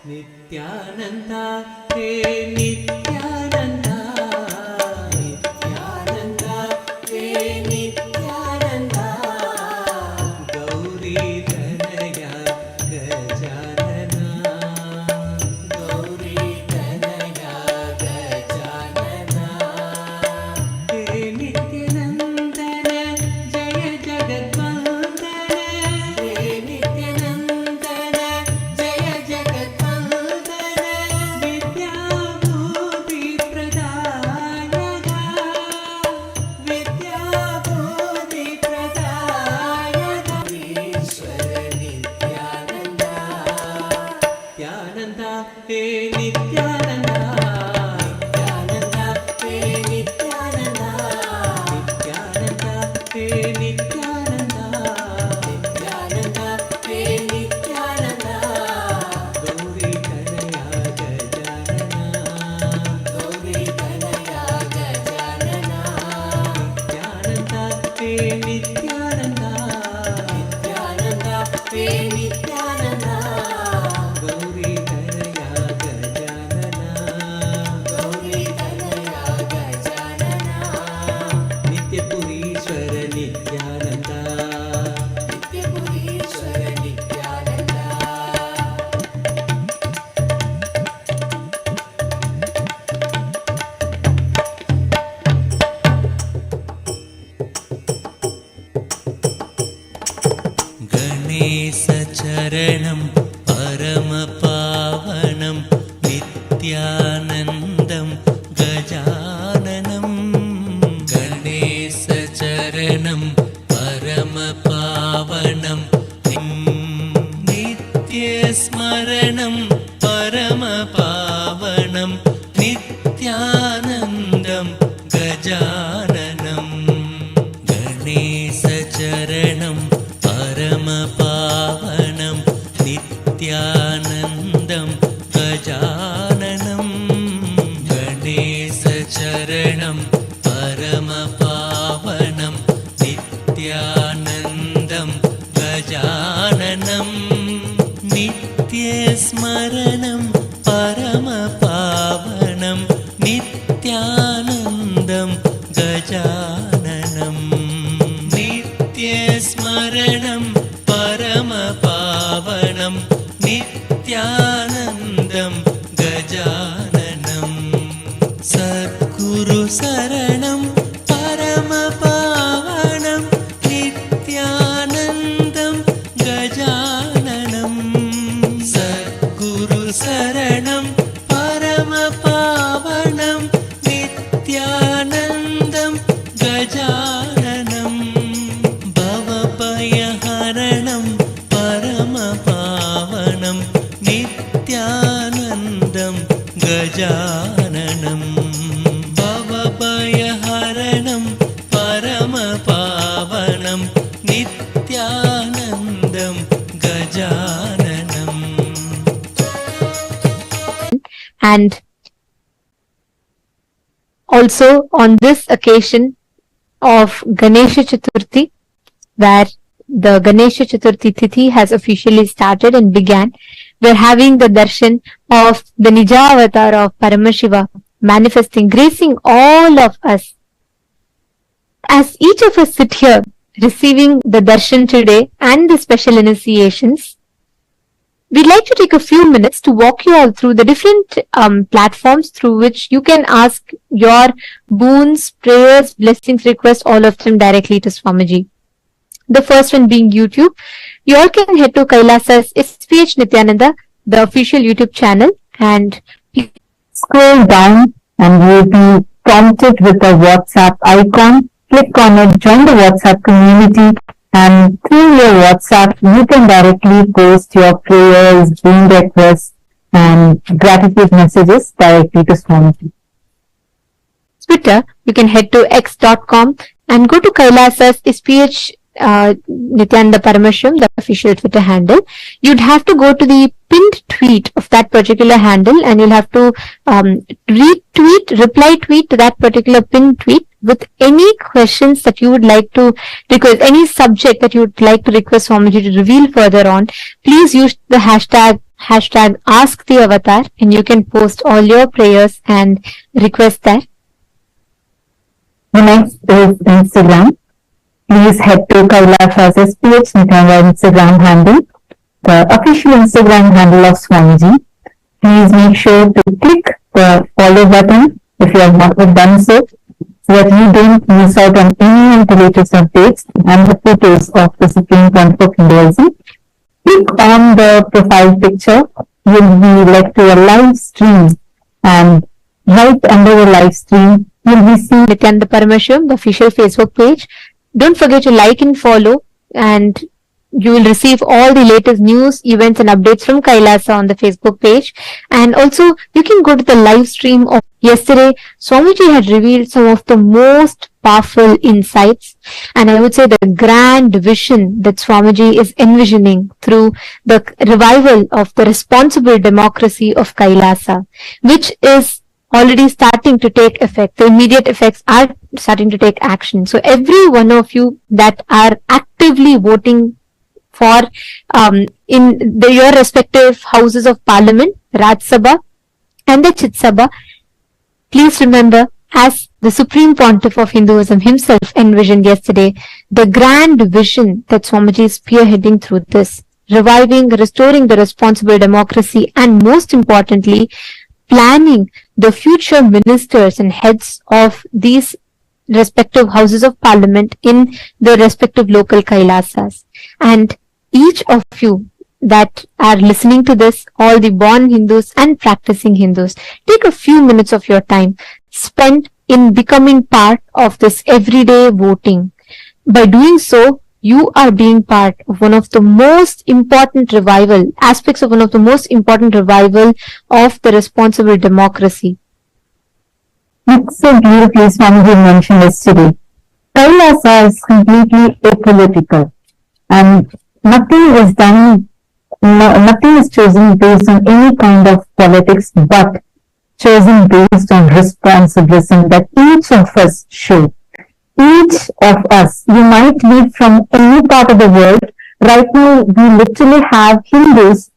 Nithyananda, He Nithyananda, Nithyananda, He Nithyananda, Gauri Dhanaya Gajanana, Gauri Dhanaya Gajanana, He Nithyanandana, Jaya Jagadvandana, He Nithyanandana, Jaya Jagadvandana, Vidyabhuti Pradayaka, Vidyabhuti Pradayaka, Ishwara Nithyananda, Nithyananda, He Nithyananda, Nithyananda, He Nithyananda, Nithyananda, He Nithyananda, Nithyananda, He Nithyananda, Gauri Dhanaya Gajanana, Gauri Dhanaya Gajanana, Nithyananda, He Nithyananda, Nithyananda, He Nithyananda, Gauri Dhanaya Gajanana, Gauri Dhanaya Gajanana, Nityapurishwara Nithyananda, Nityapurishwara Nithyananda. Ganesha Charanam Paramapavanam Nithyanandam Gajananam, Ganesha Charanam Paramapavanam Nityasmaranam Paramapavanam Nithyanandam Gajananam, Ganesha Charanam Paramapavanam Nithyanandam Gajananam, Ganesha Charanam Paramapavanam Nithyanandam Gajananam, Nityasmaranam Paramapavanam Nithyanandam Gajananam, Nityasmaranam Paramapavanam Nithyanandam Gajananam, Sadguru Saranam Paramapavanam Nithyanandam Gajananam, Sadguru Saranam Paramapavanam Nithyanandam Gajananam, Bhavapayaharanam Paramapavanam Nithyanandam Gajananam, Bhavapayaharanam Paramapavanam Nithyanandam Gajananam. And also on this occasion of Ganesha Chaturthi, where the Ganesha Chaturthi Tithi has officially started and began, we're having the darshan of the Nija avatar of Paramashiva manifesting, gracing all of us. As each of us sit here receiving the darshan today and the special initiations, we'd like to take a few minutes to walk you all through the different platforms through which you can ask your boons, prayers, blessings, requests, all of them directly to Swamiji. The first one being YouTube. You all can head to Kailasa's SPH Nithyananda, the official YouTube channel, and Scroll down and you'll be prompted with a WhatsApp icon. Click on it, join the WhatsApp community, and through your WhatsApp, you can directly post your prayers, boon requests, and gratitude messages directly to Swamiji. Twitter. You can head to x.com and go to Kailasa's SPH Nithyananda Paramashivam, the official Twitter handle. You'd have to go to the pinned tweet of that particular handle, and you'll have to reply tweet to that particular pinned tweet with any questions that you would like to request, any subject that you would like to request Swamiji to reveal further on. Please use the hashtag hashtag Ask the Avatar, and you can post all your prayers and requests there. The next is Instagram. Please head to Kailasa's SPH Nithyananda Instagram handle, the official Instagram handle of Swamiji. Please make sure to click the follow button if you have not done so that you don't miss out on any of the latest updates and the photos of the Supreme Pontiff of Hinduism. Click on the profile picture. You'll be led to a live stream, and right under the live stream, you'll be seeing Nithyananda Paramashivam, the official Facebook page. Don't forget to like and follow, and you will receive all the latest news, events and updates from Kailasa on the Facebook page. And also, you can go to the live stream of yesterday. Swamiji had revealed some of the most powerful insights, and I would say the grand vision that Swamiji is envisioning through the revival of the responsible democracy of Kailasa, which is already starting to take effect. The immediate effects are starting to take action. So every one of you that are actively voting for in your respective houses of parliament, Raj Sabha and the Chit Sabha, please remember, as the Supreme Pontiff of Hinduism himself envisioned yesterday, the grand vision that Swamiji is spearheading through this, reviving, restoring the responsible democracy, and most importantly, planning the future ministers and heads of these respective houses of parliament in the respective local Kailasas. And each of you that are listening to this, all the born Hindus and practicing Hindus, take a few minutes of your time spent in becoming part of this everyday voting. By doing so, you are being part of one of the most important aspects of one of the most important revival of the responsible democracy. It's so beautifully Swamiji mentioned yesterday. Kailasa is completely apolitical, and nothing is done, nothing is chosen based on any kind of politics, but chosen based on responsibility that each of us show. Each of us, you might live from any part of the world. Right now, we literally have Hindus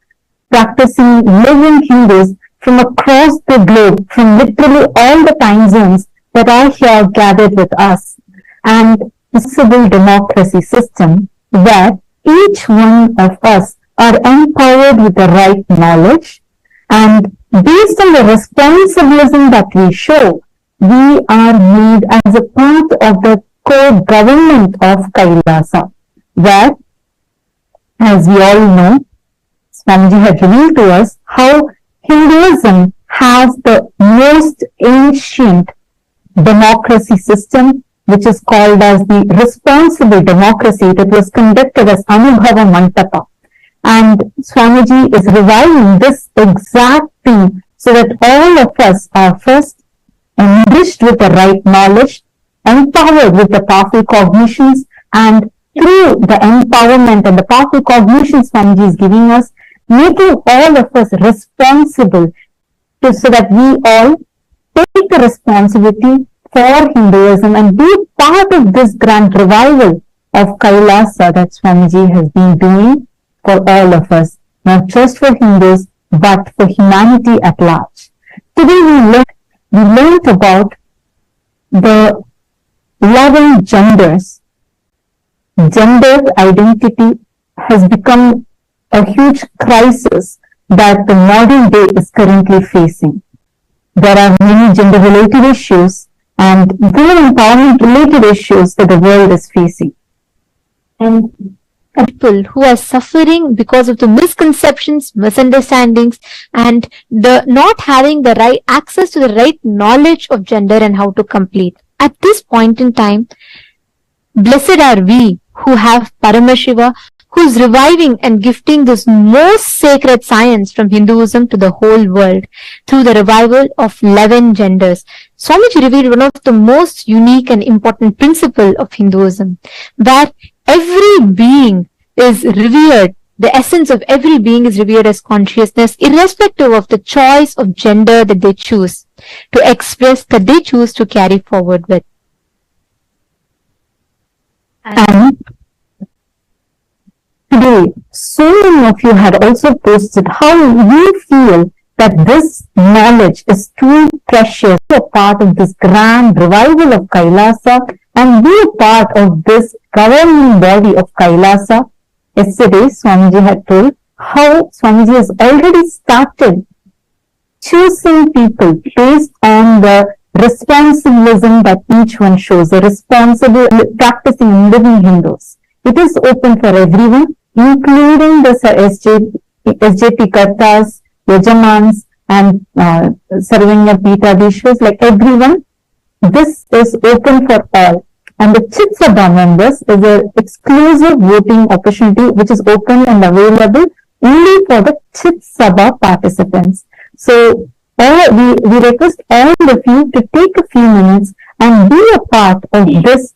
practicing, living Hindus from across the globe, from literally all the time zones that are here gathered with us. And the civil democracy system where each one of us are empowered with the right knowledge, and based on the responsibilism that we show, we are made as a part of the core government of Kailasa, where, as we all know, Swamiji had revealed to us how Hinduism has the most ancient democracy system, which is called as the responsible democracy, that was conducted as Anubhava Mantapa. And Swamiji is reviving this exact thing so that all of us are first enriched with the right knowledge, empowered with the powerful cognitions, and through the empowerment and the powerful cognitions Swamiji is giving us, making all of us responsible so that we all take the responsibility for Hinduism and be part of this grand revival of Kailasa that Swamiji has been doing for all of us, not just for Hindus, but for humanity at large. Today we learned about the 11 genders. Gender identity has become a huge crisis that the modern day is currently facing. There are many gender-related issues and women empowerment-related issues that the world is facing. And people who are suffering because of the misconceptions, misunderstandings, and the not having the right access to the right knowledge of gender and how to complete. At this point in time, blessed are we who have Paramashiva, who is reviving and gifting this most sacred science from Hinduism to the whole world through the revival of 11 genders. Swamiji revealed one of the most unique and important principle of Hinduism, where every being is revered, the essence of every being is revered as consciousness, irrespective of the choice of gender that they choose to express, that they choose to carry forward with. Today, so many of you had also posted how you feel that this knowledge is too precious to be a part of this grand revival of Kailasa and be a part of this governing body of Kailasa. Yesterday, Swamiji had told how Swamiji has already started choosing people based on the responsibilism that each one shows, the responsible practicing and living Hindus. It is open for everyone, including the SJP Kartas, Yajamans, and Sarvanya Pitadishwas, like everyone. This is open for all. And the Chit Sabha members is an exclusive voting opportunity which is open and available only for the Chit Sabha participants. So, we request all of you to take a few minutes and be a part of this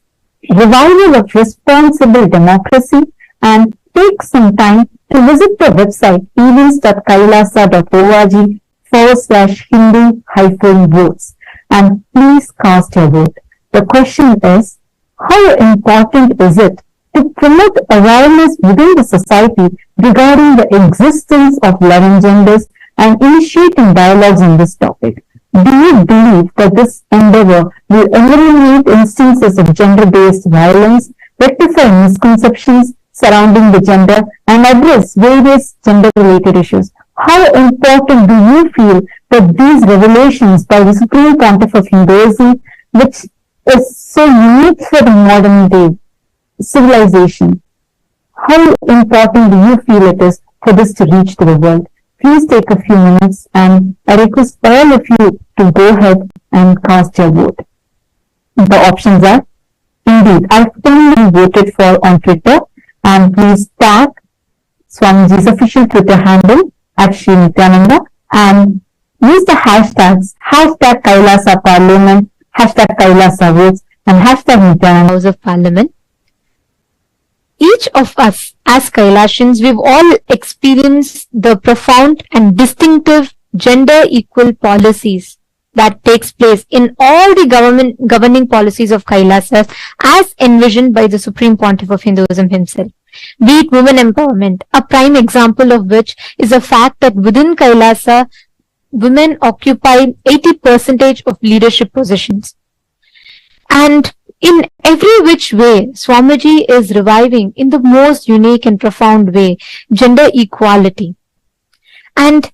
revival of responsible democracy and take some time to visit the website events.kailasa.org/Hindu-votes and please cast your vote. The question is, how important is it to promote awareness within the society regarding the existence of 11 genders and initiating dialogues on this topic? Do you believe that this endeavor will eliminate instances of gender-based violence, rectify misconceptions surrounding the gender, and address various gender-related issues? How important do you feel that these revelations by the Supreme Pontiff of Hinduism, which is so unique for the modern day civilization, how important do you feel it is for this to reach to the world? Please take a few minutes and I request all of you to go ahead and cast your vote. The options are, indeed, I've only voted for on Twitter, and please tag Swamiji's official Twitter handle at Sri Nithyananda and use the hashtags hashtag Kailasa Parliament, hashtag Kailasa Votes, and hashtag Nithyananda House of Parliament. Each of us as Kailashans, we've all experienced the profound and distinctive gender equal policies that takes place in all the governing policies of Kailasa as envisioned by the Supreme Pontiff of Hinduism himself. Be it women empowerment, a prime example of which is the fact that within Kailasa, women occupy 80% of leadership positions. And in every which way, Swamiji is reviving in the most unique and profound way gender equality. And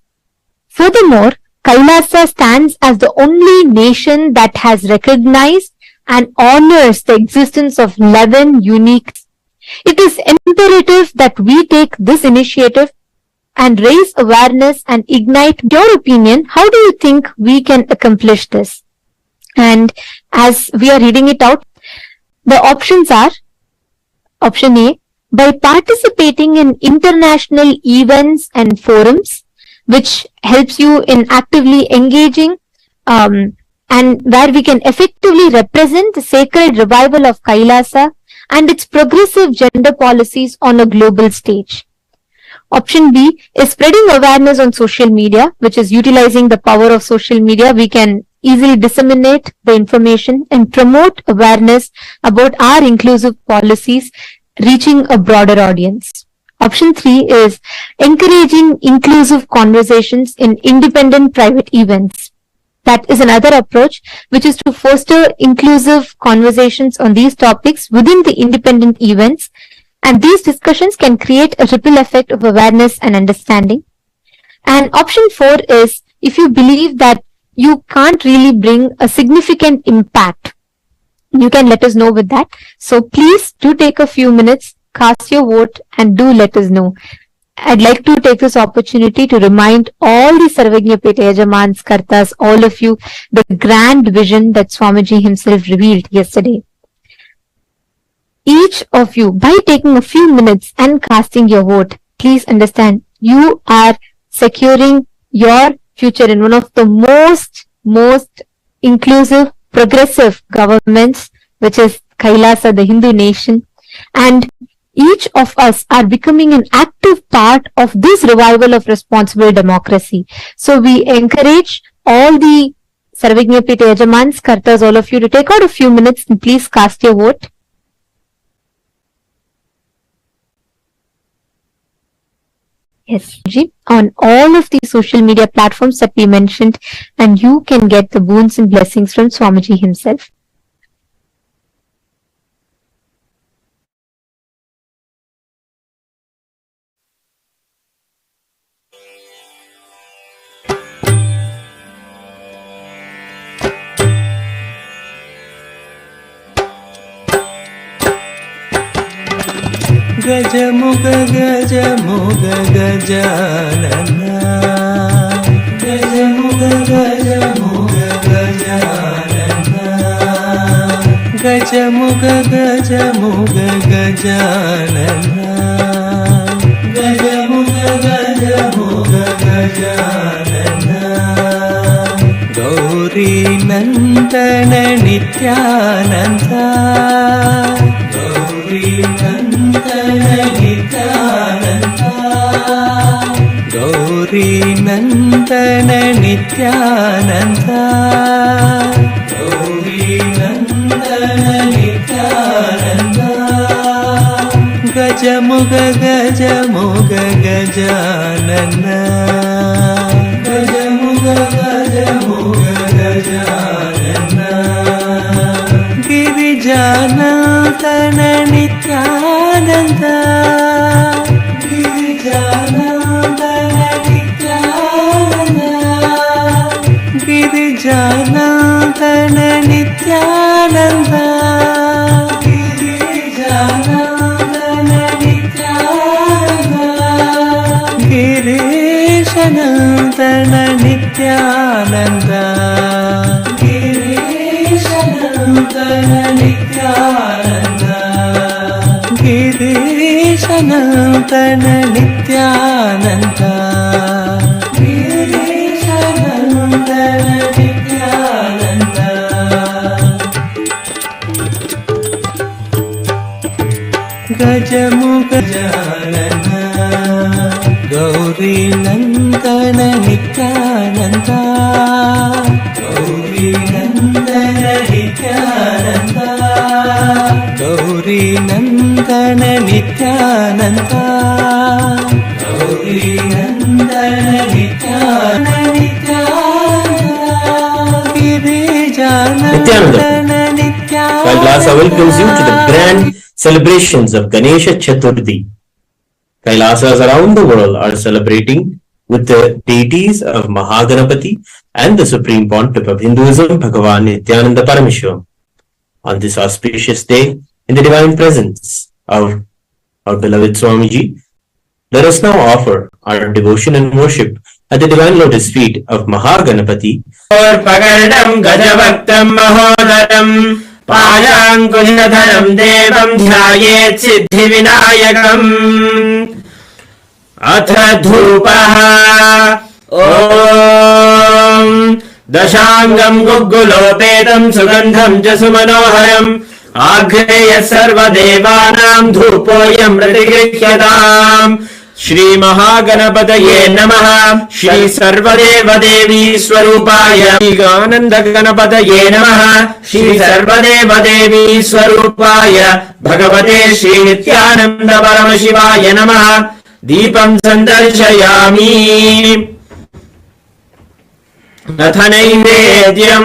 furthermore, Kailasa stands as the only nation that has recognized and honors the existence of 11 unique. It is imperative that we take this initiative and raise awareness and ignite your opinion. How do you think we can accomplish this? And as we are reading it out, the options are, option A, by participating in international events and forums, which helps you in actively engaging and where we can effectively represent the sacred revival of Kailasa and its progressive gender policies on a global stage. Option B is spreading awareness on social media, which is utilizing the power of social media. We can easily disseminate the information and promote awareness about our inclusive policies, reaching a broader audience. Option 3 is encouraging inclusive conversations in independent private events. That is another approach, which is to foster inclusive conversations on these topics within the independent events. And these discussions can create a ripple effect of awareness and understanding. And option 4 is, if you believe that you can't really bring a significant impact, you can let us know with that. So please do take a few minutes, cast your vote, and do let us know. I'd like to take this opportunity to remind all the Sarvajñapeta Yajamans, Kartas, all of you, the grand vision that Swamiji himself revealed yesterday. Each of you, by taking a few minutes and casting your vote, please understand you are securing your future in one of the most inclusive, progressive governments, which is Kailasa, the Hindu nation. And each of us are becoming an active part of this revival of responsible democracy. So we encourage all the Sarvajñapeta Yajamans, Kartas, all of you to take out a few minutes and please cast your vote. Yes, Ji, on all of these social media platforms that we mentioned, and you can get the boons and blessings from Swamiji himself. గజముగ గజముగ Gajanana గజముగ గజముగ Gajanana గజముగ గజముగ Gajanana గజముగ గజముగ Gajanana Gauri Nandana Nityananda Gauri Gauri Nandana Nityananda Gauri Nandana Nityananda గజముగ గజముగ Gajanana గజముగ గజముగ Gajanana గిరిజానందన Nityananda గిరిజానందన Nityananda గిరిజానందన Nityananda గిరిజానందన Nityananda గిరీశనందన Nityananda గిరీశనందన Nityananda గిరీశనందన Nityananda గిరీశనందన Nityananda గజముగ జానన Gauri Nandana Nityananda Gauri Nandana Nityananda Gauri Nandana Nityananda Gauri Nandana Nityananda గిరిజానందన Nityananda Kailasa welcomes you to the grand celebrations of Ganesha Chaturthi. Kailasas around the world are celebrating with the deities of Maha Ganapathi and the Supreme Pontiff of Hinduism, Bhagavan Nithyananda Paramashivam. On this auspicious day, in the divine presence of our beloved Swamiji, let us now offer our devotion and worship at the divine lotus feet of Maha Ganapathi. Pagardam Gajavaktam Mahodaram Payankushadharam Devam Dhyayet Siddhi Vinayakam Atha Dhupaha Om Dashangam Gugulopetam Sugandham Jasumanoharam Agreya Sarva Devanam Dhupoyam Pratigrihyadam Shri Maha Ganapataye Namaha Shri Sarvadeva Devi Swarupaya Shri Gananda Ganapataye Namaha Shri Sarvadeva Devi Swarupaya Bhagavate Shri Nithyananda Paramashivaya Namaha Deepam Sandarshayami Nathanaivedyam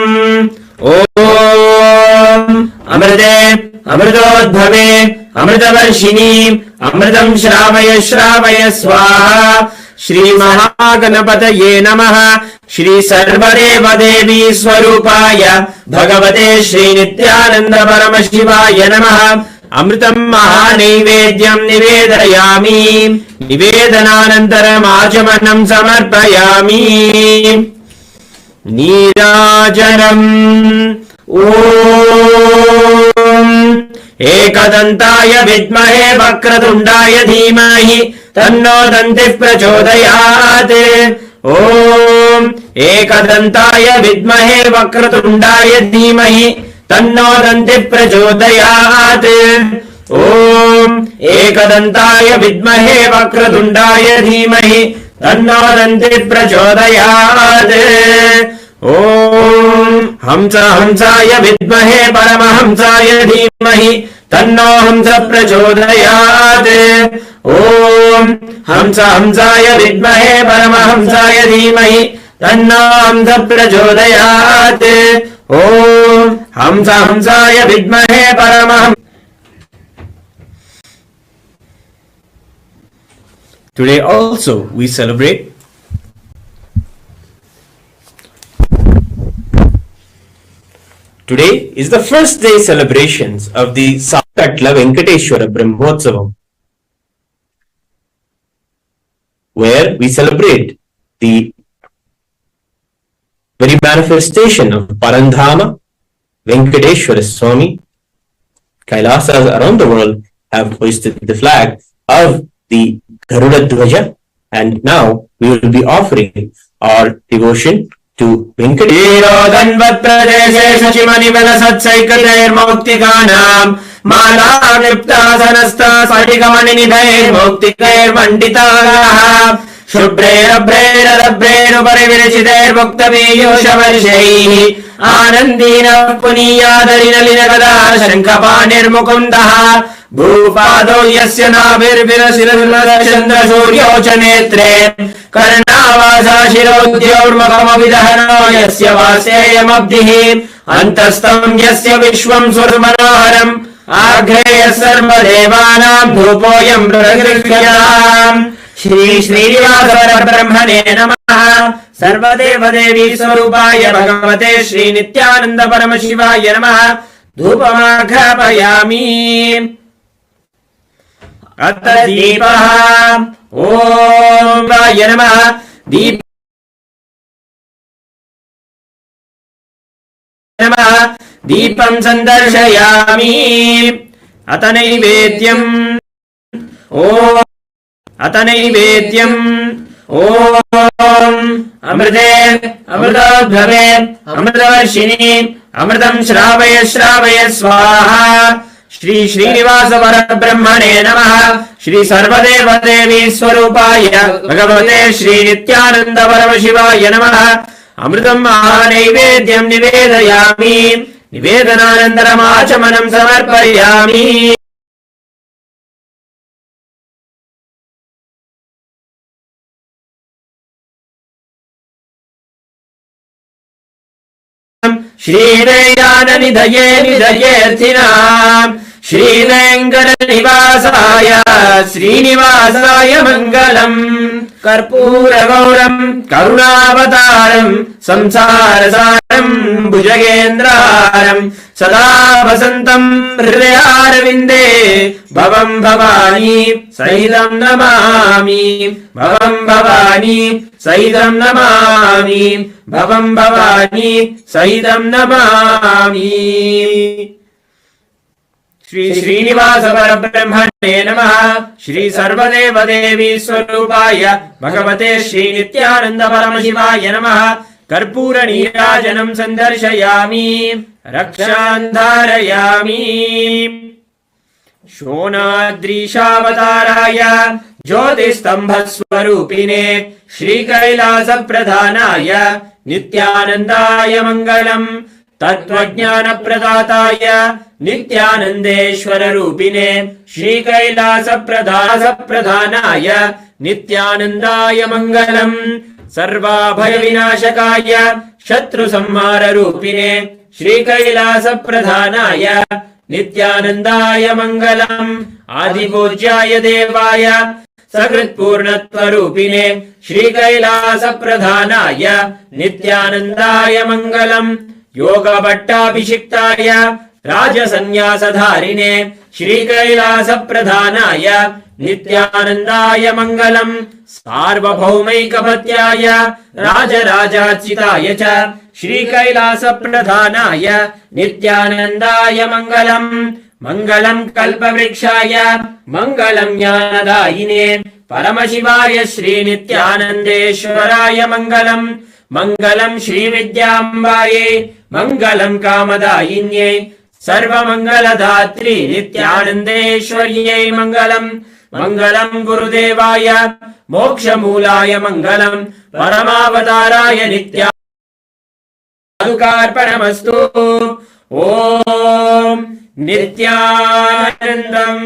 Om Amrite Amritodbhave Amritavarshini Amritam Shravaya Shravaya Swaha Shri Maha Ganapataye Namaha Shri Sarvadeva Devi Swarupaya Bhagavate Shri Nithyananda Paramashivaya Namaha Amritam Mahanaivedyam Nivedayami Nivedananantaram Achamanam Samarpayami Nirajanam Om Ekadantaya Vidmahe Vakratundaya Dhimahi Tanno Dantih Prachodayat Om Ekadantaya Vidmahe Vakratundaya Dhimahi Tanno Dantih Prachodayat Om Ekadantaya Vidmahe Vakratundaya Dhimahi Tanno Dantih Prachodayat Om Hamsa Hamsaya Vidmahe Paramahamsaya Dhimahi तन्नो हंस प्रचोदयात्। ओम हंस हंसाय विद्महे परमहंसाय धीमहि तन्नो हंस प्रचोदयात्। ओम हंस हंसाय विद्महे Paramhans. Today also we celebrate Today is the first day celebrations of the Sakatla Venkateshwara Brahmotsavam, where we celebrate the very manifestation of Parandhama, Venkateshwara Swami. Kailasas around the world have hoisted the flag of the Garuda Dhwaja, and now we will be offering our devotion to Venkateshwara. आनन्दीनः पुनीयादरिनलिनगदा शङ्खपाणिर्मुकुन्दः भूपादौ यस्य नाभिर्विरसिरचन्द्रसूर्यौ च नेत्रे कर्णावासा शिरोद्योर्मुखमविदहनो यस्य वासेयमब्धिः अन्तस्थं यस्य विश्वं सुरमनोहरम् आघ्रेयः सर्वदेवानां धूपोऽयं प्रगृह्यताम्। श्री श्रीनिवास परब्रह्मणे नमः। सर्वदेव देवी स्वरूपाय भगवते श्री नित्यानंद परमशिवाय नमः। धूपमाघ्रापयामि। अथ दीपः। ओम वाय नमः। दीप नमः। दीपं संदर्शयामि। अथ नैवेद्यम्। ओम अथ नैवेद्यम्। ओम अमृते अमृतोद्भवे अमृतवर्षिणी अमृतं श्रावय श्रावय स्वाहा। श्री श्रीनिवास परब्रह्मणे नमः। श्री सर्वदेव देवी स्वरूपाय भगवते श्री नित्यानंद परमशिवाय नमः। अमृतं महानैवेद्यं निवेदयामि। निवेदनानन्तरम् आचमनं समर्पयामि। श्रीवेदाननिधये निधयेऽर्थिनाम् श्रीवेङ्कटनिवासाय श्रीनिवासाय मङ्गलम्। कर्पूरगौरम् करुणावतारम् संसारसारम् भुजगेन्द्रहारम् सदा वसन्तम् हृदयारविन्दे भवम् भवानी सहितं नमामि। भवम् भवानी सहितं नमामि। भवम् भवानी सहितं नमामि। श्री श्रीनिवास परब्रह्मणे नमः। श्री सर्वदेव देवी स्वरूपाय भगवते श्री नित्यानंद परमशिवाय नमः। कर्पूर नीराजनं संदर्शयामि। रक्षान् धारयामि। शोणाद्रीशावताराय ज्योतिस्तंभस्वरूपिणे श्रीकैलासप्रधानाय नित्यानन्दाय मङ्गलम्। तत्त्वज्ञानप्रदाताय नित्यानन्देश्वररूपिणे श्रीकैलासप्रधानाय नित्यानन्दाय मङ्गलम्। सर्वाभयविनाशकाय शत्रुसंहाररूपिणे श्रीकैलासप्रधानाय नित्यानन्दाय मङ्गलम्। आदिपूज्याय देवाय सकृत्पूर्णत्वरूपिणे श्रीकैलासप्रधानाय नित्यानन्दाय मङ्गलम्। योगभट्टाभिषिक्ताय राजसन्न्यासधारिणे श्रीकैलासप्रधानाय नित्यानन्दाय मङ्गलम्। सार्वभौमैकपत्याय राजराजार्चिताय च श्रीकैलासप्रधानाय नित्यानन्दाय मङ्गलम्। मङ्गलम् कल्पवृक्षाय मङ्गलम् ज्ञानदायिने परमशिवाय श्रीनित्यानन्देश्वराय मङ्गलम्। मङ्गलम् श्रीविद्याम्बायै मङ्गलम् कामदायिन्यै सर्वमङ्गलदात्री नित्यानन्देश्वर्यै मङ्गलम्। मङ्गलम् गुरुदेवाय मोक्षमूलाय मङ्गलम्। परमावताराय नित्या पादुकार्पणमस्तु ॐ नित्यानन्दम्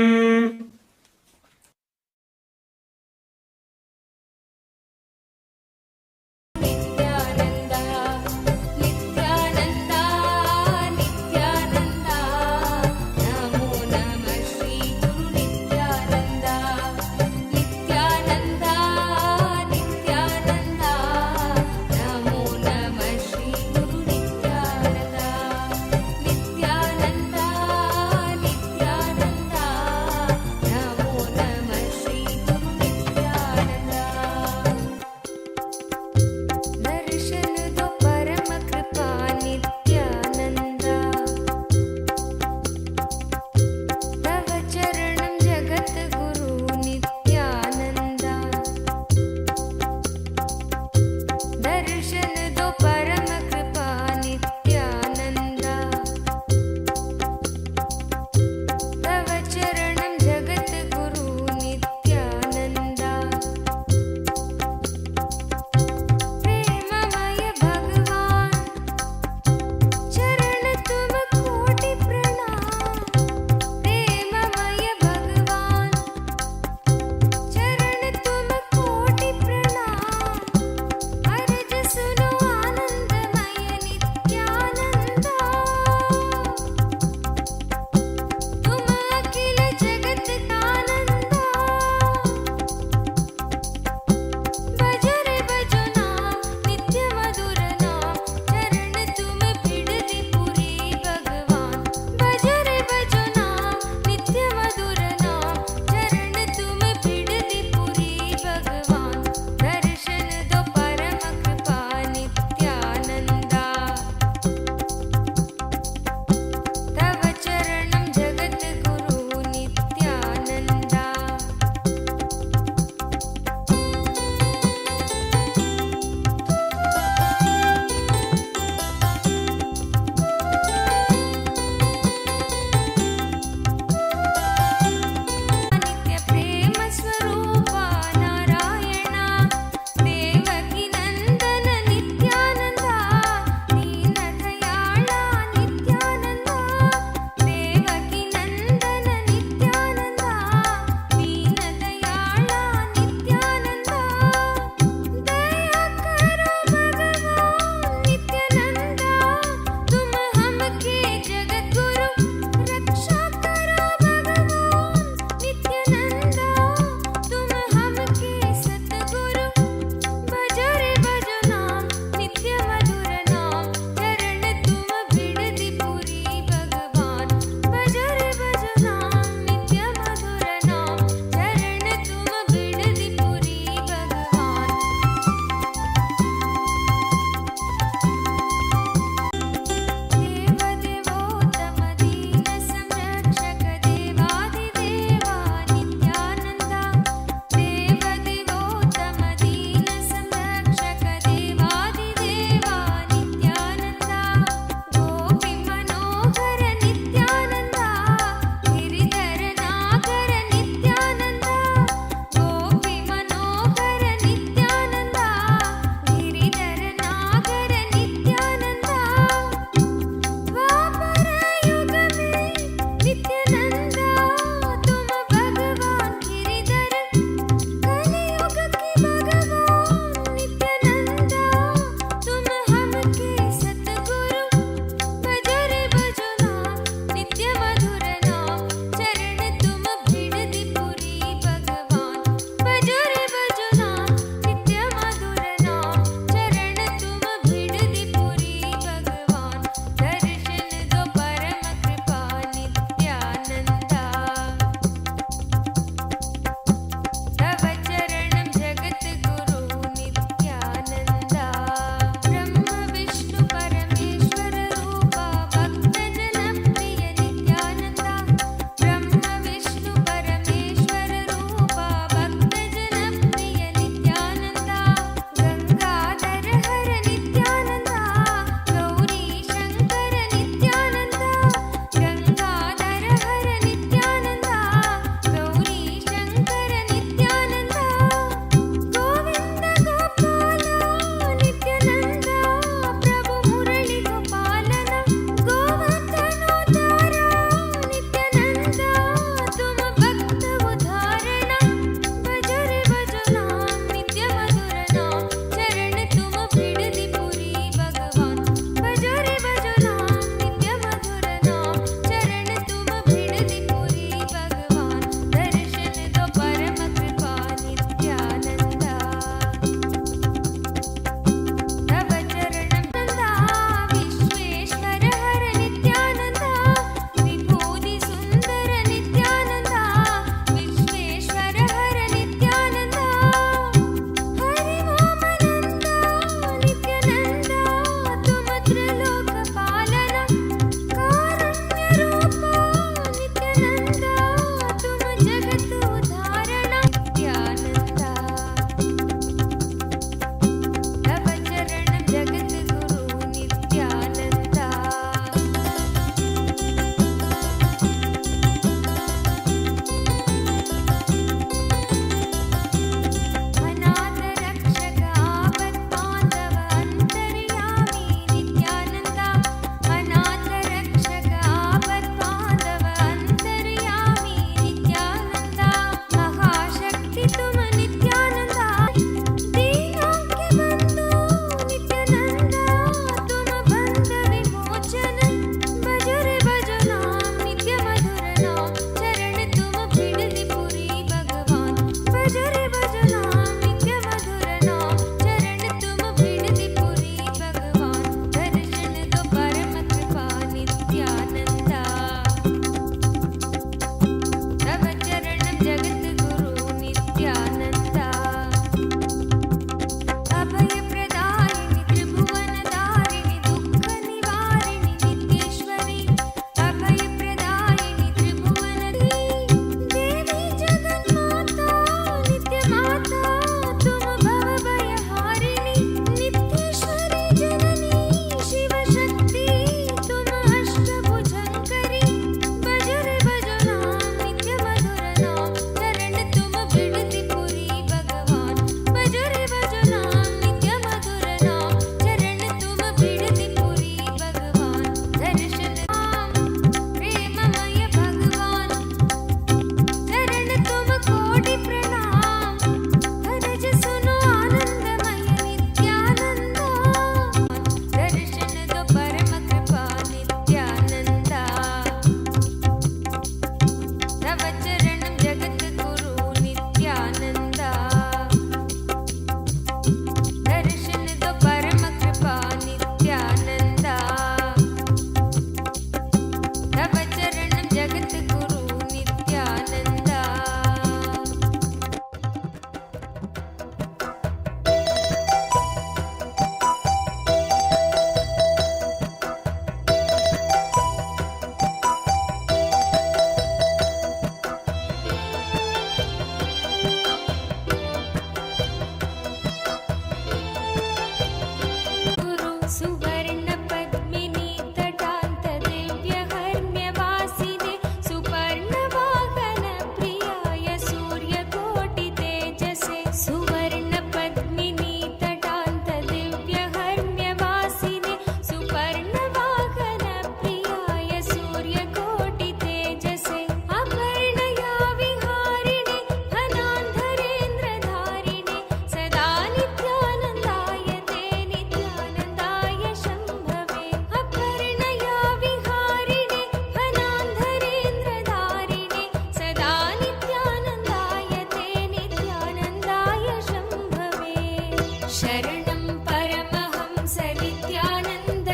शरणं Paramhans Nityanand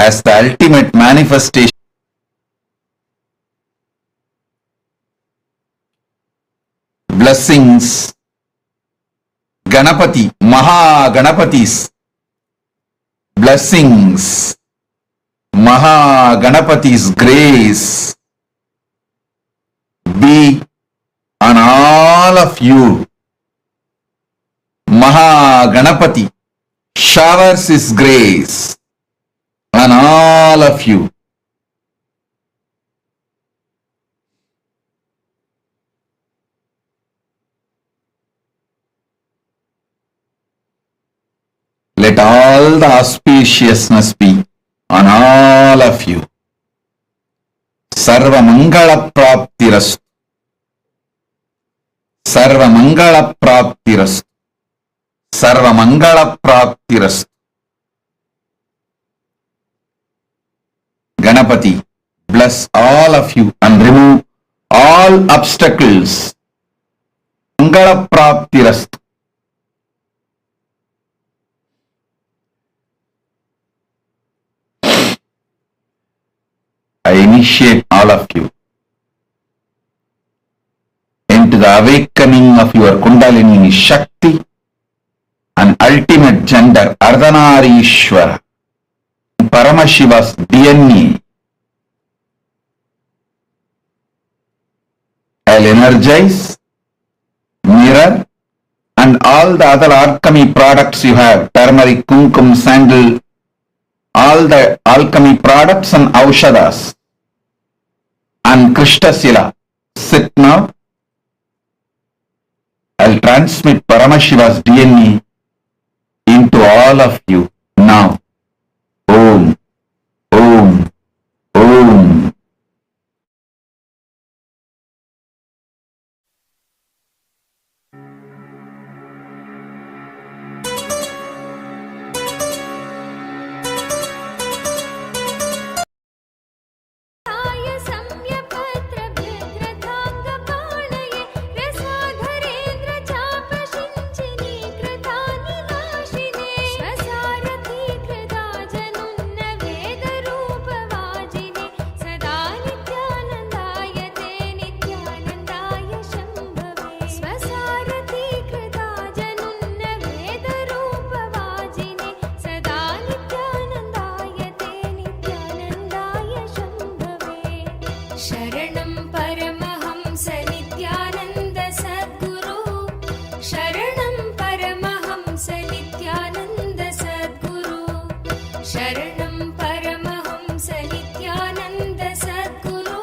as the ultimate manifestation blessings, Ganapathi, Maha Ganapathi's blessings, Maha Ganapathi's grace be on all of you. Maha Ganapathi showers his grace on all of you. Let all the auspiciousness be on all of you. Sarva Mangala Praptirastu. Sarva Mangala Praptirastu. Sarva Mangala Praptirastu. Ganapathi, bless all of you and remove all obstacles. Mangala Praptirastu. I initiate all of you into the awakening of your Kundalini Shakti and ultimate gender Ardhanarishwara, Paramashiva's DNA. I'll energize, mirror, and all the other alchemy products you have, turmeric, kumkum, sandal, all the alchemy products and aushadas and Krishnasila. Sit now. I'll transmit Paramashiva's DNA into all of you now. Om, Om, Om. स्वसारथी कृदा जनुन्न वेद रूप शरणं परमहंस नित्यानन्द सद्गुरु शरणं परमहंस नित्यानन्द सद्गुरु शरणं परमहंस नित्यानन्द सद्गुरु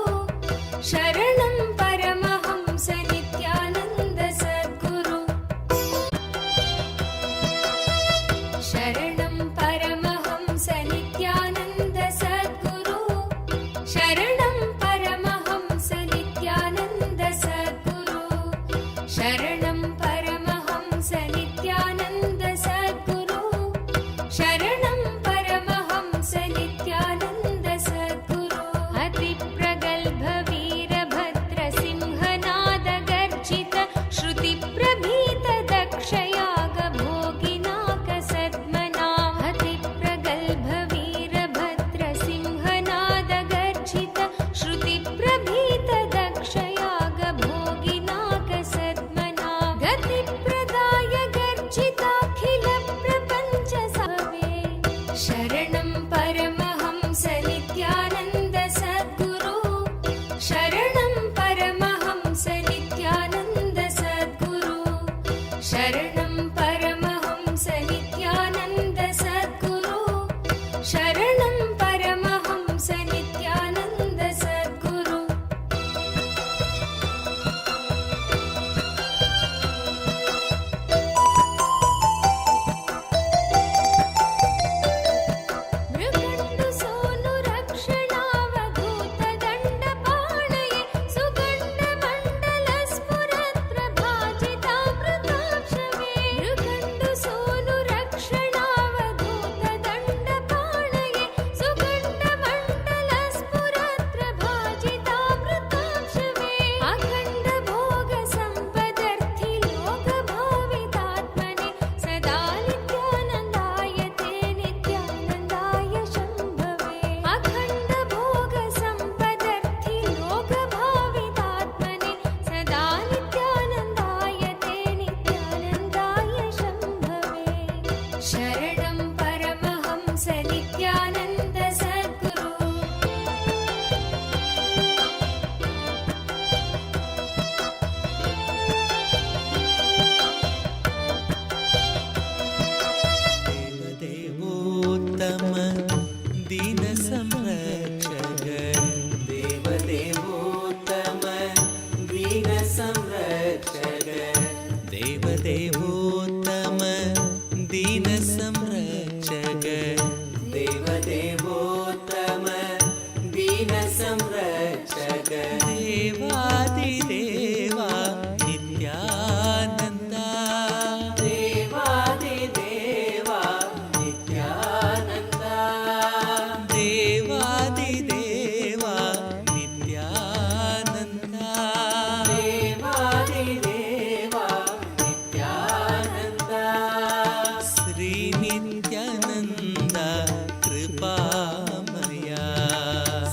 शरणं परमहंस नित्यानन्द सद्गुरु शरणं परमहंस नित्यानन्द सद्गुरु शरणं परमहंस नित्यानन्द सद्गुरु शरणं परमहंस नित्यानन्द सद्गुरु शरणं परमहंस नित्यानन्द सद्गुरु अतिप्रगल्भ वीरभद्र सिंहनाद गर्जित श्रुतिप्रभीत दक्षयाग भोगिनाक सद्मना अतिप्रगल्भ वीरभद्र सिंहनाद गर्जित श्रुतिप्रभीत दक्षयाग भोगिनाक सद्मना गतिप्रदाय गर्जिताखिल प्रपञ्च सवे शरणं परमहंस नित्यानन्द सद्गुरु शरणं परमहंस नित्यानन्द सद्गुरु शरणं परमहंस नित्यानन्द सद्गुरु शरणं परमहंस नित्यानन्द सद्गुरु मृगण्डु सोनु रक्षणावधूत दण्डपाणये सुगण्डमण्डल स्फुरत्प्रभाजितामृताक्षवे मृगण्डु सोनु रक्षणावधूत दण्डपाणये सुगण्डमण्डल स्फुरत्प्रभाजितामृताक्षवे अखण्ड भोग सम्पदर्थि लोकभावितात्मने सदा नित्यानन्दाय ते नित्यानन्दाय शम्भवे अखण्ड भोग सम्पदर्थि लोकभावितात्मने सदा नित्यानन्दाय ते नित्यानन्दाय शम्भवे शरणं परमहंस नित्यानन्द सद्गुरु देवदेवोत्तम दीन संरक्षक देवदेवोत्तम दीन संरक्षक देवदेवोत्तम दीन संरक्षक देवदेवोत्तम दीन संरक्षक देवादिदेवा नित्यानन्दा देवादिदेवा नित्यानन्दा देवादिदेवा नित्यानन्दा देवादिदेवा नित्यानन्दा श्री नित्यानन्द कृपामया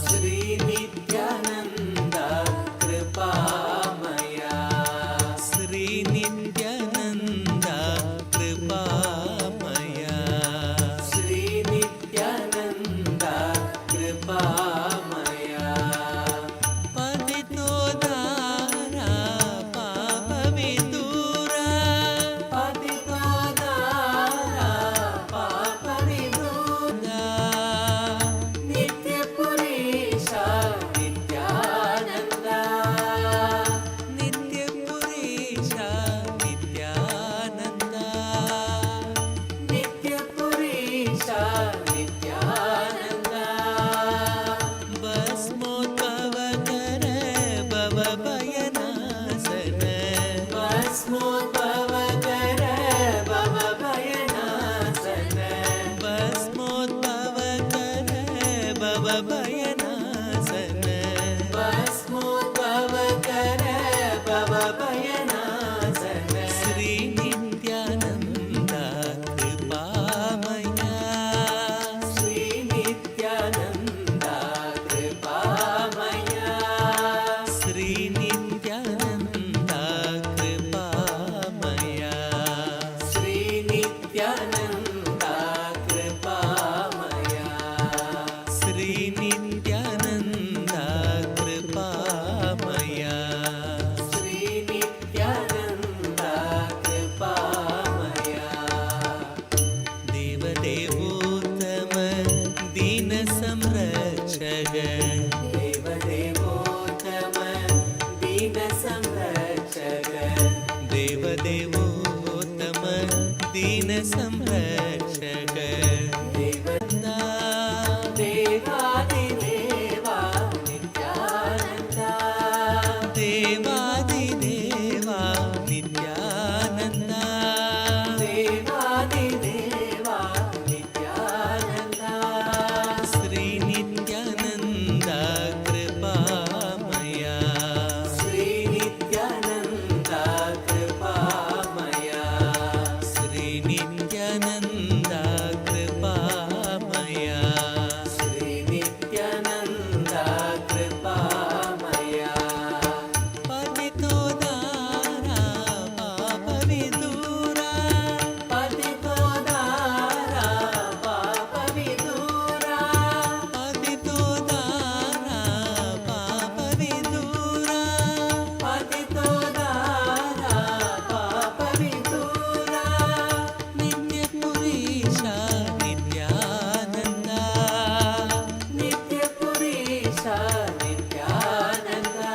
श्री नित्यानन्द कृपामया श्री नित्यानन्द कृपामया श्री नित्यानन्द कृपामया पतितोद्धारा पापविदूरा पतितोद्धारा पापविदूरा नित्यपुरीशा नित्यानन्दा नित्यपुरीशा नित्यानन्दा नित्यपुरीशा नित्यानन्दा भस्मोद्भवकर भवभयनाशन भस्मोद्भवकर भवभयनाशन भस्मोद्भवकर भवभयनाशन भस्मोद्भवकर भवभयनाशन श्री नित्यानन्द कृपामया श्री नित्यानन्द कृपामया श्री नित्यानन्द कृपामया श्री नित्यानन्द कृपामया श्री नित्यानन्द कृपा संरक्षक देवदेवोत्तम दीन संरक्षक देवदेवोत्तम दीन संरक्षक देवता देवादिदेवा नित्यानन्दा देवादिदेवा नित्यानन्दा देवादिदेवा नित्यानन्दा श्री नित्यानन्दा कृपामया श्री नित्यानन्दा कृपामया श्री नित्यानन्दा कृपामया श्री नित्यानन्दा कृपामया पतितोदारा पापविदूरा पतितोदारा पापविदूरा पतितोदारा पापविदूरा पतितोदारा पापविदूरा नित्यपुरीशा नित्यानन्दा नित्यपुरीशा नित्यानन्दा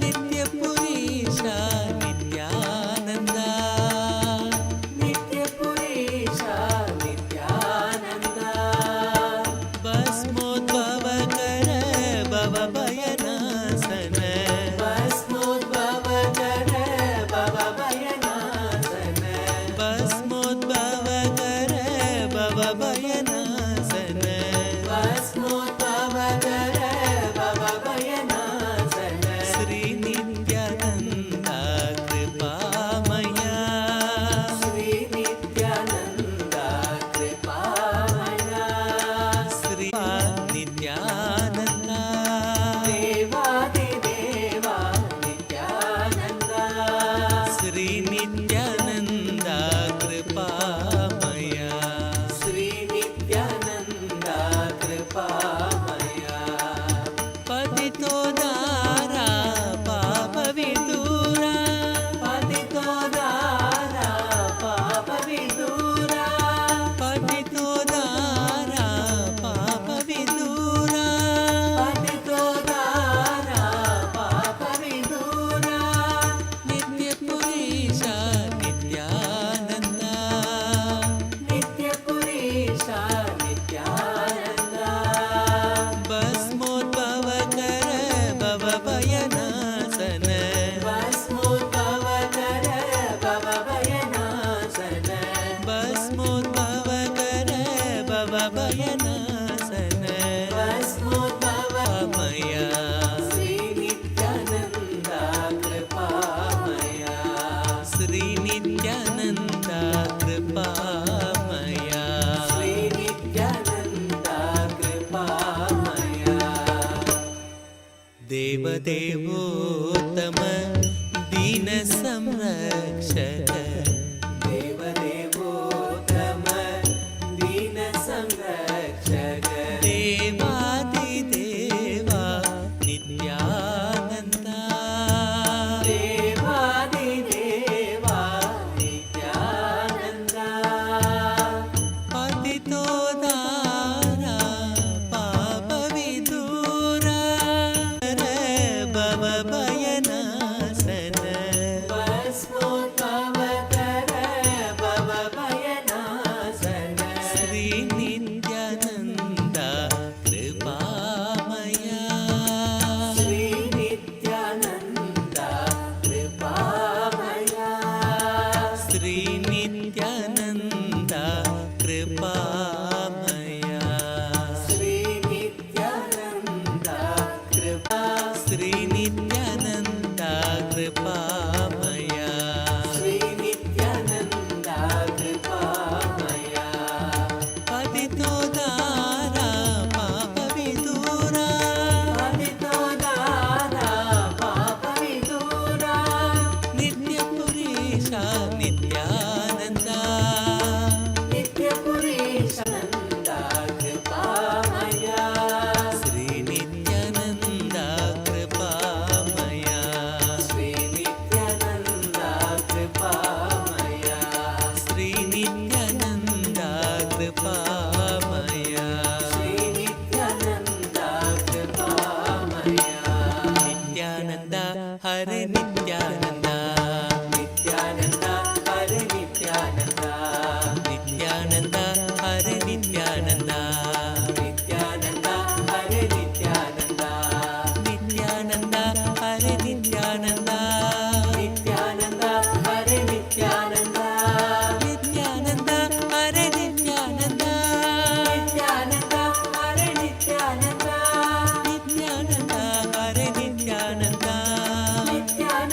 नित्यपुरीशा नित्यानन्दा नित्यपुरीशा नित्यानन्दा भस्मोद्भवकर भवभयनाशन भस्मोद्भवकर भवभयनाशन भस्मोद्भवकर भवभयनाशन भस्मोद्भवकर भवभयनाशन श्री नित्यानन्दा कृपामया श्री नित्यानन्दा कृपामया श्री नित्यानन्दा देवादिदेवा नित्यानन्दा श्री नित्यानन्दा कृपामया श्री नित्यानन्दा कृपामया पतितोदारा पापविदूरा पतितोदारा पापविदूरा पतितोदारा पापविदूरा पतितोदारा पापविदूरा नित्यपुरीशा नित्यानन्दा नित्यपुरीशा नित्यानन्दा भस्मोद्भवकर भवभयनाशन भस्मोद्भवकर भवभयनाशन भस्मोद्भवकर भवभयनाशन भस्मोद्भवमया श्री नित्यानन्दा कृपामया श्री नित्यानन्दा कृपामया श्री नित्यानन्दा कृपामया देवदेवोत्तम दीन संरक्षक देवदेवोत्तम दीन संरक्षक देवादिदेवा Nityananda देवादिदेवा Nityananda पतितोदारा पापविदूरा भवभयनाशन भस्मोद्भवकर Hare Nithyananda, Nithyananda, Hare Nithyananda, Nithyananda, Hare Nithyananda, Nithyananda, Hare Nithyananda, Nithyananda, Hare Nithyananda, Nithyananda, Hare Nithyananda, Nithyananda, Hare Nithyananda, Nithyananda, Hare Nithyananda, Nithyananda, Hare Nithyananda, Nithyananda,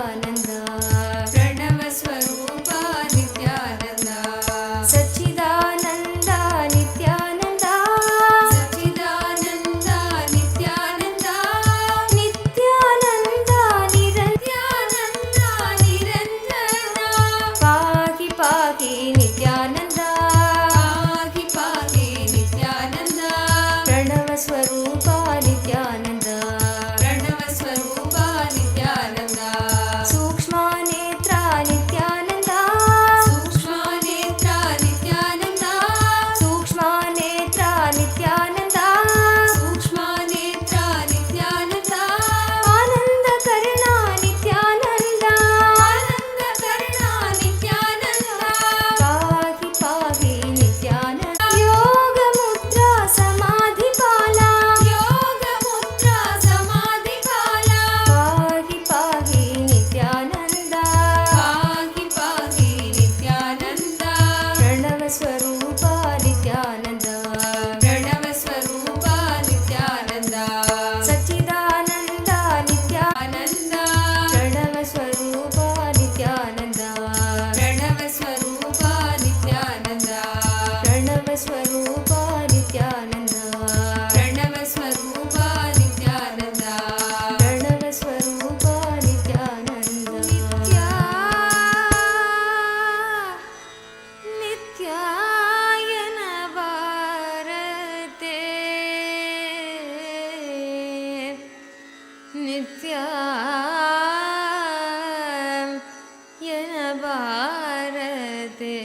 Nityanand प्रणवस्वरूपा Nityanand सच्चिदानन्द नित्यानन्द सच्चिदानन्द नित्यानन्द नित्यानन्द निरन्त्यानन्द निरञ्जन पाहि पाहि नित्यानन्द पाहि पाहि नित्यानन्द प्रणवस्वरूपा नित्यानन्द प्रणवस्वरूपा नित्यानन्द सूक्ष्मनेत्रा नित्यानन्द सूक्ष्मनेत्रा नित्यानन्द सूक्ष्मनेत्रा नित्यानन्द सूक्ष्मनेत्रा नित्यानन्द आनन्दकरुणा नित्यानन्द आनन्दकरुणा नित्यानन्द पाहि पाहि नित्यानन्द योगमुद्रा समाधिपाला योगमुद्रा समाधिपाला पाहि पाहि नित्यानन्द पाहि पाहि नित्यानन्द प्रणवस्वरूपा नित्यानन्द प्रणवस्वरूपा नित्यानन्द सच्चिदानन्द नित्यानन्द प्रणवस्वरूपा नित्यानन्द प्रणवस्वरूपा नित्यानन्द प्रणवस्वरूपा नित्यानन्द प्रणवस्वरूपा नित्यानन्द प्रणवस्वरूपा नित्यानन्द नित्याय नवारते नित्याय नवारते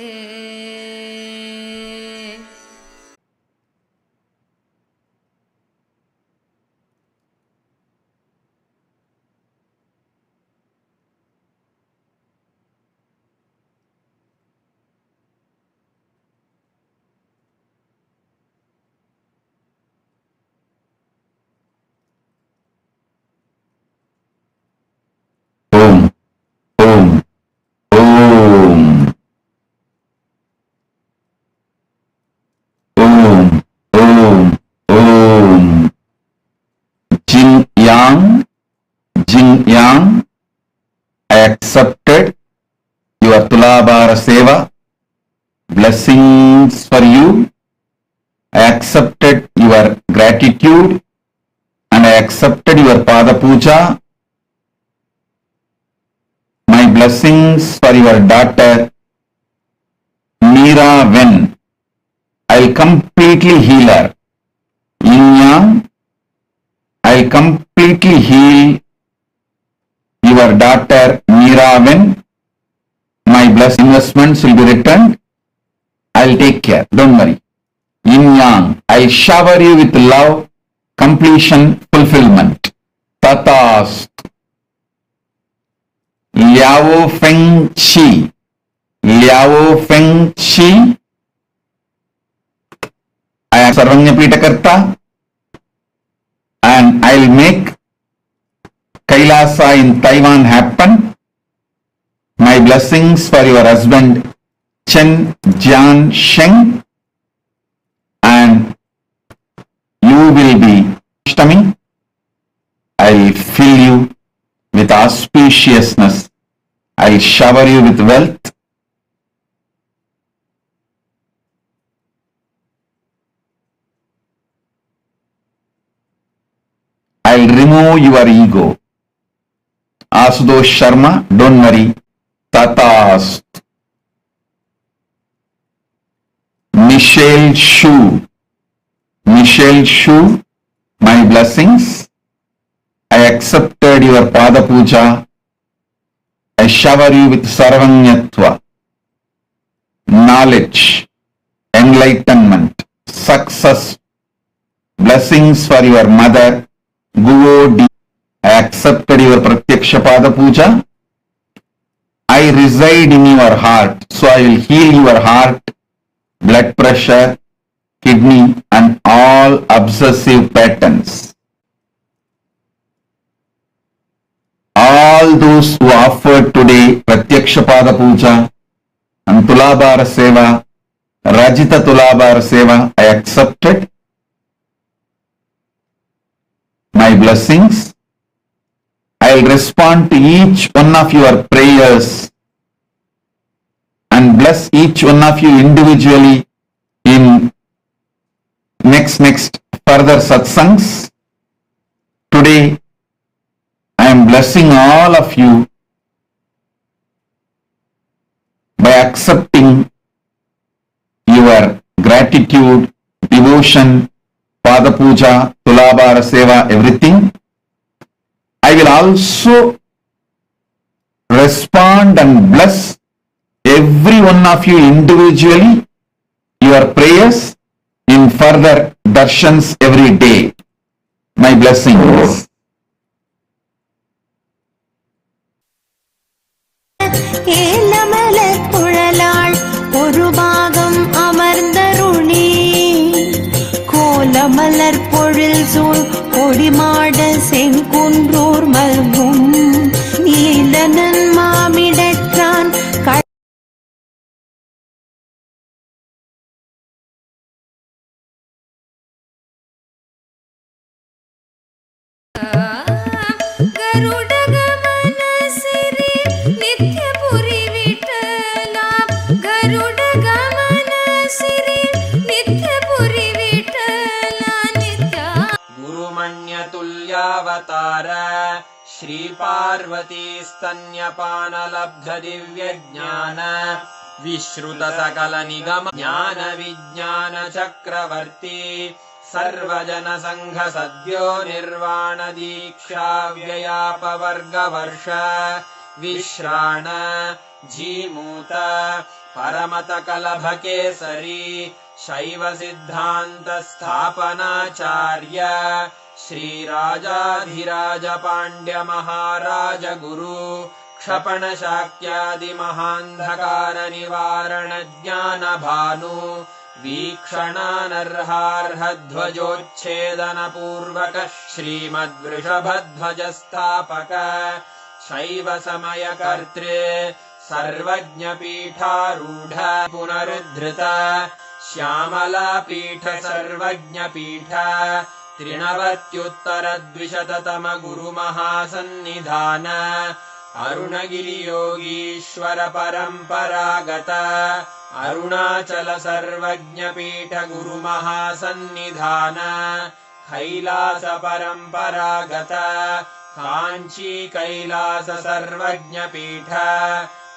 Om, Om, Om, Om, Om, Om. Jin Yang, I accepted your Tulabhara Seva. Blessings for you. I accepted your gratitude and I accepted your Pada Puja. My blessings for your daughter Meera Ven. I'll completely heal her. Yin Yang, I'll completely heal your daughter Meera Ven. My blessed investments will be returned. I'll take care. Don't worry. Yin Yang, I'll shower you with love, completion, fulfillment. Tathast. Liao Feng Chi. Liao Feng Chi. I am Sarvanya Pitakarta and I'll make Kailasa in Taiwan happen. My blessings for your husband Chen Jian Sheng and you will be Ashtami. I'll fill you with auspiciousness. I'll shower you with wealth. I'll remove your ego. Asutosh Sharma, don't worry. Tathast. Michelle Shu. Michelle Shu, my blessings. I accepted your Pada Puja. I shower you with Sarvanyatva, knowledge, enlightenment, success, blessings for your mother, Guo D. I accepted your Pratyaksha Pada Puja. I reside in your heart, so I will heal your heart, blood pressure, kidney and all obsessive patterns. All those who offered today Pratyaksha Pada Puja and Tulabhara Seva, Rajita Tulabhara Seva, I accepted. My blessings. I I'll respond to each one of your prayers and bless each one of you individually in next further satsangs. Today, I am blessing all of you by accepting your gratitude, devotion, Pada Puja, Tulabhara Seva, everything. I will also respond and bless every one of you individually, your prayers in further darshans every day. My blessings. ஏலமலர் குழலாள் ஒரு பாகம் அமர்ந்தருளி கோலமலர் பொழில் சூழ் கொடிமாட செங்குன்றூர் மல்கும் நீலனன் மாமிடற்றான் गरुडगमन सिरि नित्यपुरी विठला गरुडगमन सिरि नित्यपुरी विठला नित्या गुरुमण्यतुल्यावतार श्रीपार्वती स्तन्यपानलब्ध दिव्यज्ञान विश्रुत सकल निगम ज्ञान विज्ञान चक्रवर्ती सर्वजन संघ सद्यो निर्वाण दीक्षा व्ययापवर्ग वर्ष विश्राण जीमूत परमत कलभ केसरी शैव सिद्धांत स्थापनाचार्य श्री राजाधिराज पांड्य महाराज गुरु क्षपण शाक्यादि महांधकार निवारण ज्ञान भानु वीक्षणानर्हार्हध्वजोच्छेदन पूर्वक श्रीमद्वृषभध्वजस्थापक शैव समय कर्तृ सर्वज्ञ पीठारूढ़ पुनरुद्धृत श्यामला पीठ सर्वज्ञ पीठ त्रिनवत्युत्तर द्विशततम गुरु महासन्निधान अरुणगिरि योगीश्वर परंपरागत अरुणाचल सर्वज्ञ पीठ गुरु महासन्निधान कैलास परंपरागत कांची कैलास सर्वज्ञ पीठ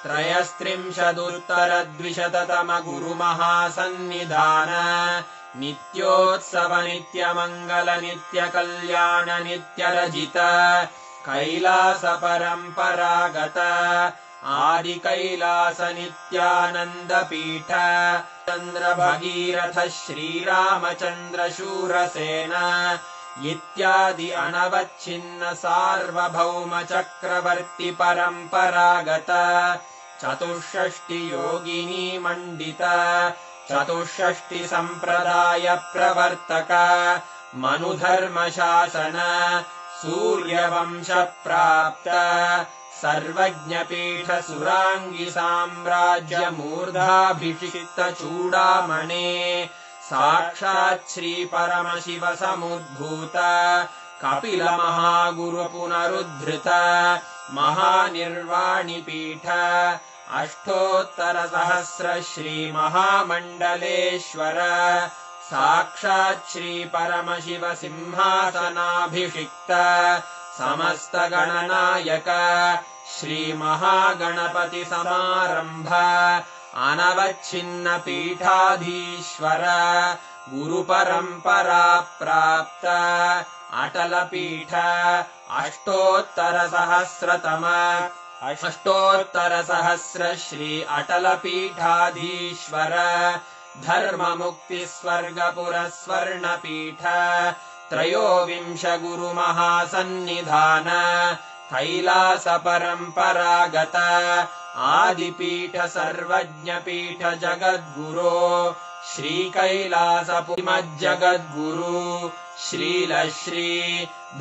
त्रयस्त्रिंशदुत्तर द्विशततम गुरु महासन्निधान नित्योत्सव नित्य मंगल नित्य कल्याण नित्य रजित कैलास परंपरागत आदि कैलास नित्यानंद पीठ चंद्र भगीरथ श्रीरामचंद्र शूरसेन इत्यादि अनवच्छिन्न सार्वभौम चक्रवर्ती परंपरागत चतुष्षष्टि योगिनी मंडित चतुष्षष्टि संप्रदाय प्रवर्तक मनुधर्म शासन सूर्यवंश प्राप्त सर्वज्ञ पीठ सुरांगी साम्राज्य मूर्धाभिषिक्त चूड़ामणे साक्षात् श्री परमशिव समुद्भूत कपिल महागुरु पुनरुद्धृत महानिर्वाणि पीठ अष्टोत्तर सहस्र श्री महामंडलेश्वर साक्षात् श्री परमशिव सिंहासनाभिषिक्त समस्त गणनायक श्री महागणपति समारंभ अनवच्छिन्न पीठाधीश्वर गुरु परंपरा प्राप्त अटल पीठ अष्टोत्तर सहस्र श्री अटल पीठाधीश्वर धर्म मुक्ति स्वर्गपुर स्वर्ण पीठ त्रयोविंश गुरु महासन्निधान कैलास परंपरागत आदिपीठ सर्वज्ञ पीठ जगद्गुरो श्री कैलास जगद्गुरु श्रील श्री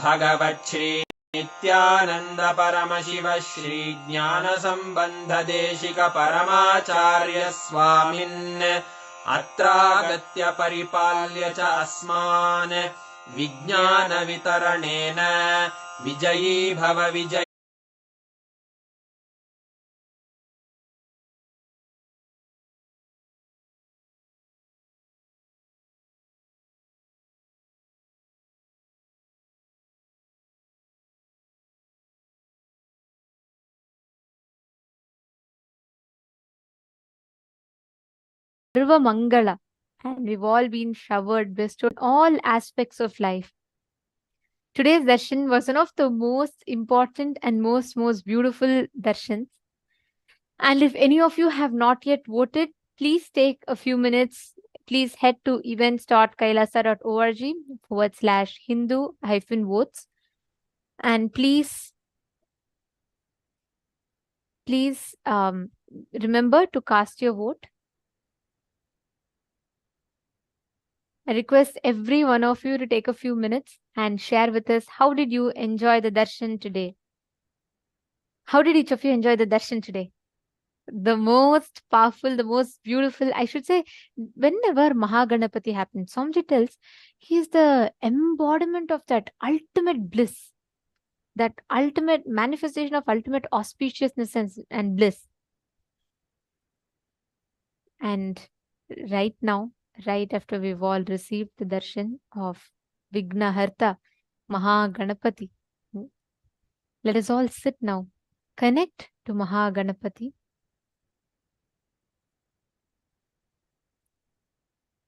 भगवत् श्री नित्यानंद परमशिव श्री ज्ञान संबंध देशिक परमाचार्य स्वामिन् अत्रागत्य परिपाल्य च अस्मान् विज्ञान वितरणेन विजयी भव विजय Sarva Mangala, and we've all been showered, bestowed all aspects of life. Today's darshan was one of the most important and most beautiful darshans. And if any of you have not yet voted, please take a few minutes. Please head to events.kailasa.org/Hindu-votes, and please remember to cast your vote. I request every one of you to take a few minutes and share with us, how did you enjoy the darshan today? How did each of you enjoy the darshan today? The most powerful, the most beautiful, I should say, whenever Maha Ganapathi happens, Swamiji tells he is the embodiment of that ultimate bliss, that ultimate manifestation of ultimate auspiciousness and bliss. And right now, right after we've all received the darshan of Vignaharta, Maha Ganapathi, let us all sit now, connect to Maha Ganapathi.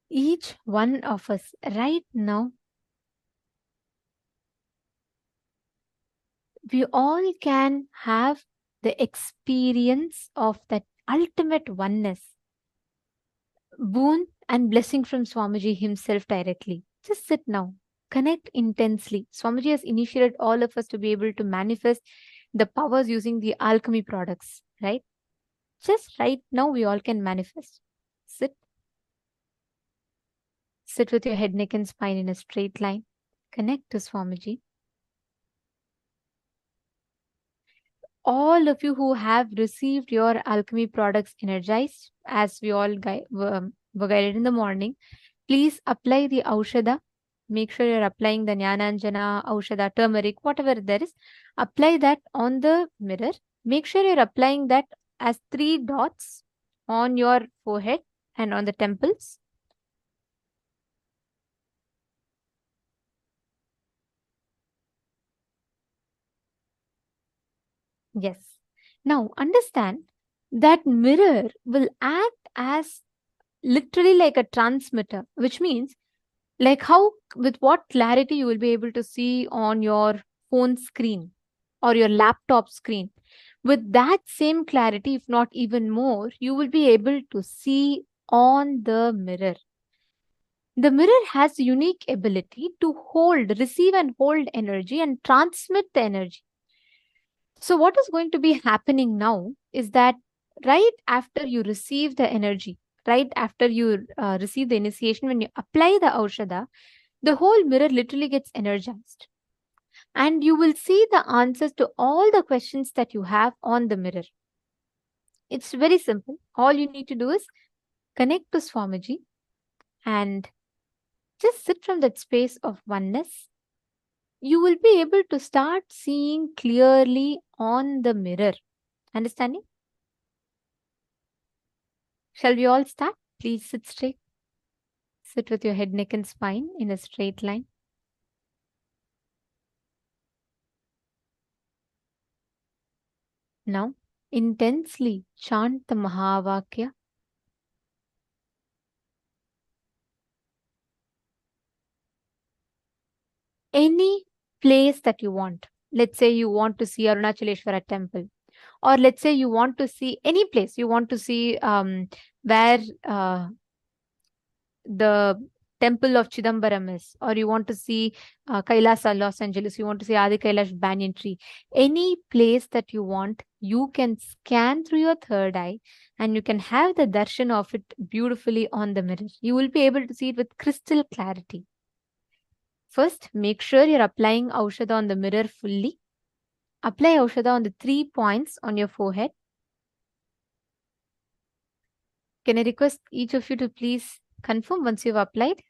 Each one of us right now, we all can have the experience of that ultimate oneness, boon and blessing from Swamiji himself directly. Just sit now, connect intensely. Swamiji has initiated all of us to be able to manifest the powers using the alchemy products, right? Just right now, we all can manifest. Sit. Sit with your head, neck, and spine in a straight line. Connect to Swamiji. All of you who have received your alchemy products energized, as we all were guided in the morning, please apply the Aushada. Make sure you're applying the Jnananjana, Aushada, turmeric, whatever there is. Apply that on the mirror. Make sure you're applying that as 3 dots on your forehead and on the temples. Yes. Now understand that mirror will act as literally like a transmitter, which means like how, with what clarity you will be able to see on your phone screen or your laptop screen. With that same clarity, if not even more, you will be able to see on the mirror. The mirror has a unique ability to receive and hold energy and transmit the energy. So what is going to be happening now is that right after you receive the energy, right after you receive the initiation, when you apply the Aushada, the whole mirror literally gets energized. And you will see the answers to all the questions that you have on the mirror. It's very simple. All you need to do is connect to Swamiji and just sit from that space of oneness. You will be able to start seeing clearly on the mirror. Understanding? Shall we all start? Please sit straight. Sit with your head, neck, and spine in a straight line. Now, intensely chant the Mahavakya. Any place that you want. Let's say you want to see Arunachaleshwara temple, or let's say you want to see any place. You want to see where the temple of Chidambaram is, or you want to see Kailasa, Los Angeles, you want to see Adi Kailash banyan tree. Any place that you want, you can scan through your third eye and you can have the darshan of it beautifully on the mirror. You will be able to see it with crystal clarity. First, make sure you're applying Aushada on the mirror fully. Apply Aushada on the 3 points on your forehead. Can I request each of you to please confirm once you've applied?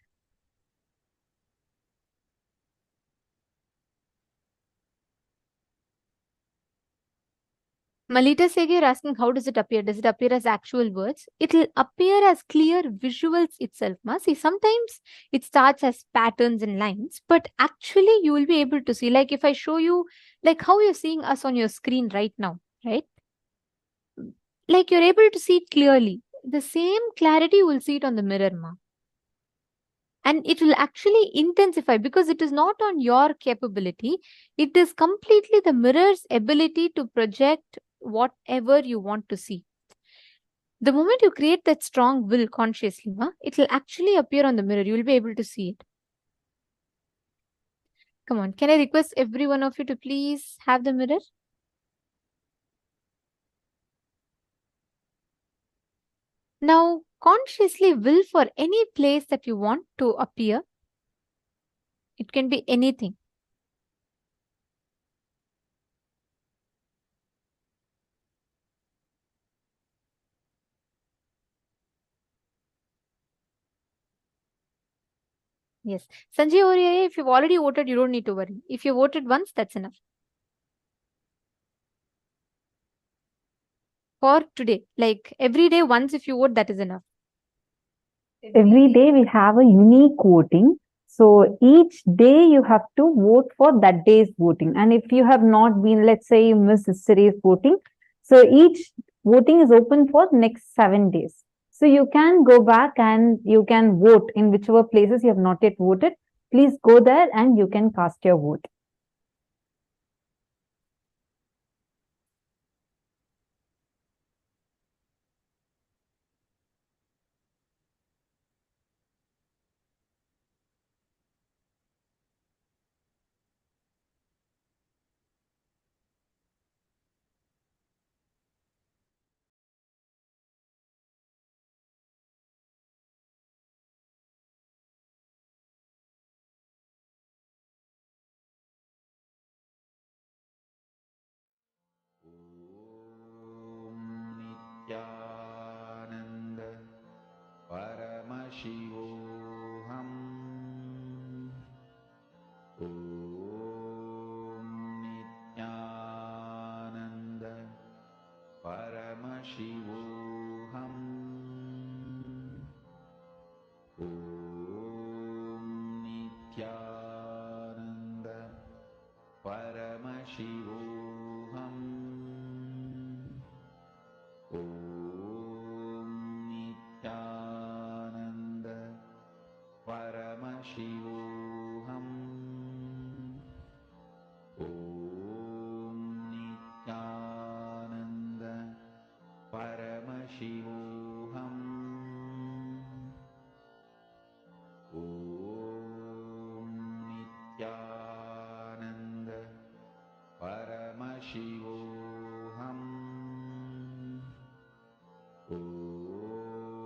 Malita Segi, you're asking how does it appear? Does it appear as actual words? It will appear as clear visuals itself. See, sometimes it starts as patterns and lines, but actually you will be able to see, like if I show you, like how you're seeing us on your screen right now, right? Like you're able to see it clearly. the same clarity you will see it on the mirror, ma. And it will actually intensify because it is not on your capability. It is completely the mirror's ability to project whatever you want to see. The moment you create that strong will consciously, it will actually appear on the mirror. You will be able to see it. Come on, can I request every one of you to please have the mirror? Now, consciously will for any place that you want to appear. It can be anything. Yes. Sanjay over here, if you've already voted, you don't need to worry. If you voted once, that's enough. For today, like every day, once if you vote, that is enough. Every day we have a unique voting. So each day you have to vote for that day's voting. And if you have not been, let's say you missed yesterday's voting, so each voting is open for next 7 days. So you can go back and you can vote in whichever places you have not yet voted. Please go there and you can cast your vote. Nithyananda Paramashivam. Om Nithyananda Paramashivam. Om Nithyananda Paramashivam. Om Nithyananda Paramashivam. Om Nithyananda Paramashivam. Om Nithyananda Paramashivam. Om Nithyananda Paramashivam.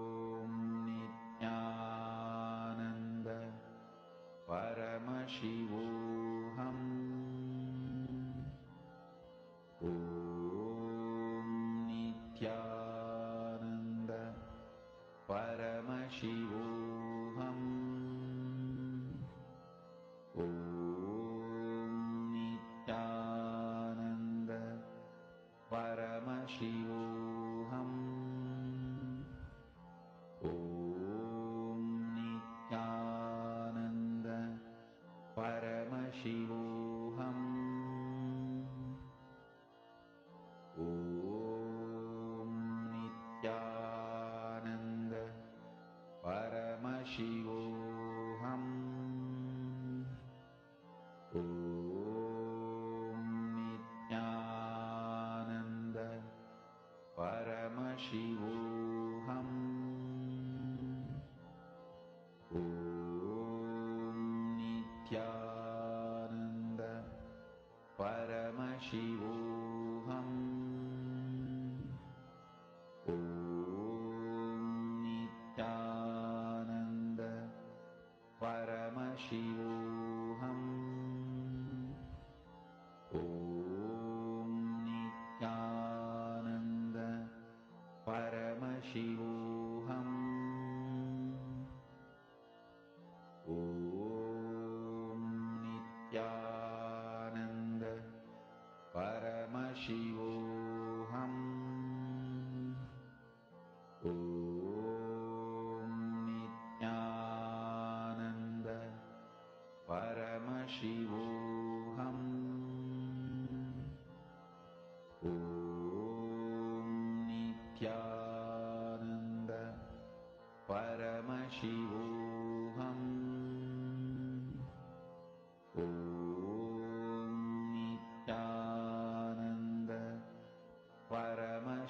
Om Nithyananda Paramashivam. Om Nithyananda Paramashivam. Om Nithyananda Paramashivam. Om Nithyananda Paramashivam. Om Nithyananda Paramashivam. Om Nithyananda Paramashivam. Om Nithyananda Paramashivam. Om Nithyananda Paramashivam. Om Nithyananda Paramashivam. Om Nithyananda Paramashivam. Om Nithyananda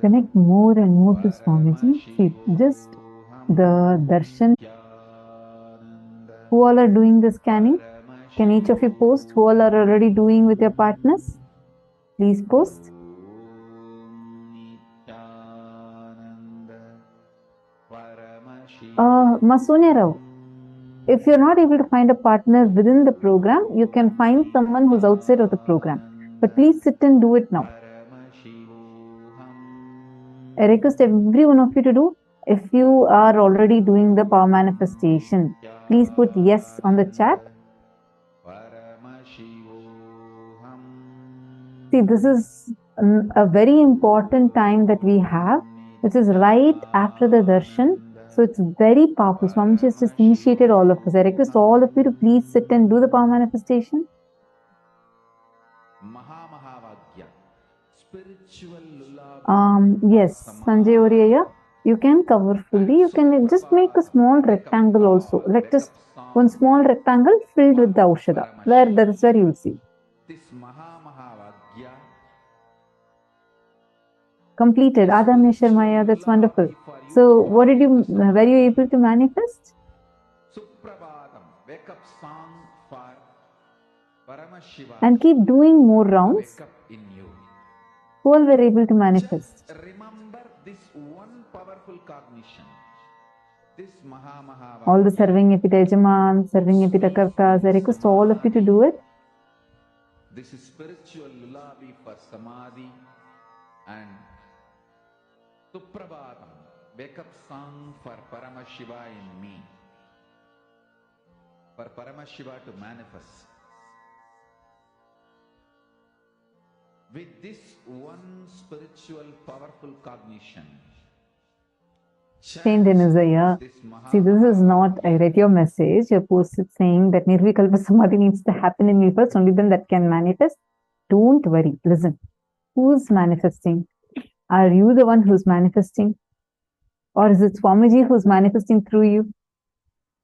Connect more and more to Swamiji. See, just the darshan. Who all are doing the scanning? Can each of you post who all are already doing with your partners? Please post. Masonia Rao, if you're not able to find a partner within the program, you can find someone who's outside of the program. But please sit and do it now. I request every one of you to do. If you are already doing the power manifestation, please put yes on the chat. See, this is a very important time that we have, which is right after the darshan. So it's very powerful. Swamiji has just initiated all of us. I request all of you to please sit and do the power manifestation. Yes, Sanjay Oriya, you can cover fully. You can just make a small rectangle also. Like just one small rectangle filled with the Aushadha. That is where you will see. Completed. Adamya Sharmaya, that's wonderful. So, were you able to manifest? And keep doing more rounds. Who all were able to manifest? Remember this one powerful cognition. This Maha All the serving epitajaman, serving epitakartas, I request all of you to do it. This is spiritual lullaby for Samadhi and Suprabhatam, wake up song for Paramashiva in me. For Paramashiva to manifest. With this one spiritual powerful cognition. Saint Denizaya, see, this is not, I read your message, your post is saying that Nirvikalpa Samadhi needs to happen in me first, only then that can manifest. Don't worry, listen. Who's manifesting? Are you the one who's manifesting? Or is it Swamiji who's manifesting through you?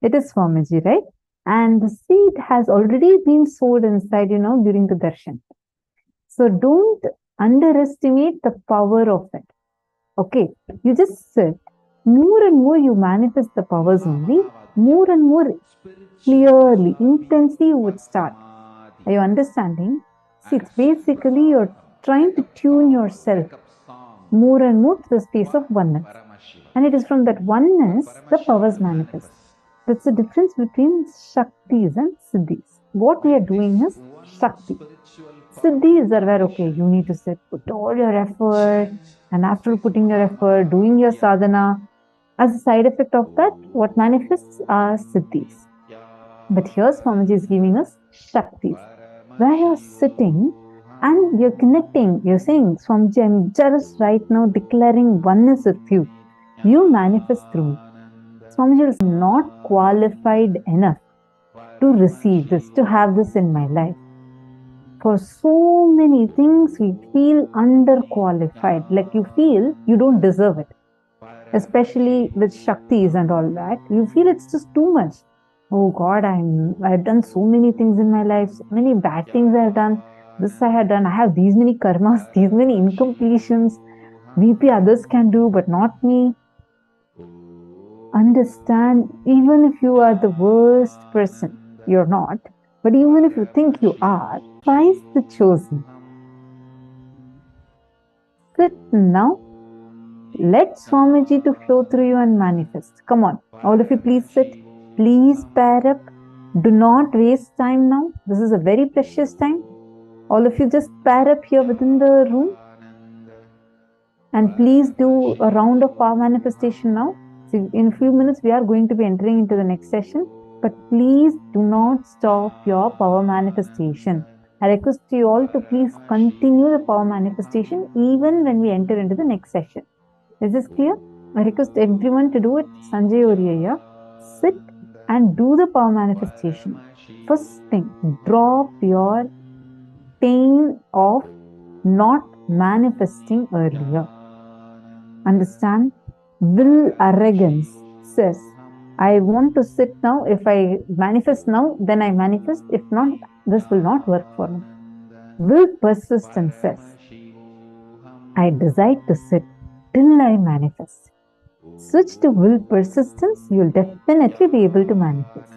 It is Swamiji, right? And the seed has already been sowed inside, during the darshan. So don't underestimate the power of it. Okay, you just sit. More and more you manifest the powers only, more and more clearly, intensely you would start. Are you understanding? See, it's basically you're trying to tune yourself more and more to the space of oneness. And it is from that oneness the powers manifest. That's the difference between Shaktis and Siddhis. What we are doing is Shakti. Siddhis are where, okay, you need to sit, put all your effort, and after putting your effort, doing your sadhana, as a side effect of that, what manifests are Siddhis. But here Swamiji is giving us Shaktis. Where you're sitting, And you're connecting, you're saying, Swamiji, I'm just right now declaring oneness with you. You manifest through me. Swamiji is not qualified enough to receive this, to have this in my life. For so many things, we feel underqualified, like you feel you don't deserve it. Especially with Shaktis and all that, you feel it's just too much. Oh God, I've done so many things in my life, so many bad things I've done. This I had done. I have these many karmas, these many incompletions. Maybe others can do, but not me. Understand, even if you are the worst person, you're not. But even if you think you are, twice the chosen. Sit now. Let Swamiji to flow through you and manifest. Come on, all of you, please sit. Please pair up. Do not waste time now. This is a very precious time. All of you just pair up here within the room. And please do a round of power manifestation now. So in a few minutes, we are going to be entering into the next session. But please do not stop your power manifestation. I request you all to please continue the power manifestation even when we enter into the next session. Is this clear? I request everyone to do it. Sanjay Oriya, sit and do the power manifestation. First thing, drop your pain of not manifesting earlier. Understand? Will arrogance says, I want to sit now. If I manifest now, then I manifest. If not, this will not work for me. Will persistence says, I decide to sit till I manifest. Switch to will persistence, you'll definitely be able to manifest.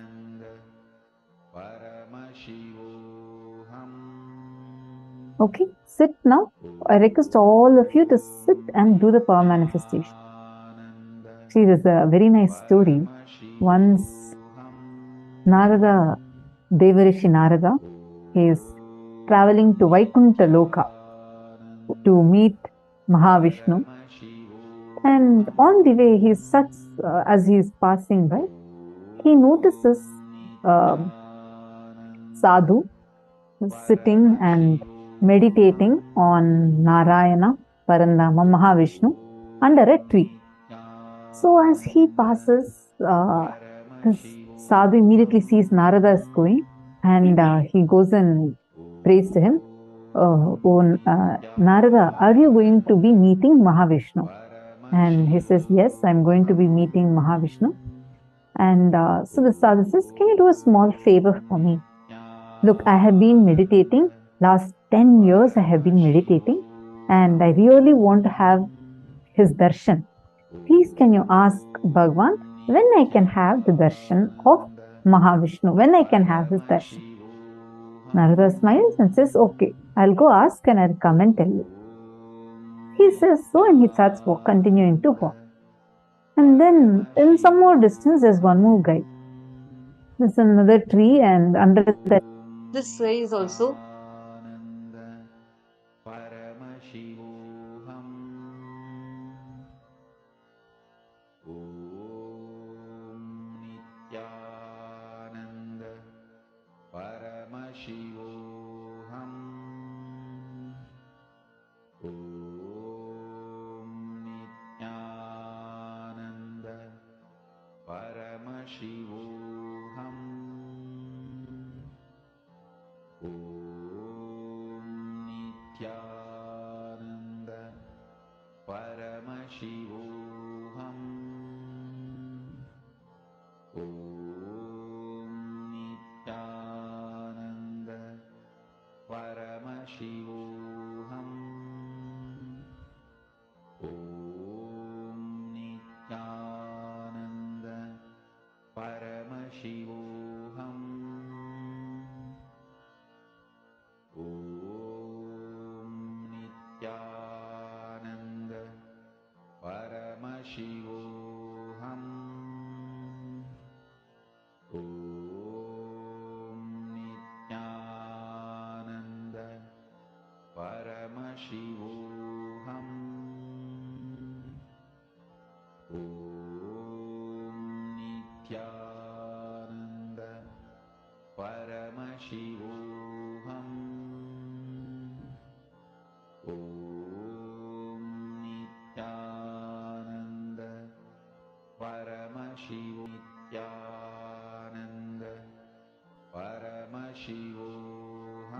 Okay, sit now. I request all of you to sit and do the power manifestation. See, there's a very nice story. Once Narada, Devarishi Narada, he is traveling to Vaikuntha Loka to meet Mahavishnu. And on the way, he such as he is passing by, he notices sadhu sitting and meditating on Narayana, Parandama, Mahavishnu under a tree. So as he passes, this sadhu immediately sees Narada is going, and he goes and prays to him. Narada, are you going to be meeting Mahavishnu? And he says, yes, I'm going to be meeting Mahavishnu. And so the sadhu says, can you do a small favor for me? Look, I have been meditating. Last 10 years I have been meditating. And I really want to have his darshan. Please can you ask Bhagavan when I can have the darshan of Mahavishnu? When I can have his darshan? Narada smiles and says, okay, I'll go ask and I'll come and tell you. He says so, and he starts continuing to walk. And then in some more distance, there's one more guy. There's another tree, and under that, this guy is also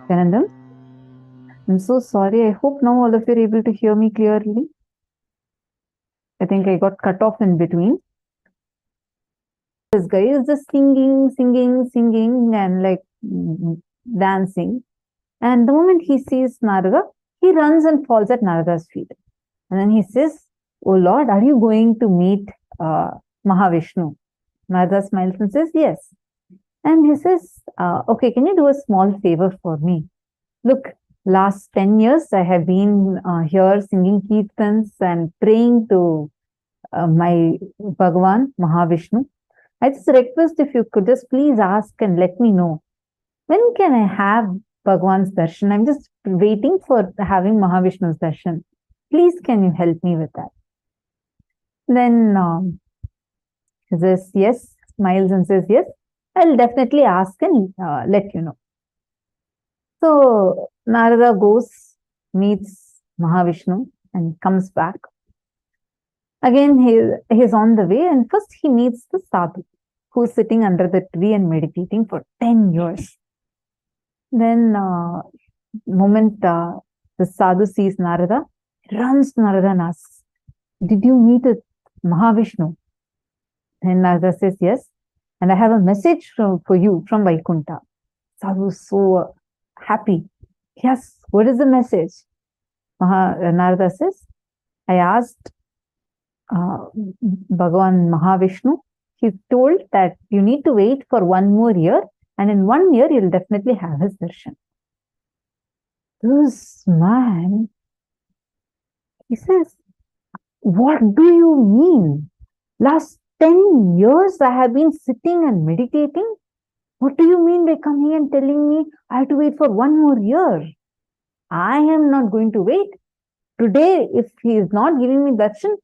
Nithyananda. I'm so sorry. I hope now all of you are able to hear me clearly. I think I got cut off in between. This guy is just singing and like dancing. And the moment he sees Narada, he runs and falls at Narada's feet. And then he says, "Oh Lord, are you going to meet Mahavishnu?" Narada smiles and says, "Yes." And he says, "Okay, can you do a small favor for me? Look, last 10 years I have been here singing kirtans and praying to my Bhagavan, Mahavishnu. I just request if you could just please ask and let me know, when can I have Bhagavan's darshan? I'm just waiting for having Mahavishnu's darshan. Please, can you help me with that?" Then he says, "Yes," smiles and says, "Yes, I'll definitely ask and let you know." So Narada goes, meets Mahavishnu and comes back. Again, he's on the way, and first he meets the sadhu who's sitting under the tree and meditating for 10 years. Then, moment the sadhu sees Narada, he runs to Narada and asks, "Did you meet with Mahavishnu?" Then Narada says, "Yes, and I have a message for you from Vaikunta." Sadhu is so happy. "Yes, what is the message?" Narada says, "I asked Bhagavan Mahavishnu. He told that you need to wait for 1 more year, and in 1 year you'll definitely have his darshan." This man, he says, "What do you mean? Last 10 years I have been sitting and meditating. What do you mean by coming and telling me I have to wait for 1 more year? I am not going to wait. Today, if he is not giving me darshan,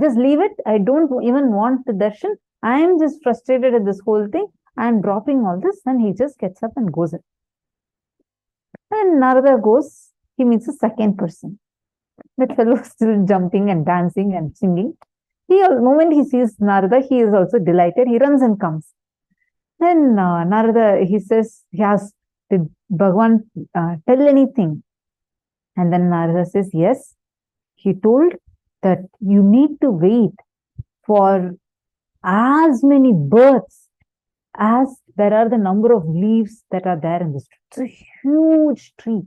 just leave it. I don't even want the darshan. I am just frustrated at this whole thing. I am dropping all this." And he just gets up and goes in. And Narada goes, he meets a second person. That fellow is still jumping and dancing and singing. The moment he sees Narada, he is also delighted. He runs and comes. Then Narada, he says, he asks, "Did Bhagavan tell anything?" And then Narada says, "Yes. He told that you need to wait for as many births as there are the number of leaves that are there in this tree." It's a huge tree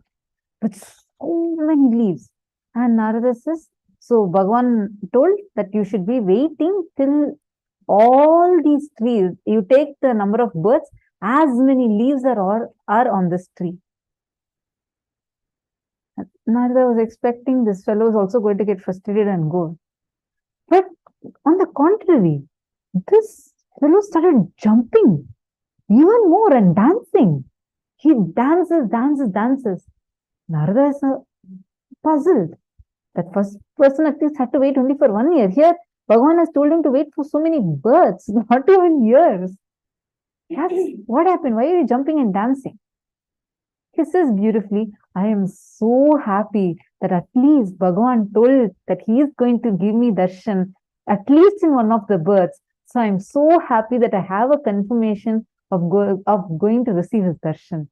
with so many leaves. And Narada says, so Bhagavan told that you should be waiting till all these trees, you take the number of birds, as many leaves are on this tree. Narada was expecting this fellow is also going to get frustrated and go. But on the contrary, this fellow started jumping even more and dancing. He dances. Narada is puzzled. That first person at least had to wait only for 1 year. Here, Bhagavan has told him to wait for so many births, not even years. Yes, what happened? Why are you jumping and dancing? He says beautifully, "I am so happy that at least Bhagavan told that he is going to give me darshan, at least in one of the births. So I'm so happy that I have a confirmation of going to receive his darshan."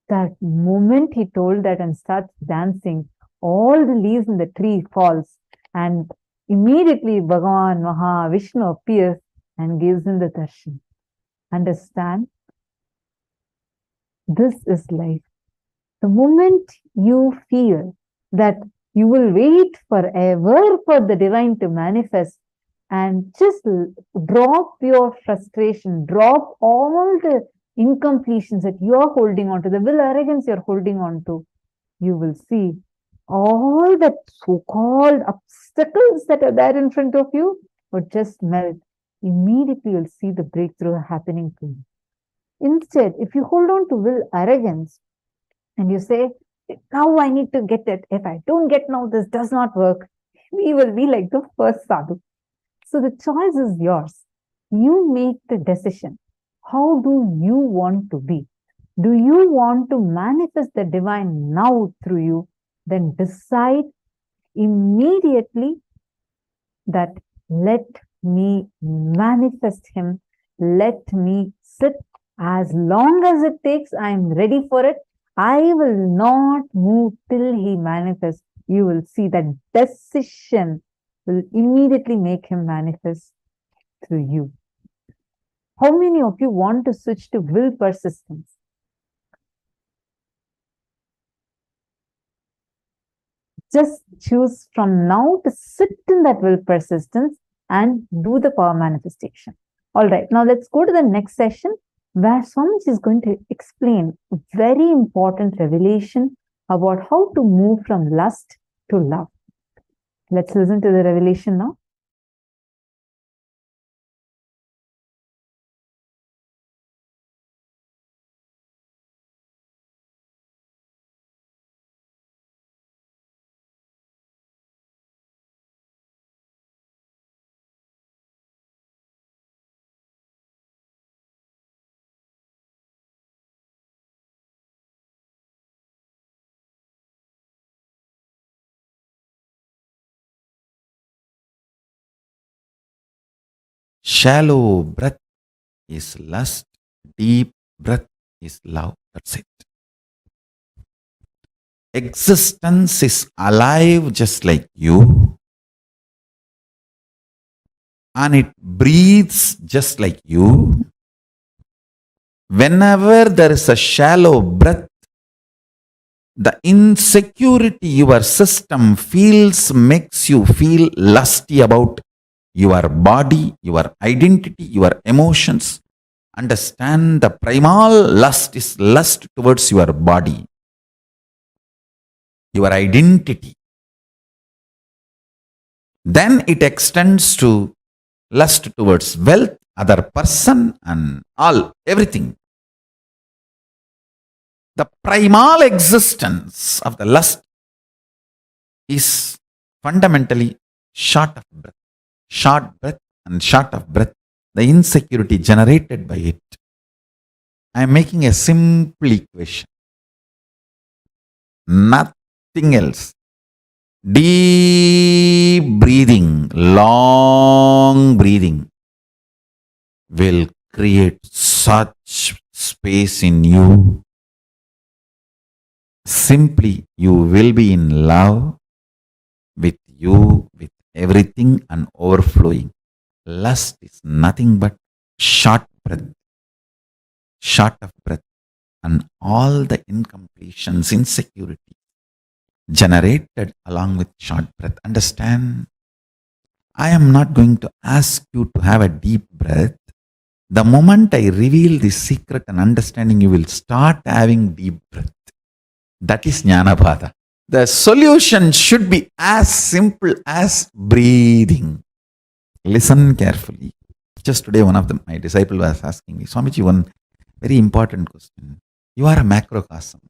That moment he told that and starts dancing, all the leaves in the tree falls, and immediately Bhagavan Mahavishnu appears and gives him the darshan. Understand? This is life. The moment you feel that you will wait forever for the divine to manifest, and just drop your frustration, drop all the incompletions that you are holding on to, the will arrogance you're holding on to, you will see all the so-called obstacles that are there in front of you would just melt. Immediately you'll see the breakthrough happening to you. Instead, if you hold on to will arrogance and you say, "Now I need to get it. If I don't get now, this does not work," we will be like the first sadhu. So the choice is yours. You make the decision. How do you want to be? Do you want to manifest the divine now through you? Then decide immediately that let me manifest him. Let me sit as long as it takes. I am ready for it. I will not move till he manifests. You will see that decision will immediately make him manifest through you. How many of you want to switch to will persistence? Just choose from now to sit in that will persistence and do the power manifestation. All right, now let's go to the next session where Swamiji is going to explain a very important revelation about how to move from lust to love. Let's listen to the revelation now. Shallow breath is lust, deep breath is love. That's it. Existence is alive just like you, and it breathes just like you. Whenever there is a shallow breath, the insecurity your system feels makes you feel lusty about your body, your identity, your emotions. Understand the primal lust is lust towards your body, your identity. Then it extends to lust towards wealth, other person, and everything. The primal existence of the lust is fundamentally short of breath. Short breath and short of breath, the insecurity generated by it. I am making a simple equation. Nothing else. Deep breathing, long breathing will create such space in you. Simply, you will be in love with you, with everything and overflowing. Lust is nothing but short breath, short of breath, and all the incompletions, insecurity generated along with short breath. Understand? I am not going to ask you to have a deep breath. The moment I reveal this secret and understanding, you will start having deep breath. That is Jnanabhada. The solution should be as simple as breathing. Listen carefully. Just today, one of my disciples was asking me, Swamiji, one very important question. You are a macrocosm,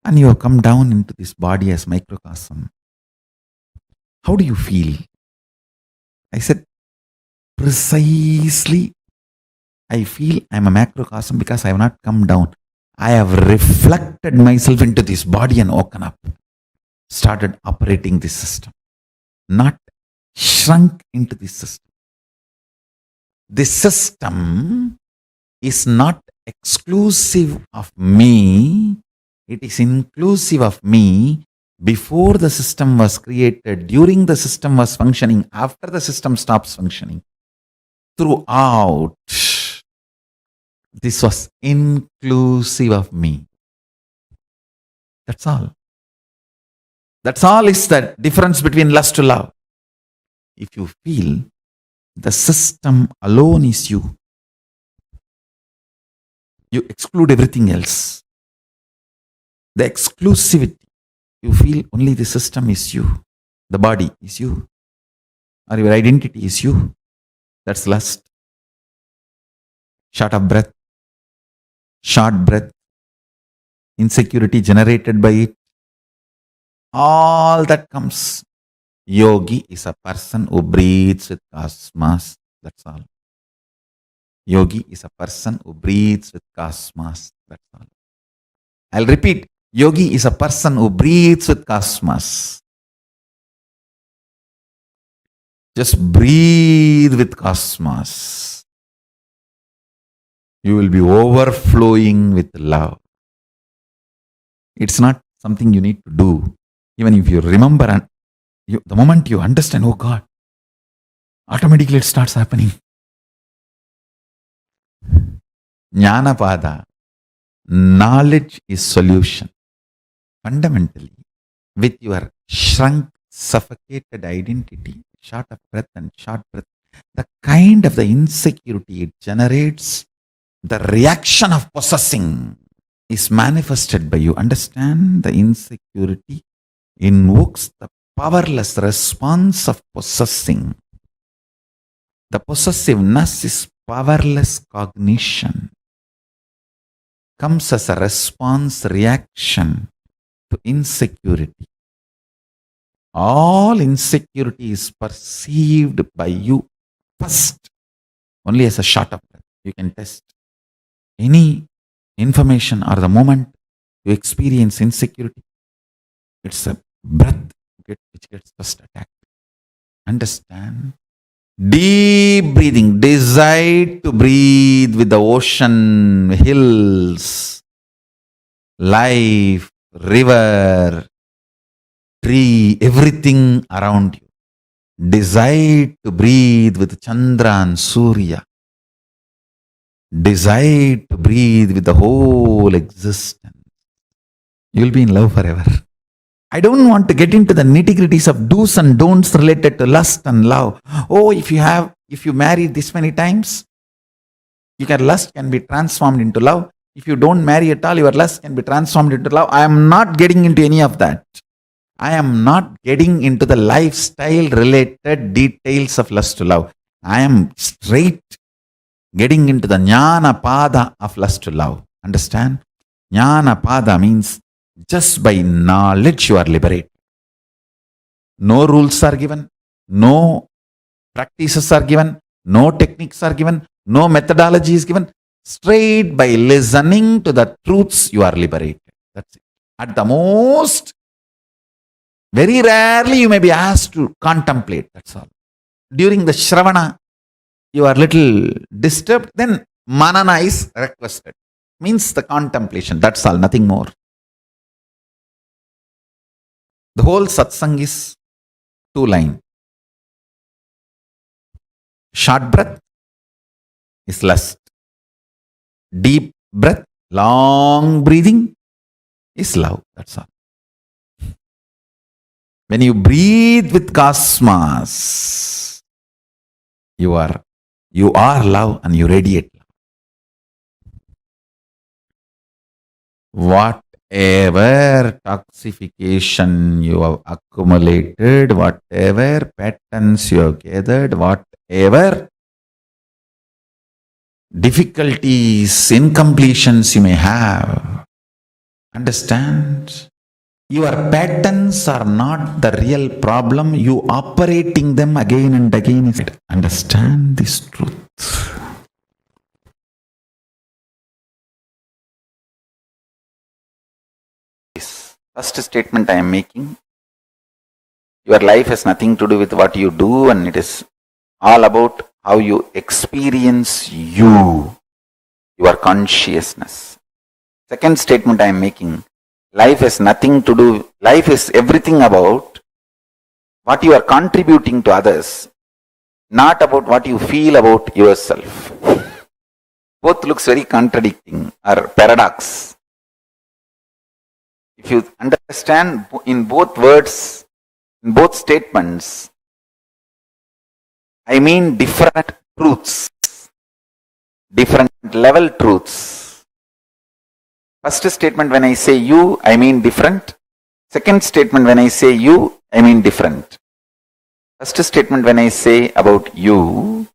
and you have come down into this body as microcosm. How do you feel? I said, precisely, I feel I am a macrocosm because I have not come down. I have reflected myself into this body and woken up, started operating this system, not shrunk into this system. This system is not exclusive of me, it is inclusive of me before the system was created, during the system was functioning, after the system stops functioning. Throughout, this was inclusive of me. That's all. That's all is the difference between lust to love. If you feel the system alone is you, you exclude everything else. The exclusivity, you feel only the system is you, the body is you, or your identity is you. That's lust. Short of breath, short breath, insecurity generated by it, all that comes. Yogi is a person who breathes with cosmos. That's all. Yogi is a person who breathes with cosmos. That's all. I'll repeat. Yogi is a person who breathes with cosmos. Just breathe with cosmos. You will be overflowing with love. It's not something you need to do. Even if you remember and the moment you understand, oh God, automatically it starts happening. Jnanapada, knowledge is solution. Fundamentally, with your shrunk, suffocated identity, short of breath and short breath, the kind of the insecurity it generates, the reaction of possessing is manifested by you. Understand? The insecurity invokes the powerless response of possessing. The possessiveness is powerless cognition. Comes as a response reaction to insecurity. All insecurity is perceived by you first only as a short of breath. You can test any information or the moment you experience insecurity. It's a breath which gets first attacked. Understand? Deep breathing. Decide to breathe with the ocean, hills, life, river, tree, everything around you. Decide to breathe with Chandra and Surya. Decide to breathe with the whole existence. You'll be in love forever. I don't want to get into the nitty-gritties of do's and don'ts related to lust and love. Oh, if you marry this many times, lust can be transformed into love. If you don't marry at all, your lust can be transformed into love. I am not getting into any of that. I am not getting into the lifestyle related details of lust to love. I am straight getting into the jnana pada of lust to love. Understand? Jnana pada means just by knowledge you are liberated. No rules are given, no practices are given, no techniques are given, no methodology is given. Straight by listening to the truths you are liberated. That's it. At the most, very rarely you may be asked to contemplate. That's all. During the Shravana, you are little disturbed, then manana is requested. Means the contemplation. That's all, nothing more. The whole satsang is 2 lines. Short breath is lust. Deep breath, long breathing is love. That's all. When you breathe with cosmos, you are love and you radiate love. Whatever toxification you have accumulated, whatever patterns you have gathered, whatever difficulties, incompletions you may have, understand? Your patterns are not the real problem. You operating them again and again. Understand this truth. First statement I am making, your life has nothing to do with what you do, and it is all about how you experience your consciousness. Second statement I am making, life has nothing to do, life is everything about what you are contributing to others, not about what you feel about yourself. Both looks very contradicting or paradox. If you understand in both words, in both statements, I mean different truths, different level truths. First statement when I say you, I mean different. Second statement when I say you, I mean different. First statement when I say about you,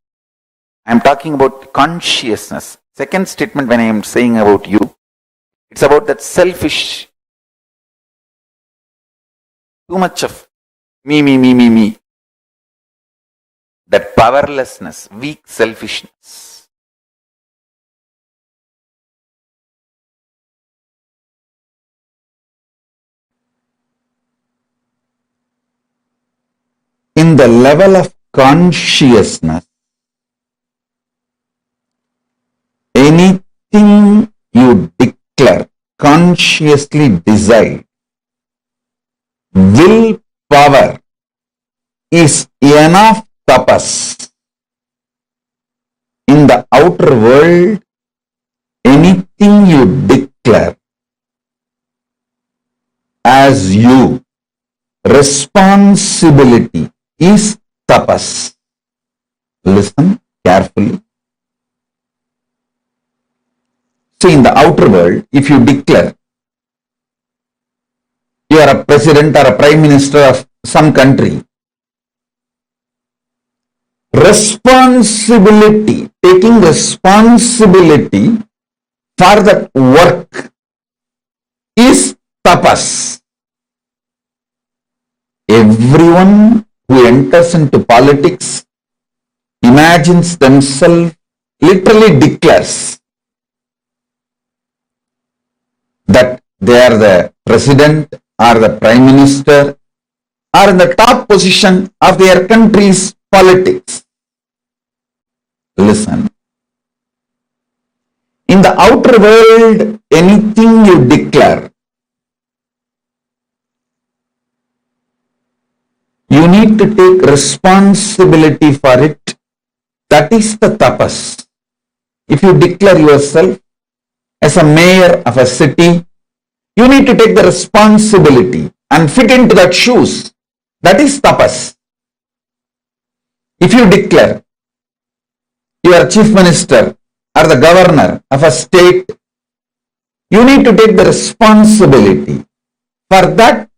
I am talking about consciousness. Second statement when I am saying about you, it's about that selfish, too much of me. That powerlessness, weak selfishness. In the level of consciousness, anything you declare, consciously decide, willpower is enough tapas. In the outer world, anything you declare as you, responsibility is tapas. Listen carefully. See, in the outer world, if you declare you are a president or a prime minister of some country, responsibility, taking responsibility for that work is tapas. Everyone who enters into politics imagines themselves, literally declares that they are the president or the prime minister or in the top position of their country's politics. Listen. In the outer world, anything you declare, you need to take responsibility for it. That is the tapas. If you declare yourself as a mayor of a city, you need to take the responsibility and fit into that shoes. That is tapas. If you declare you are chief minister or the governor of a state, you need to take the responsibility for that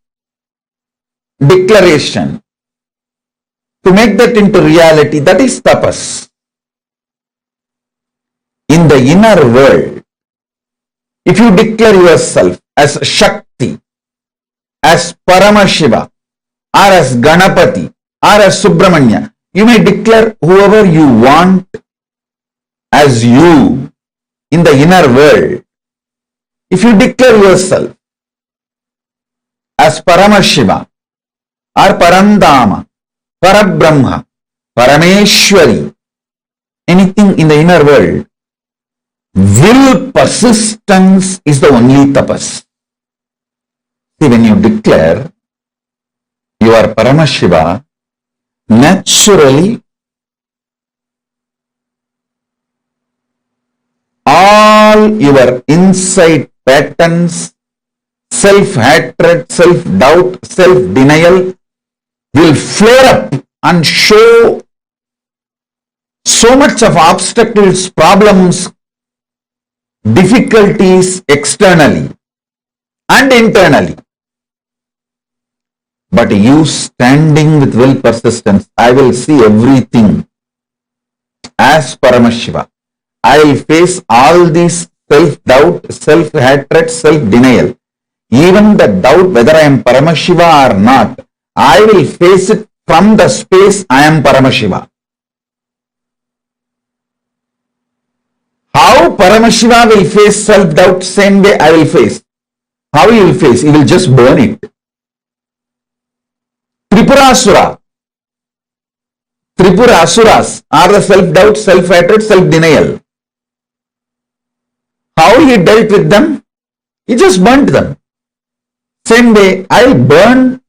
declaration to make that into reality. That is tapas. In the inner world, if you declare yourself as Shakti, as Paramashiva, or as Ganapathi, or as Subramanya, you may declare whoever you want as you in the inner world. If you declare yourself as Paramashiva, or Parandama, Parabrahma, Parameshwari, anything in the inner world, will persistence is the only tapas. See, when you declare you are Paramashiva, naturally all your inside patterns, self-hatred, self-doubt, self-denial will flare up and show so much of obstacles, problems, difficulties externally and internally. But you standing with will persistence, I will see everything as Paramashiva. I will face all these self-doubt, self-hatred, self-denial. Even the doubt whether I am Paramashiva or not, I will face it from the space I am Paramashiva. How Paramashiva will face self-doubt, same way I will face. How he will face? He will just burn it. Tripura Asuras are the self-doubt, self-hatred, self-denial. How he dealt with them? He just burnt them. Same way, I will burn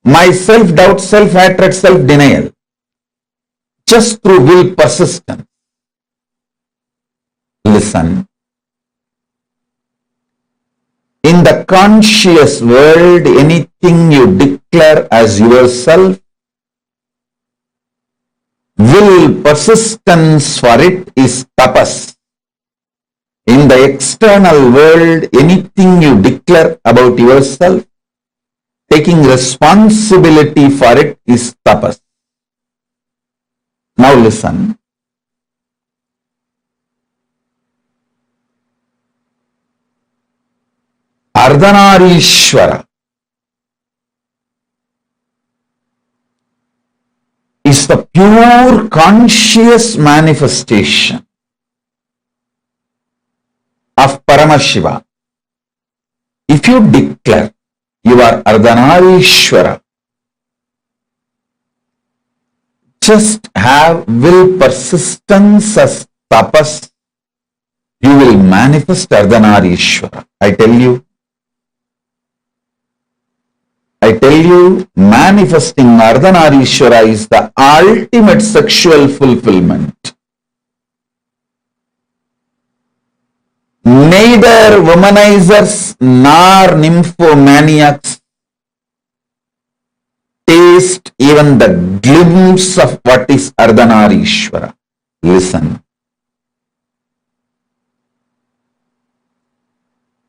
my self-doubt, self-hatred, self-denial just through will persistence. Listen. In the conscious world, anything you declare as yourself, will persistence for it is tapas. In the external world, anything you declare about yourself, taking responsibility for it is tapas. Now listen. Ardhanarishwara is the pure conscious manifestation of Paramashiva. If you declare you are Ardhanarishwara, just have will persistence as tapas you will manifest Ardhanarishwara. I tell you, manifesting Ardhanarishwara is the ultimate sexual fulfillment. Neither womanizers nor nymphomaniacs taste even the glimpse of what is Ardhanarishwara. Listen.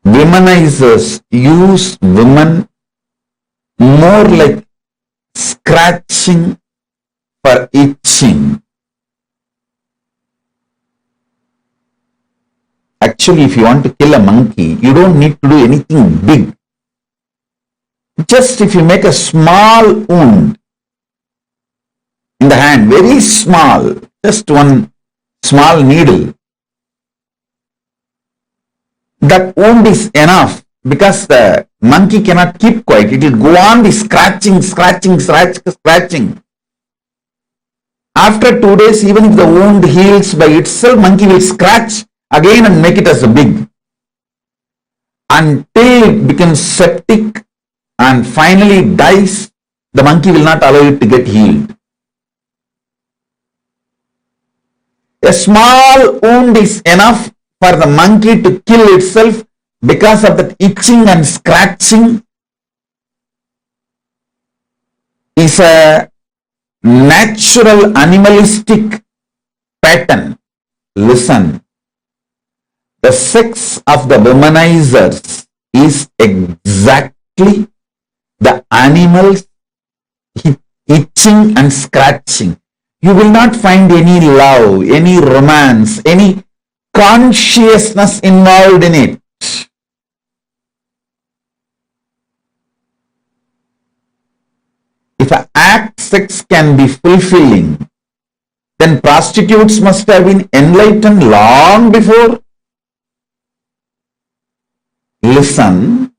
Womanizers use women more like scratching for itching. Actually, if you want to kill a monkey, you don't need to do anything big. Just if you make a small wound in the hand, very small, just one small needle, that wound is enough because the monkey cannot keep quiet. It will go on the scratching. After 2 days, even if the wound heals by itself, monkey will scratch again and make it as a big until it becomes septic and finally dies. The monkey will not allow it to get healed. A small wound is enough for the monkey to kill itself because of that itching and scratching is a natural animalistic pattern. Listen. The sex of the womanizers is exactly the animals itching and scratching. You will not find any love, any romance, any consciousness involved in it. If an act sex can be fulfilling, then prostitutes must have been enlightened long before. Listen,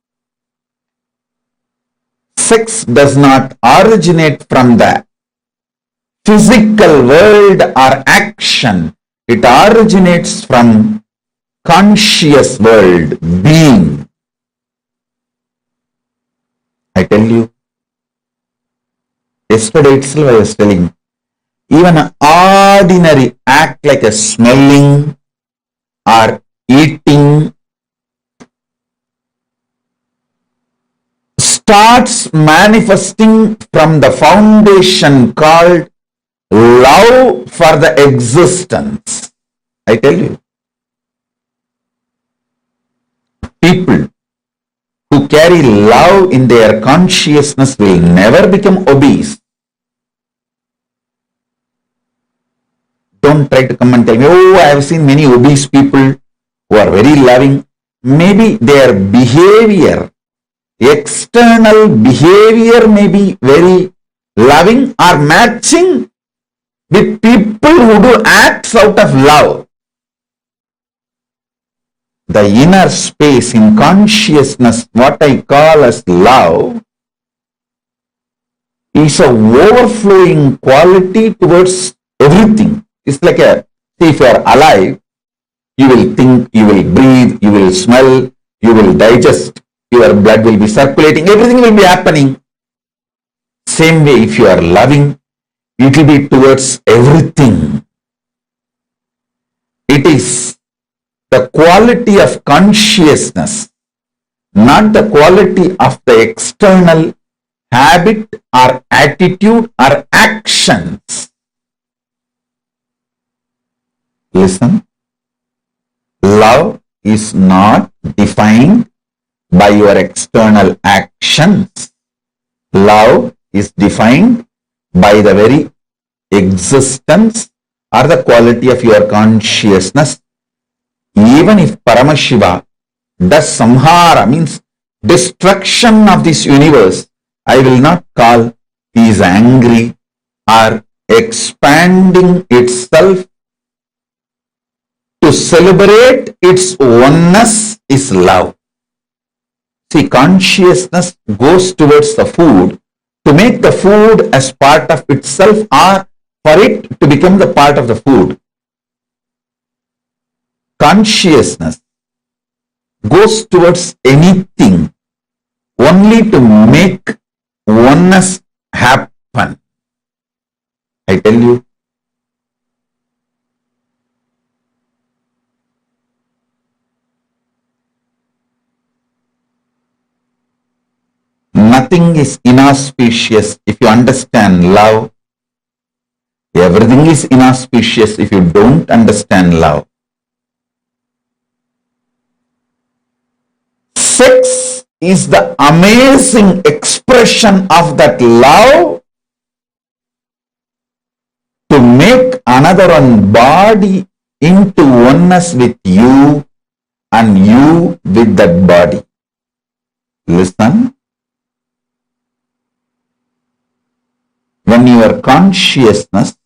sex does not originate from the physical world or action. It originates from conscious world, being. I tell you, yesterday itself I was telling, even an ordinary act like a smelling or eating starts manifesting from the foundation called love for the existence. I tell you, people who carry love in their consciousness will never become obese. Don't try to come and tell me, oh, I have seen many obese people who are very loving. Maybe their behavior, external behavior may be very loving or matching with people who do acts out of love. The inner space in consciousness, what I call as love, is a overflowing quality towards everything. It's like a, see, if you are alive, you will think, you will breathe, you will smell, you will digest, your blood will be circulating, everything will be happening. Same way, if you are loving, it will be towards everything. It is the quality of consciousness, not the quality of the external habit or attitude or actions. Listen, love is not defined by your external actions. Love is defined by the very existence or the quality of your consciousness. Even if Paramashiva does samhara, means destruction of this universe, I will not call he is angry or expanding itself to celebrate its oneness is love. See, consciousness goes towards the food to make the food as part of itself or for it to become the part of the food. consciousness goes towards anything only to make oneness happen. I tell you, nothing is inauspicious if you understand love. Everything is inauspicious if you don't understand love. Sex is the amazing expression of that love to make another one body into oneness with you and you with that body. Listen. When your consciousness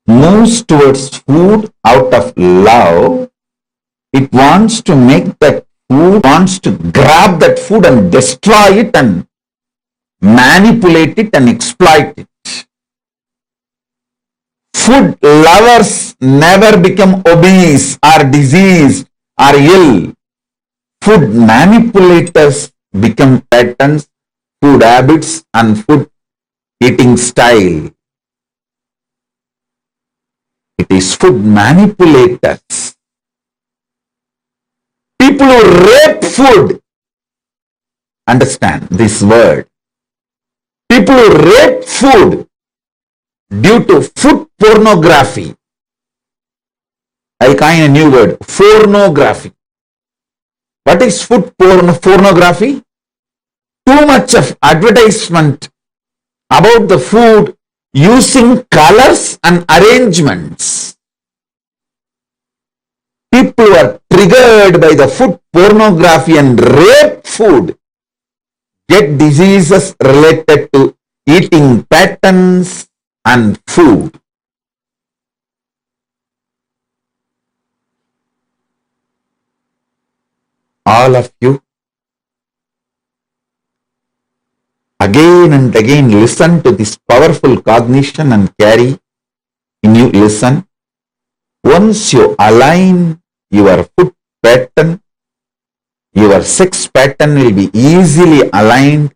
moves towards food out of love, it wants to make that food, wants to grab that food and destroy it and manipulate it and exploit it. Food lovers never become obese or diseased or ill. Food manipulators become patterns, food habits and food eating style. It is food manipulators. People who rape food, understand this word. People who rape food due to food pornography. I coin a new word, pornography. What is food pornography? Too much of advertisement about the food using colors and arrangements. People who are triggered by the food pornography and rape food get diseases related to eating patterns and food. All of you, again and again listen to this powerful cognition and carry in you. Listen. Once you align your food pattern, your sex pattern will be easily aligned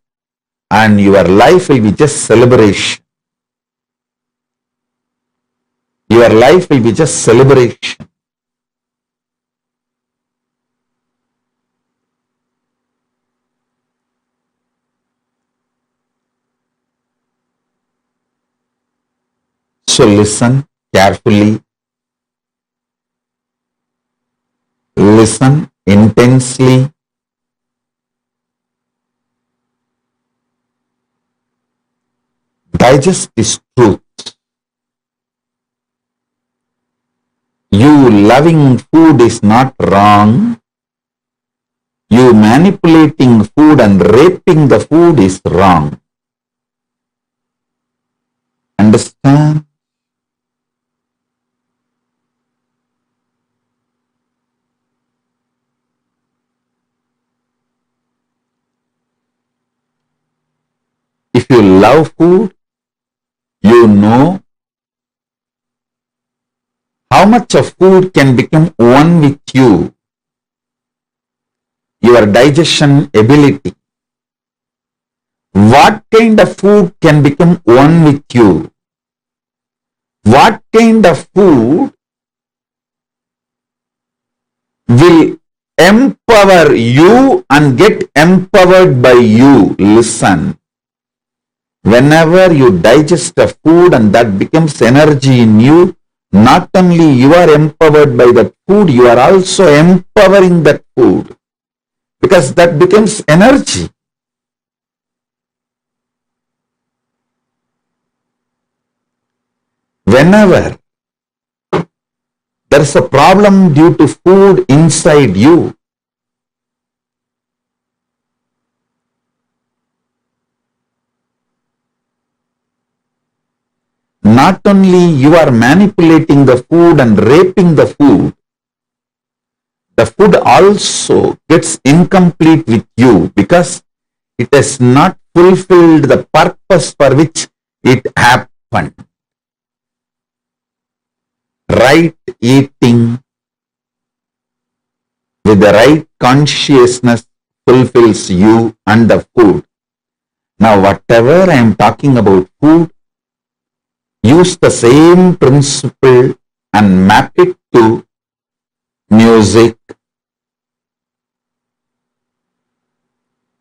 and your life will be just celebration. Your life will be just celebration. So listen carefully. Listen intensely. Digest this truth. You loving food is not wrong. You manipulating food and raping the food is wrong. Understand? If you love food, you know how much of food can become one with you. Your digestion ability. What kind of food can become one with you? What kind of food will empower you and get empowered by you? Listen. Whenever you digest a food and that becomes energy in you, not only you are empowered by that food, you are also empowering that food because that becomes energy. Whenever there is a problem due to food inside you, not only you are manipulating the food and raping the food also gets incomplete with you because it has not fulfilled the purpose for which it happened. Right eating, with the right consciousness fulfills you and the food. Now, whatever I am talking about food, use the same principle and map it to music,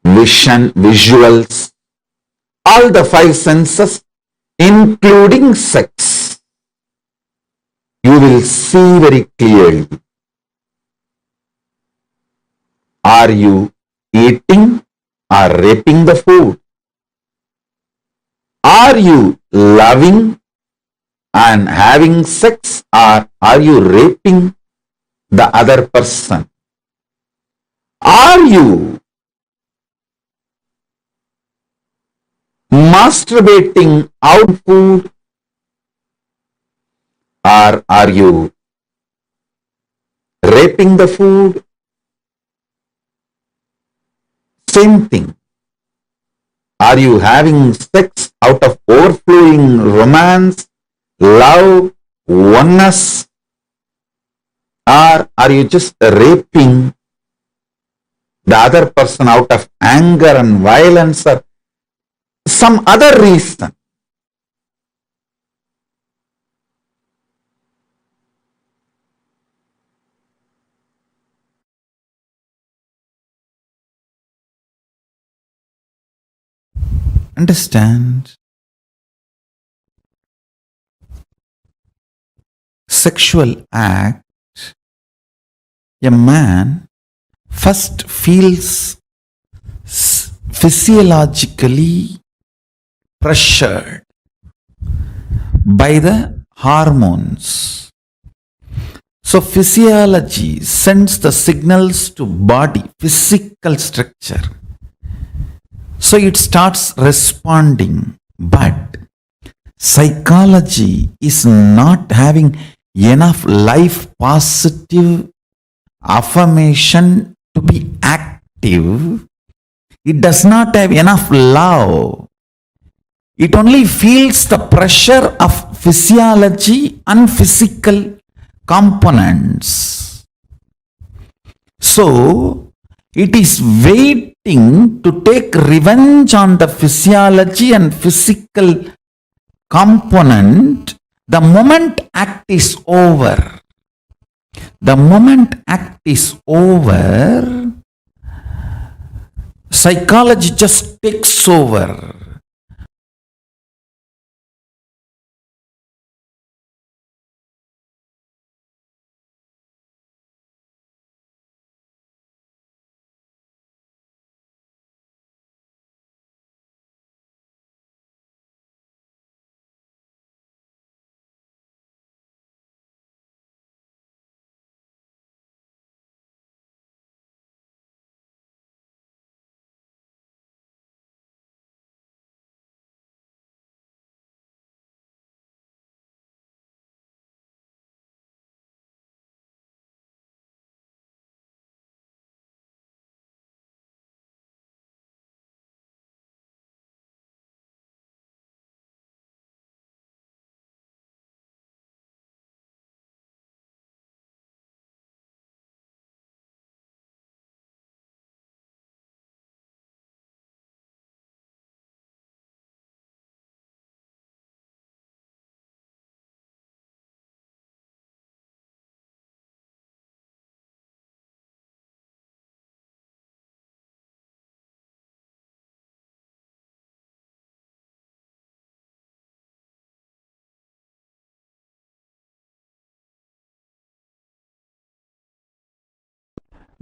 vision, visuals, all the five senses, including sex. You will see very clearly. Are you eating or raping the food? Are you loving and having sex, or are you raping the other person? Are you masturbating out food, or are you raping the food? Same thing. Are you having sex out of overflowing romance, love, oneness, or are you just raping the other person out of anger and violence or some other reason? Understand? Sexual act, a man first feels physiologically pressured by the hormones. So physiology sends the signals to body, physical structure. So it starts responding, but psychology is not having enough life positive affirmation to be active. It does not have enough love. It only feels the pressure of physiology and physical components. So it is waiting to take revenge on the physiology and physical component the moment act is over. The moment act is over, psychology just takes over.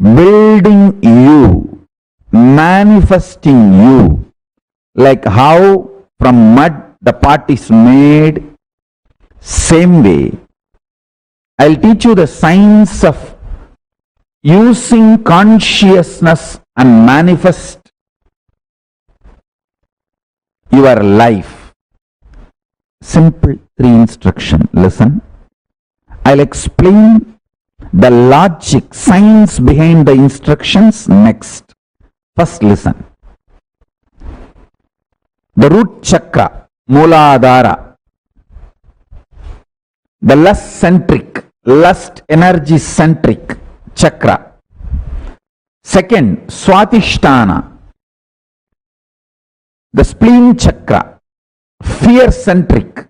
Building you, manifesting you, like how from mud the pot is made, same way. I'll teach you the science of using consciousness and manifest your life. Simple 3 instruction. Listen. I'll explain the logic, science behind the instructions next. First listen. The root chakra, Mooladhara, the lust centric, lust energy centric chakra, Second, Swatisthana, the spleen chakra, fear centric.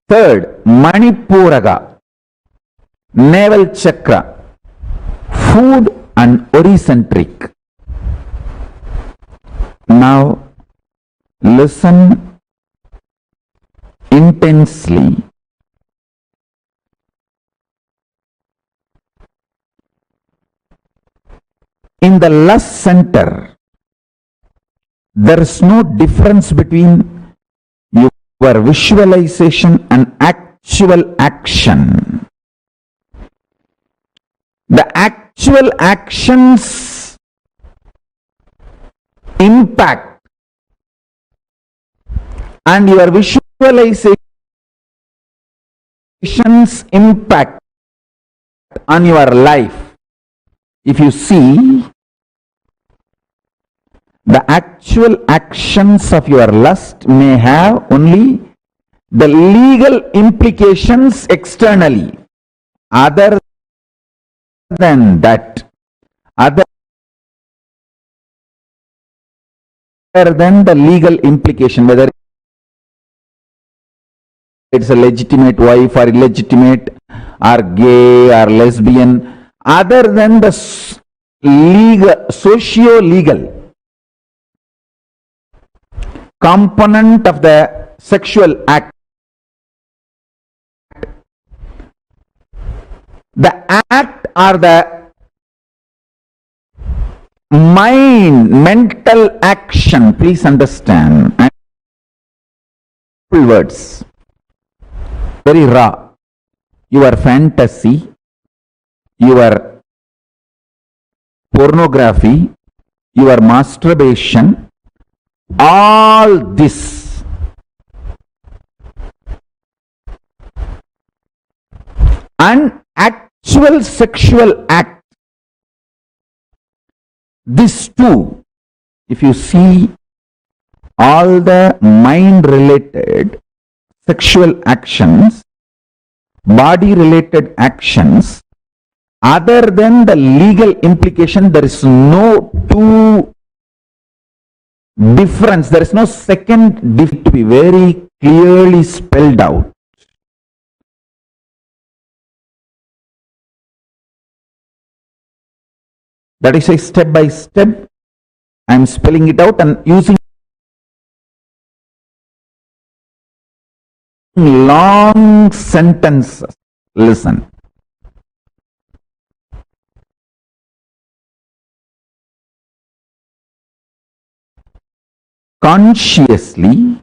Third, Manipuraga, navel chakra, food and ori-centric. Now, listen intensely. In the lust center, there is no difference between your visualization and actual action. The actual actions impact and your visualizations impact on your life. If you see, the actual actions of your lust may have only the legal implications externally. Other than that, other than the legal implication, whether it's a legitimate wife or illegitimate or gay or lesbian, other than the legal, socio-legal component of the sexual act, the act or the mental action, please understand, words, very raw, your fantasy, your pornography, your masturbation, all this and actual sexual act, this too, if you see all the mind related sexual actions, body related actions, other than the legal implication, there is no two difference, there is no second difference to be very clearly spelled out. That is a step by step, I am spelling it out and using long sentences. Listen. Consciously,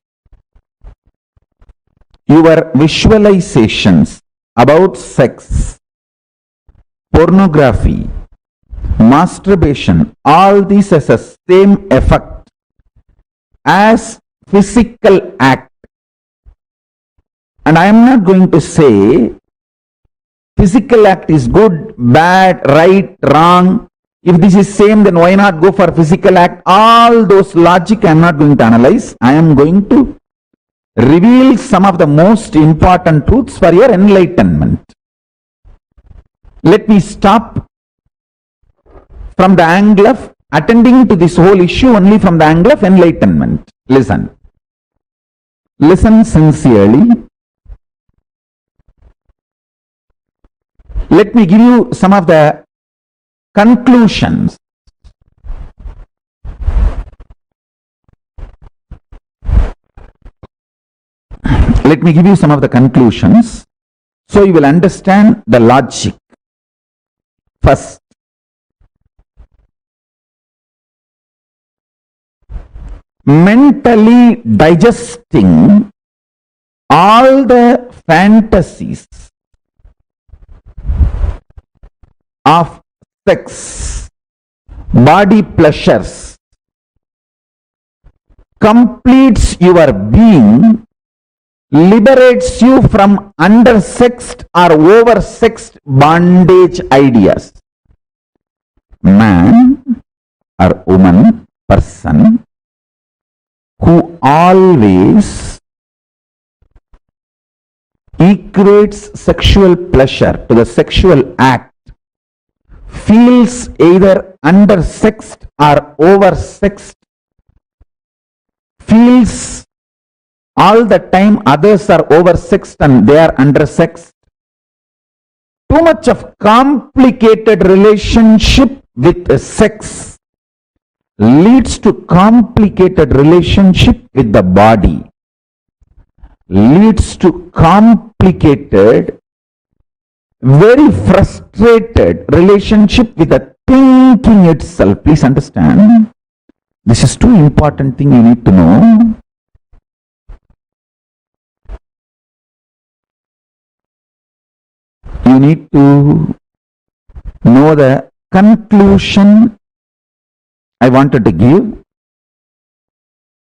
your visualizations about sex, pornography, masturbation, all these has the same effect as physical act. And I am not going to say physical act is good, bad, right, wrong. If this is same, then why not go for physical act? All those logic I am not going to analyze. I am going to reveal some of the most important truths for your enlightenment. Let me stop from the angle of attending to this whole issue only from the angle of enlightenment. Listen. Listen sincerely. Let me give you some of the conclusions. Let me give you some of the conclusions so you will understand the logic. First, mentally digesting all the fantasies of sex, body pleasures, completes your being, liberates you from undersexed or oversexed bondage ideas. Man or woman, person who always equates sexual pleasure to the sexual act feels either undersexed or oversexed, feels all the time others are oversexed and they are undersexed. Too much of complicated relationship with sex leads to complicated relationship with the body, leads to complicated, very frustrated relationship with the thinking itself. Please understand, this is too important thing you need to know. You need to know the conclusion I wanted to give,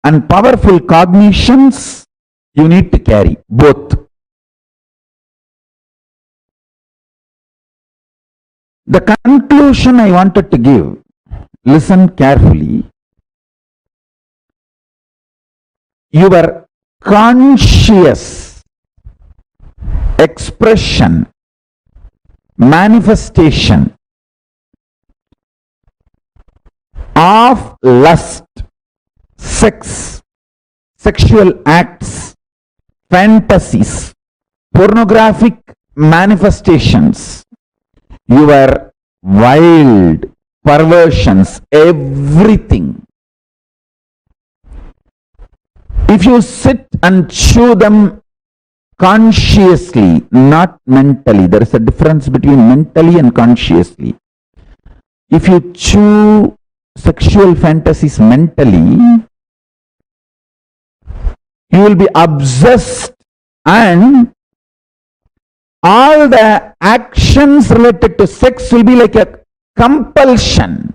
and powerful cognitions you need to carry, both. The conclusion I wanted to give, listen carefully. Your conscious expression, manifestation of lust, sex, sexual acts, fantasies, pornographic manifestations, your wild perversions, everything. If you sit and chew them consciously, not mentally, there is a difference between mentally and consciously. If you chew sexual fantasies mentally, you will be obsessed, and all the actions related to sex will be like a compulsion,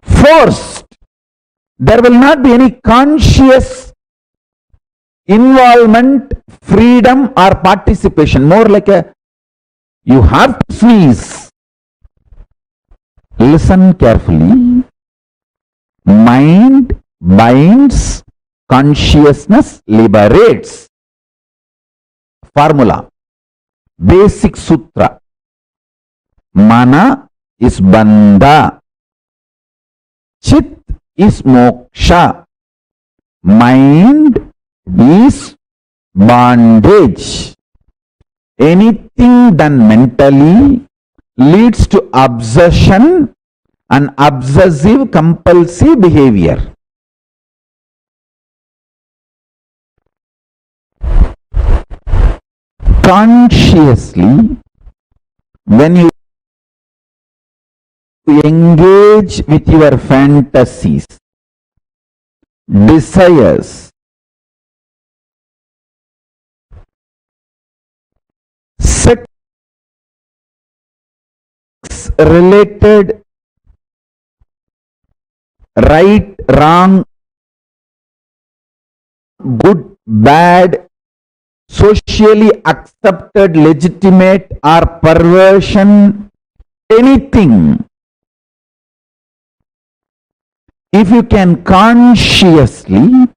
forced. There will not be any conscious involvement, freedom or participation. More like a, you have to sneeze. Listen carefully. Mind binds, consciousness liberates. Formula, basic sutra. Mana is bandha, chit is moksha, mind is bondage. Anything done mentally leads to obsession and obsessive compulsive behavior. Consciously, when you engage with your fantasies, desires, sex related right, wrong, good, bad, socially accepted, legitimate or perversion, anything. If you can consciously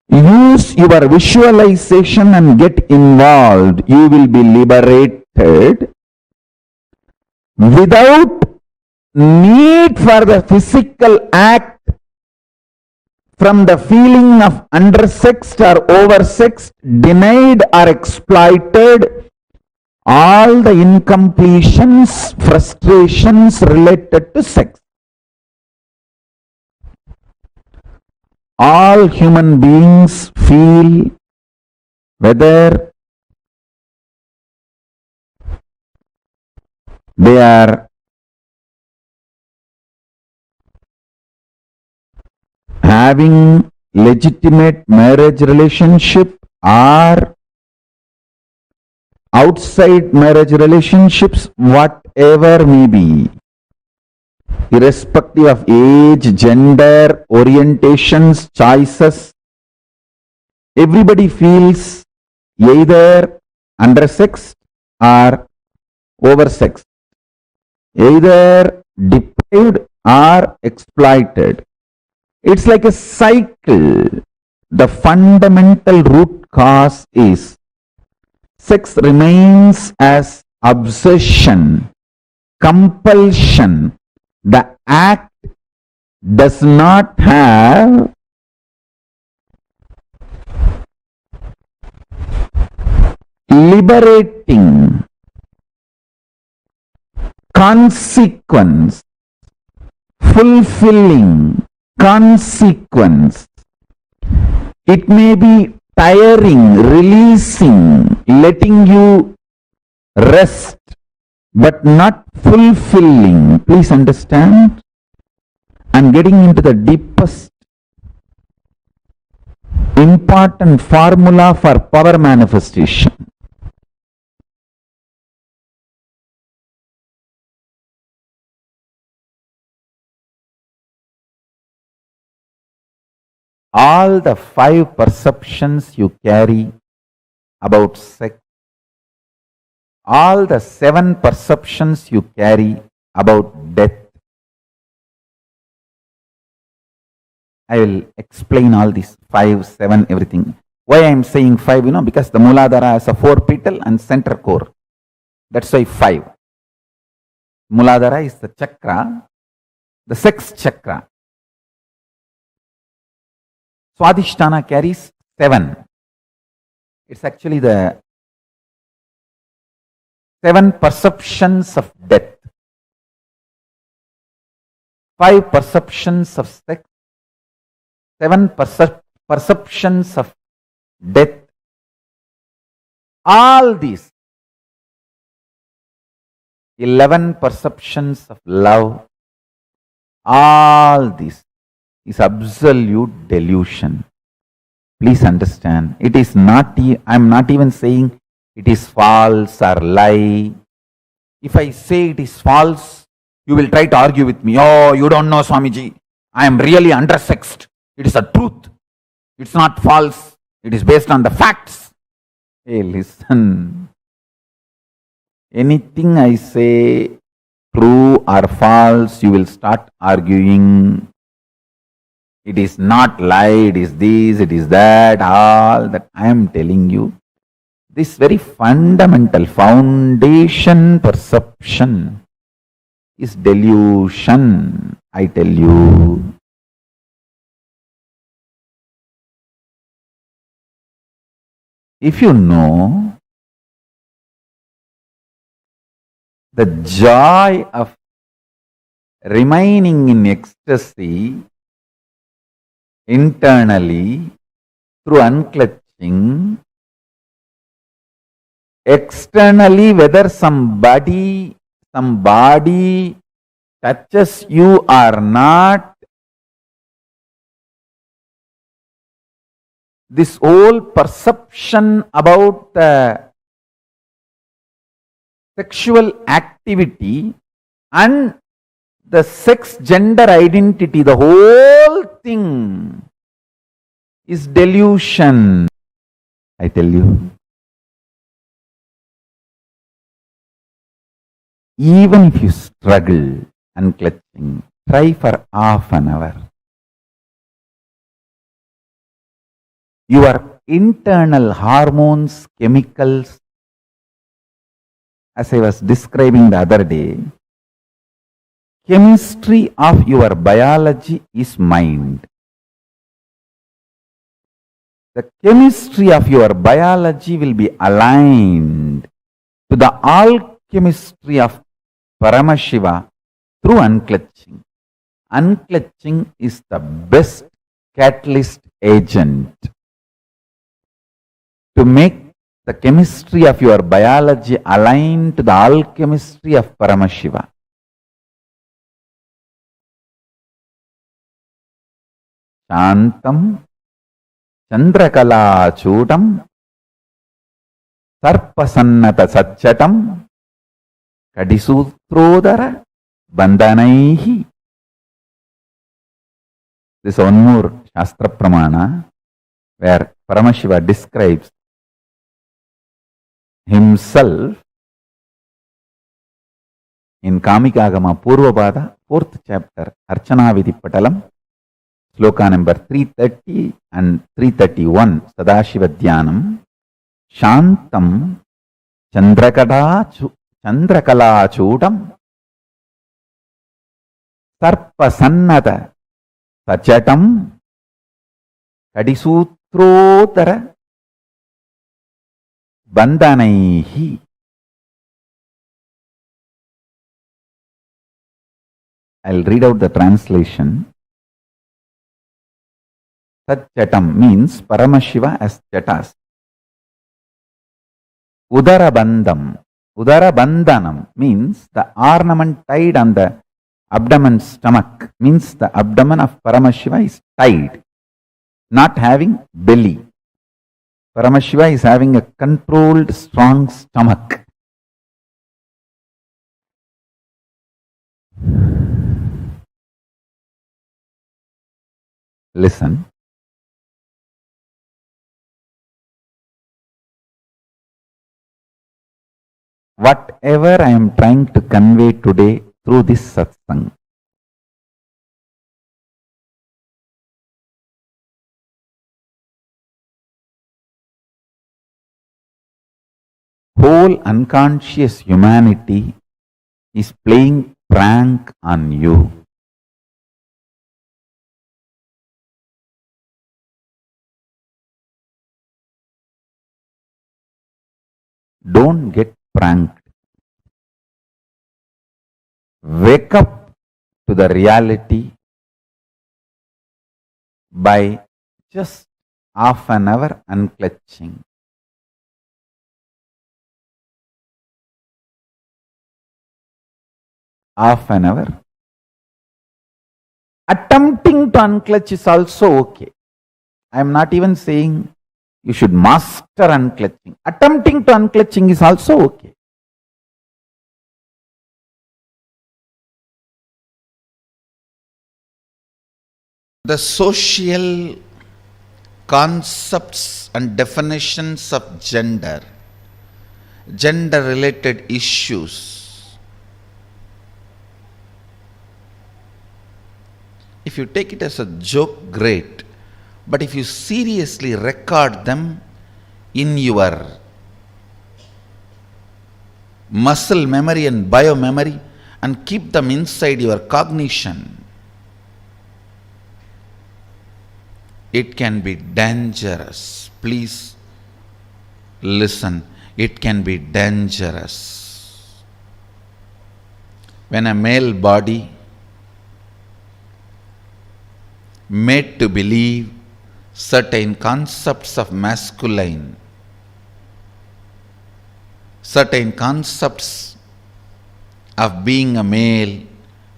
use your visualization and get involved, you will be liberated without need for the physical act from the feeling of undersexed or oversexed, denied or exploited, all the incompletions, frustrations related to sex. All human beings feel, whether they are having legitimate marriage relationship or outside marriage relationships, whatever may be, irrespective of age, gender, orientations, choices, everybody feels either undersexed or oversexed, either deprived or exploited. It's like a cycle. The fundamental root cause is sex remains as obsession, compulsion. The act does not have liberating consequence, fulfilling consequence. It may be tiring, releasing, letting you rest, but not fulfilling. Please understand. I'm getting into the deepest important formula for power manifestation. All the 5 perceptions you carry about sex, all the 7 perceptions you carry about death. I will explain all these 5, 7, everything. Why I am saying 5, because the Mooladhara has a 4 petal and center core. That's why 5. Mooladhara is the chakra, the sex chakra. Swadhisthana carries 7. It's actually the 7 perceptions of death, 5 perceptions of sex, 7 perceptions of death. All these 11 perceptions of love, all this is absolute delusion. Please understand. It is not, I am not even saying it is false or lie. If I say it is false, you will try to argue with me. Oh, you don't know, Swamiji. I am really undersexed. It is a truth. It's not false. It is based on the facts. Hey, listen. Anything I say, true or false, you will start arguing. It is not lie, it is this, it is that, all that I am telling you. This very fundamental foundation perception is delusion, I tell you. If you know the joy of remaining in ecstasy internally through unclutching, externally whether somebody touches you or not, this whole perception about the sexual activity and the sex gender identity, the whole thing is delusion, I tell you. Even if you struggle unclutching, try for half an hour. Your internal hormones, chemicals, as I was describing the other day, chemistry of your biology is mind. The chemistry of your biology will be aligned to the alchemistry of Paramashiva through unclutching. Unclutching is the best catalyst agent to make the chemistry of your biology align to the alchemistry of Paramashiva. Shantam Chandrakala Chutam Sarpasannata Satchatam Kadisutrodara Bandhanaihi. This one more Shastra Pramana where Paramashiva describes himself in Kamikagama Purvapada, 4th chapter, Archana Vidhi Patalam, Sloka number 330 and 331, Sadashiva Dhyanam, Shantam చంద్రకళాచూడం సర్పసన్నత సచటం కడిసూత్రోదర బంధనైః. I'll read out the translation. Sachatam means Paramashiva as Jatas. Udarabandhanam means the ornament tied on the abdomen stomach, means the abdomen of Paramashiva is tied, not having belly. Paramashiva is having a controlled, strong stomach. Listen. Whatever I am trying to convey today through this satsang, whole unconscious humanity is playing prank on you. Don't get pranked. Wake up to the reality by just half an hour unclutching. Half an hour. Attempting to unclutch is also okay. I am not even saying you should master unclutching. Attempting to unclutching is also okay. The social concepts and definitions of gender related issues, if you take it as a joke, great. But if you seriously record them in your muscle memory and biomemory and keep them inside your cognition, it can be dangerous. Please listen. It can be dangerous. When a male body made to believe certain concepts of masculine, certain concepts of being a male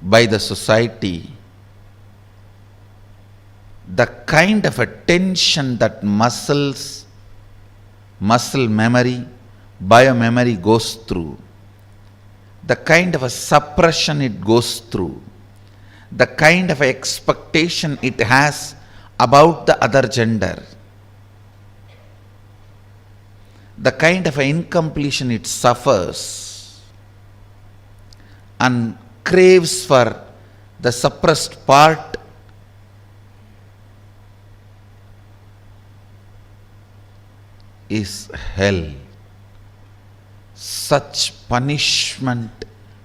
by the society, the kind of a tension that muscle memory, biomemory goes through, the kind of a suppression it goes through, the kind of expectation it has about the other gender, the kind of incompletion it suffers and craves for the suppressed part, is hell. Such punishment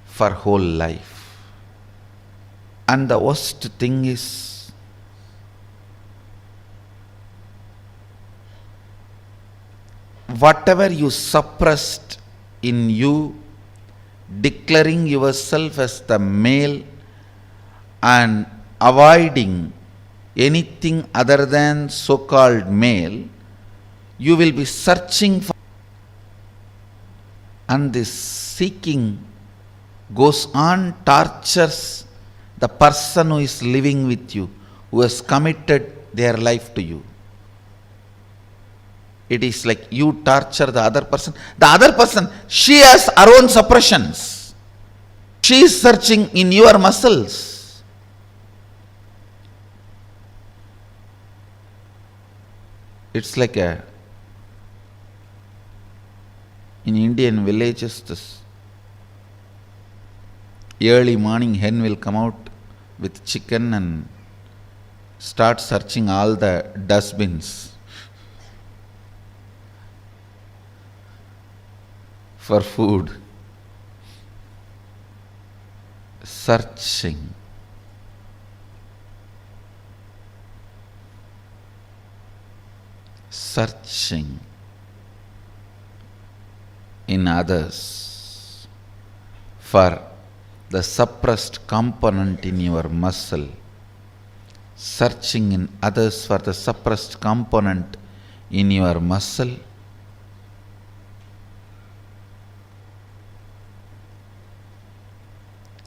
for whole life. And the worst thing is, whatever you suppressed in you, declaring yourself as the male and avoiding anything other than so-called male, you will be searching for, and this seeking goes on, tortures the person who is living with you, who has committed their life to you. It is like you torture the other person. The other person, she has her own suppressions. She is searching in your muscles. It's like in Indian villages, this early morning hen will come out with chicken and start searching all the dustbins for food. searching. Searching in others for the suppressed component in your muscle. Searching in others for the suppressed component in your muscle.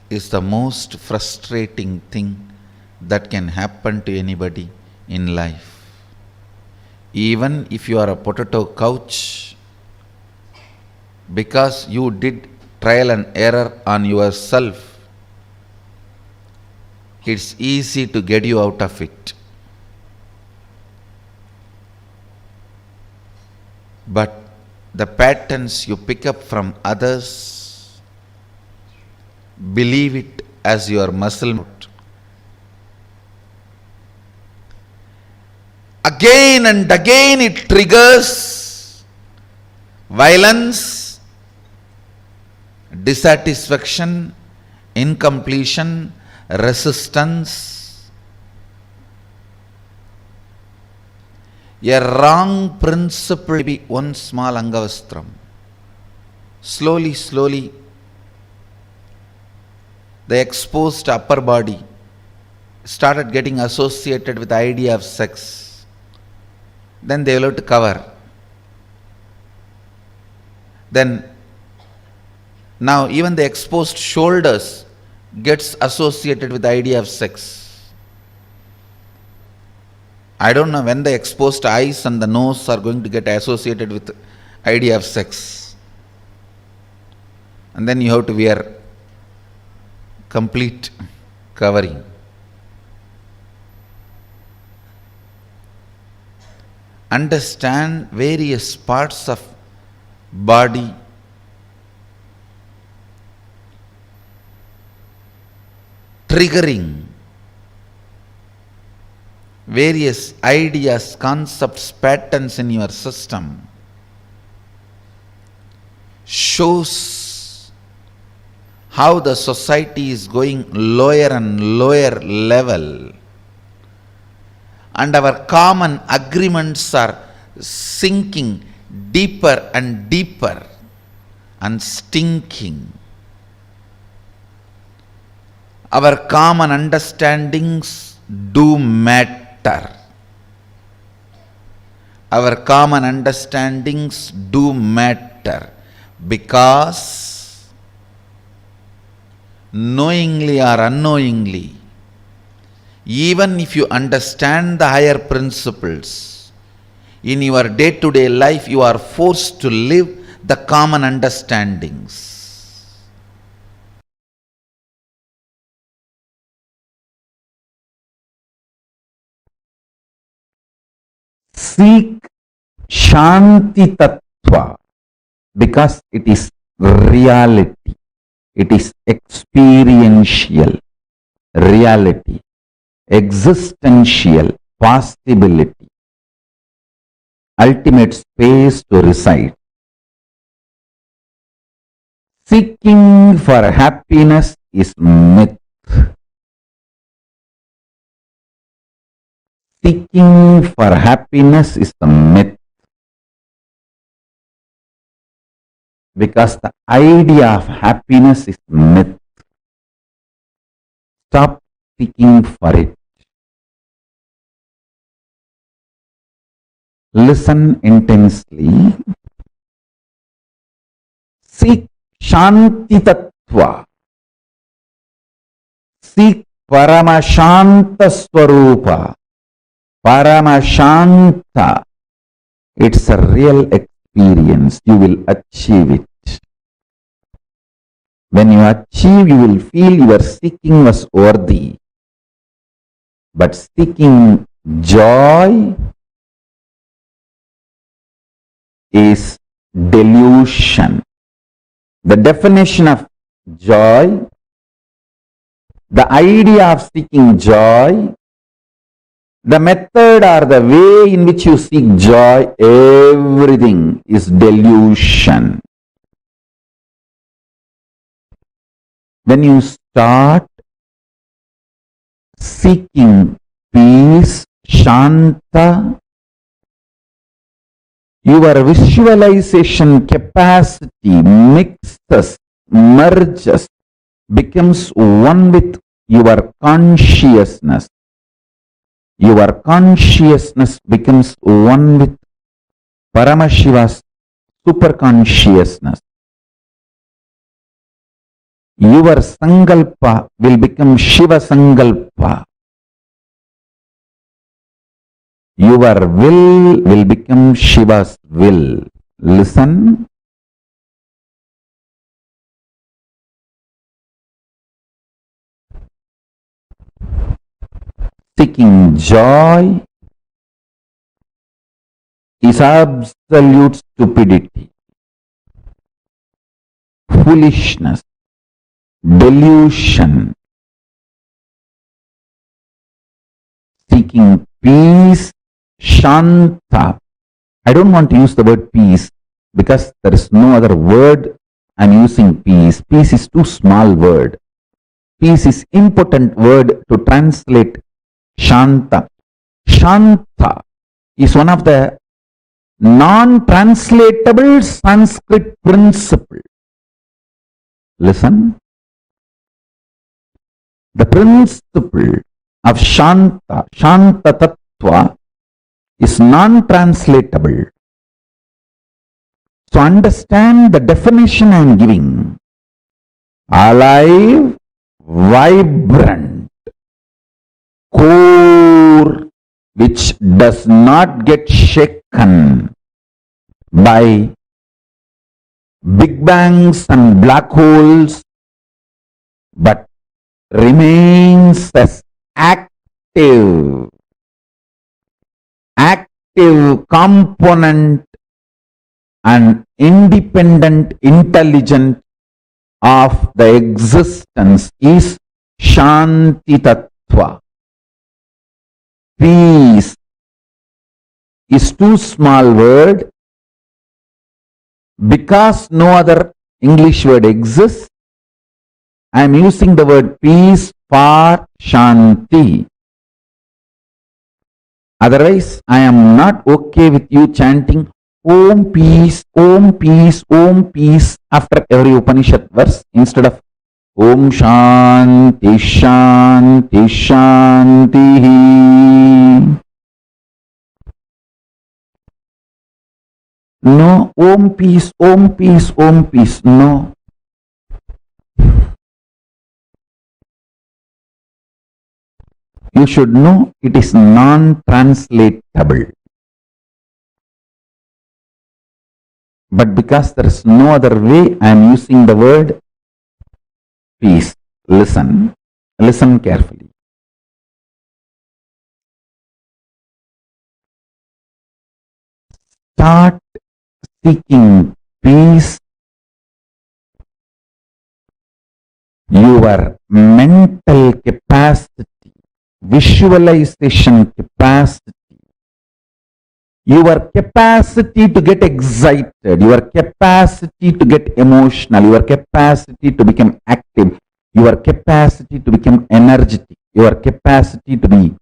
Is the most frustrating thing that can happen to anybody in life. Even if you are a potato couch, because you did trial and error on yourself, it's easy to get you out of it. But the patterns you pick up from others, believe it as your muscle memory. Again and again it triggers violence, dissatisfaction, incompletion, resistance. A wrong principle may be one small angavastram. Slowly, slowly, the exposed upper body started getting associated with the idea of sex. Then they will have to cover. Then now even the exposed shoulders gets associated with the idea of sex. I don't know when the exposed eyes and the nose are going to get associated with the idea of sex. And then you have to wear complete covering. Understand various parts of body triggering various ideas, concepts, patterns in your system shows how the society is going lower and lower level. And our common agreements are sinking deeper and deeper and stinking. Our common understandings do matter. Our common understandings do matter because knowingly or unknowingly, even if you understand the higher principles, in your day-to-day life you are forced to live the common understandings. Seek Shanti Tattva because it is reality. It is experiential reality. Existential possibility, ultimate space to reside. Seeking for happiness is myth. Seeking for happiness is the myth. Because the idea of happiness is myth. Stop seeking for it. Listen intensely. Seek Shanti Tattva. Seek Paramashanta Swarupa. Paramashanta. It's a real experience. You will achieve it. When you achieve, you will feel your seeking was worthy. But seeking joy is delusion. The definition of joy, the idea of seeking joy, the method or the way in which you seek joy, everything is delusion. When you start seeking peace, Shanta, your visualization capacity mixes, merges, becomes one with your consciousness. Your consciousness becomes one with Paramashiva's superconsciousness. Your Sankalpa will become Shiva Sankalpa. Your will become Shiva's will. Listen. Seeking joy is absolute stupidity, foolishness, delusion. Seeking peace, Shanta. I don't want to use the word peace because there is no other word. I'm using peace. Peace is too small word. Peace is impotent word to translate Shanta. Shanta is one of the non-translatable Sanskrit principle. Listen. The principle of Shanta, Shanta Tattva, is non-translatable. So understand the definition I am giving. Alive, vibrant, core, which does not get shaken by big bangs and black holes, but remains as active component and independent intelligence of the existence is Shanti Tattva. Peace is too small word because no other English word exists. I am using the word peace for Shanti. Otherwise, I am not okay with you chanting Om peace, Om peace, Om peace after every Upanishad verse instead of Om Shanti, Shanti, Shanti. No, Om peace, Om peace, Om peace. No. You should know it is non-translatable. But because there is no other way, I am using the word peace. Listen. Listen carefully. Start seeking peace. Your mental capacity, visualization capacity, your capacity to get excited, your capacity to get emotional, your capacity to become active, your capacity to become energetic, your capacity to be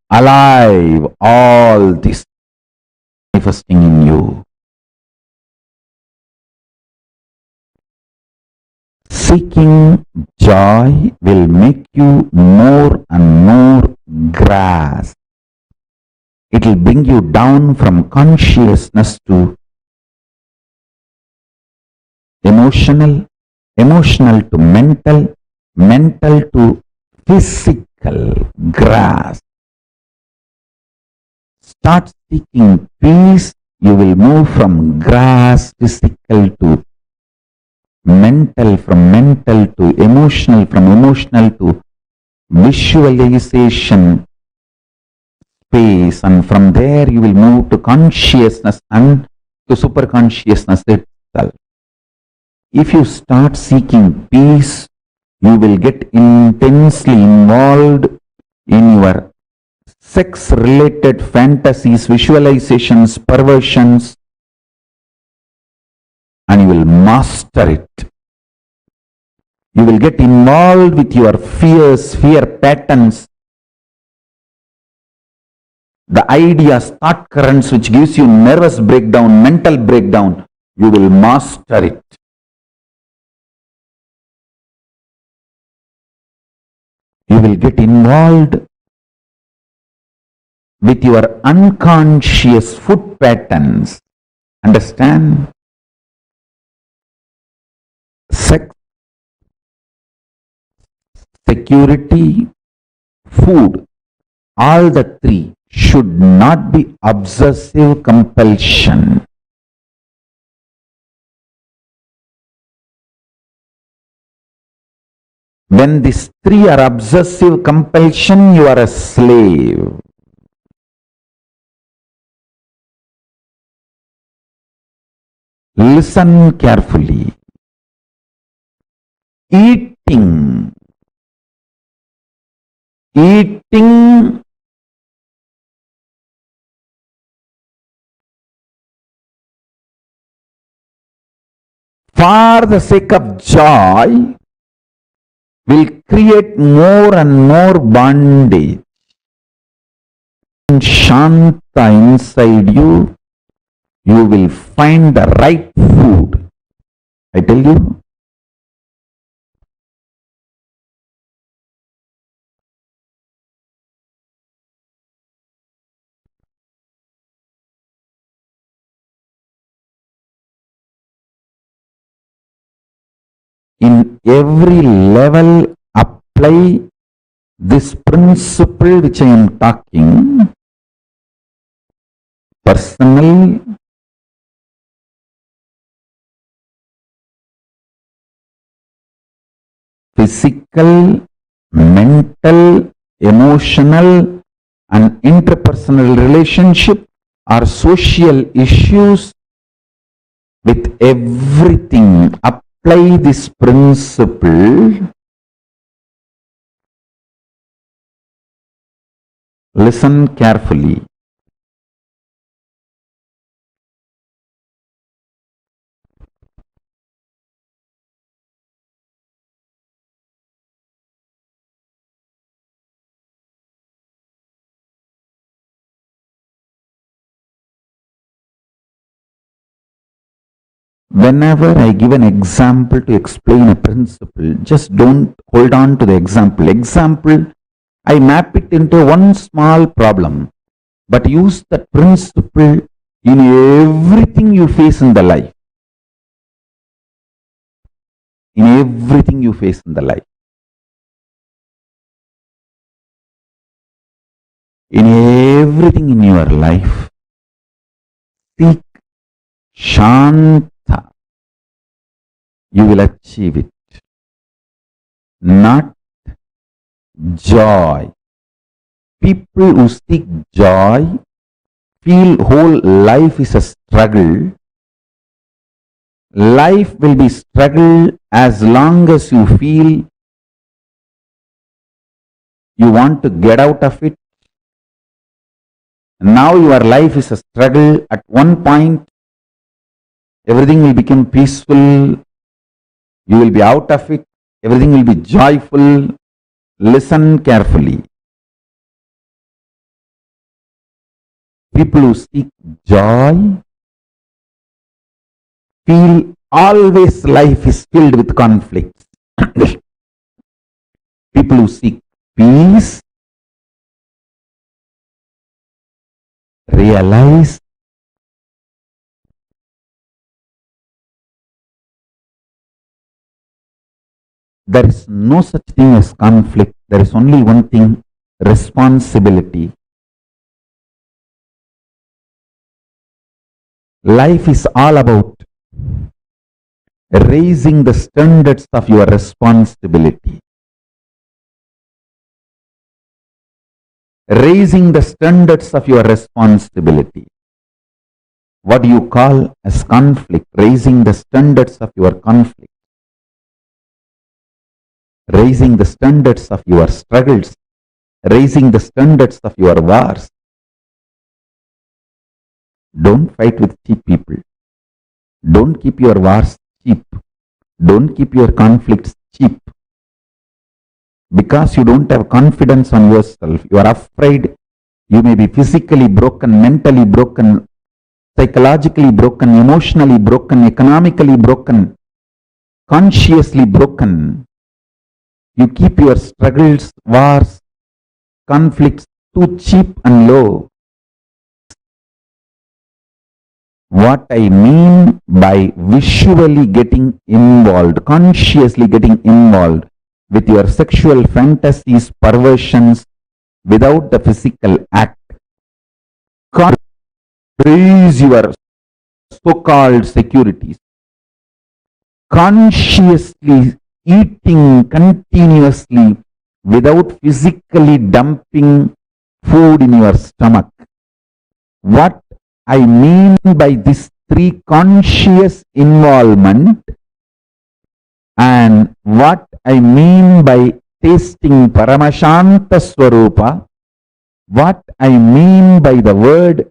alive, all this manifesting in you. Seeking joy will make you more and more grasp. It will bring you down from consciousness to emotional, emotional to mental, mental to physical grasp. Start seeking peace, you will move from grasp, physical to mental, from mental to emotional, from emotional to visualization space, and from there you will move to consciousness and to superconsciousness itself. If you start seeking peace, you will get intensely involved in your sex-related fantasies, visualizations, perversions, and you will master it. You will get involved with your fears, fear patterns, the ideas, thought currents which gives you nervous breakdown, mental breakdown. You will master it. You will get involved with your unconscious food patterns. Understand? Sex, security, food, all the three should not be obsessive compulsion. When these three are obsessive compulsion, you are a slave. Listen carefully. Eating for the sake of joy will create more and more bondage. Shanta inside you, you will find the right food. I tell you. In every level, apply this principle which I am talking. Personal, physical, mental, emotional, and interpersonal relationship or social issues with everything. Apply this principle. Listen carefully. Whenever I give an example to explain a principle, just don't hold on to the example. Example, I map it into one small problem, but use that principle in everything you face in the life. In everything you face in the life. In everything in your life, seek Shanta. You will achieve it. Not joy. People who seek joy feel whole life is a struggle. Life will be struggle as long as you feel you want to get out of it. Now your life is a struggle. At one point, everything will become peaceful. You will be out of it. Everything will be joyful. Listen carefully. People who seek joy feel always life is filled with conflicts. People who seek peace realize there is no such thing as conflict. There is only one thing, responsibility. Life is all about raising the standards of your responsibility. Raising the standards of your responsibility. What do you call as conflict? Raising the standards of your conflict. Raising the standards of your struggles, raising the standards of your wars. Don't fight with cheap people. Don't keep your wars cheap. Don't keep your conflicts cheap. Because you don't have confidence on yourself, you are afraid you may be physically broken, mentally broken, psychologically broken, emotionally broken, economically broken, consciously broken. You keep your struggles, wars, conflicts too cheap and low. What I mean by visually getting involved, consciously getting involved with your sexual fantasies, perversions without the physical act. Raise your so-called securities. Consciously eating continuously without physically dumping food in your stomach. What I mean by this three conscious involvement and what I mean by tasting Paramashanta Swarupa, what I mean by the word,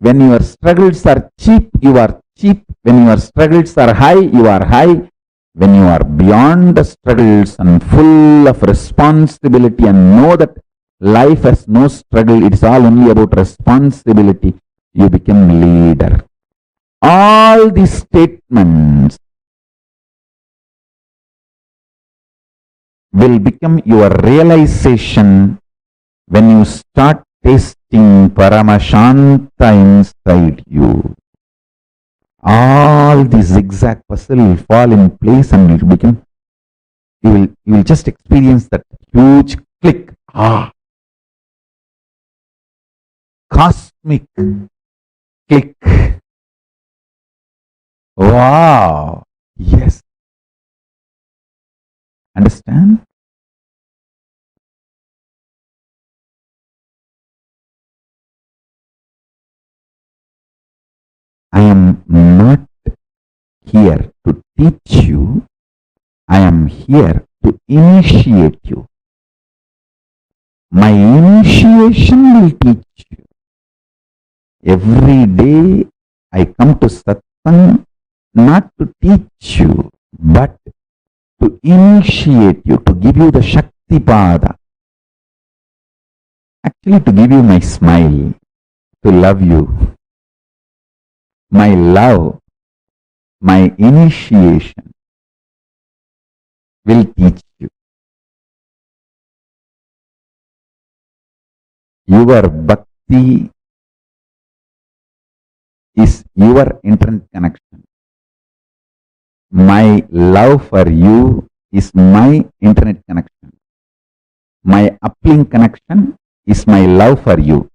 when your struggles are cheap, you are cheap. When your struggles are high, you are high. When you are beyond the struggles and full of responsibility and know that life has no struggle, it is all only about responsibility, you become leader. All these statements will become your realization when you start tasting Paramashanta inside you. All the zigzag puzzle will fall in place and it will become, you will just experience that huge click. Cosmic click. Wow. Yes. Understand? I am not here to teach you. I am here to initiate you. My initiation will teach you. Every day I come to satsang not to teach you, but to initiate you, to give you the Shakti Pada. Actually, to give you my smile, to love you. My love, my initiation will teach you. Your bhakti is your internet connection. My love for you is my internet connection. My uplink connection is my love for you.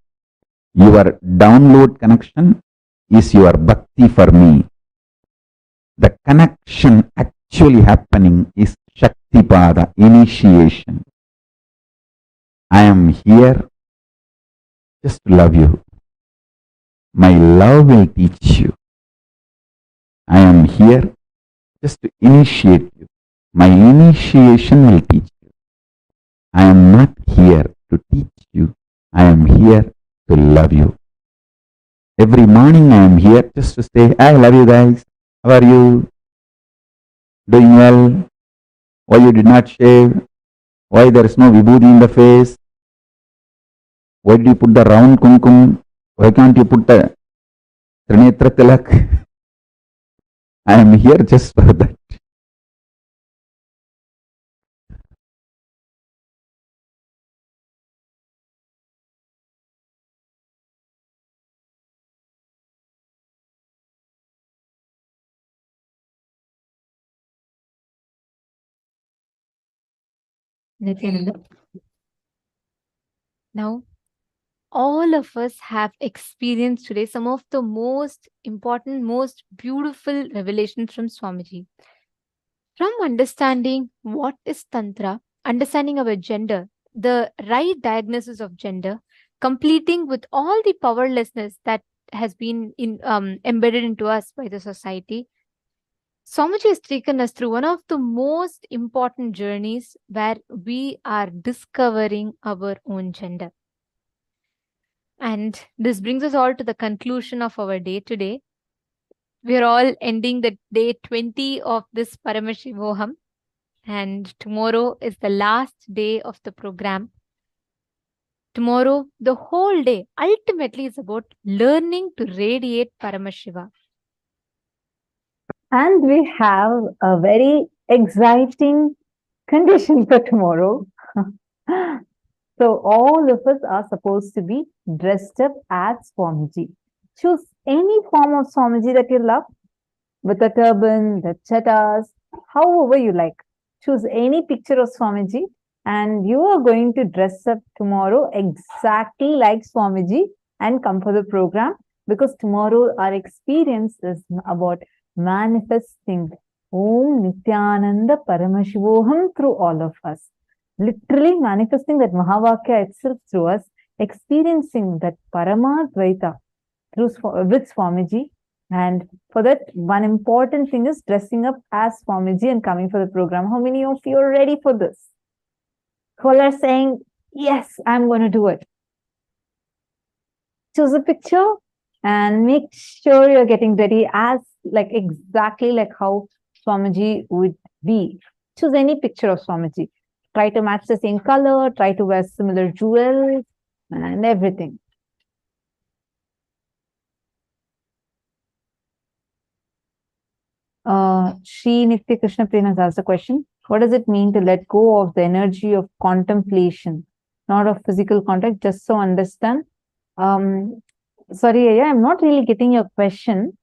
Your download connection is your bhakti for me. The connection actually happening is Shakti Pada, initiation. I am here just to love you. My love will teach you. I am here just to initiate you. My initiation will teach you. I am not here to teach you. I am here to love you. Every morning I am here just to say, I love you guys. How are you? Doing well? Why you did not shave? Why there is no vibhuti in the face? Why did you put the round kumkum? Why can't you put the Trinetra Tilak? I am here just for that. Nithyananda. Now, all of us have experienced today some of the most important, most beautiful revelations from Swamiji. From understanding what is Tantra, understanding our gender, the right diagnosis of gender, completing with all the powerlessness that has been embedded into us by the society, Swamiji has taken us through one of the most important journeys where we are discovering our own gender. And this brings us all to the conclusion of our day today. We are all ending the day 20 of this Paramashivoham. And tomorrow is the last day of the program. Tomorrow, the whole day ultimately is about learning to radiate Paramashiva. And we have a very exciting condition for tomorrow. So all of us are supposed to be dressed up as Swamiji. Choose any form of Swamiji that you love, with a turban, the chattas, however you like. Choose any picture of Swamiji and you are going to dress up tomorrow exactly like Swamiji and come for the program, because tomorrow our experience is about manifesting Om Nithyananda Paramashivoham through all of us. Literally manifesting that Mahavakya itself through us, experiencing that Paramadvaita with Swamiji. And for that, one important thing is dressing up as Swamiji and coming for the program. How many of you are ready for this? Who are saying, yes, I'm going to do it? Choose a picture and make sure you're getting ready as exactly like how Swamiji would be. Choose any picture of Swamiji. Try to match the same color, try to wear similar jewels and everything. Sri Nitya Krishna Prem has asked a question. What does it mean to let go of the energy of contemplation, not of physical contact, just so understand? Sorry, Aya, I'm not really getting your question.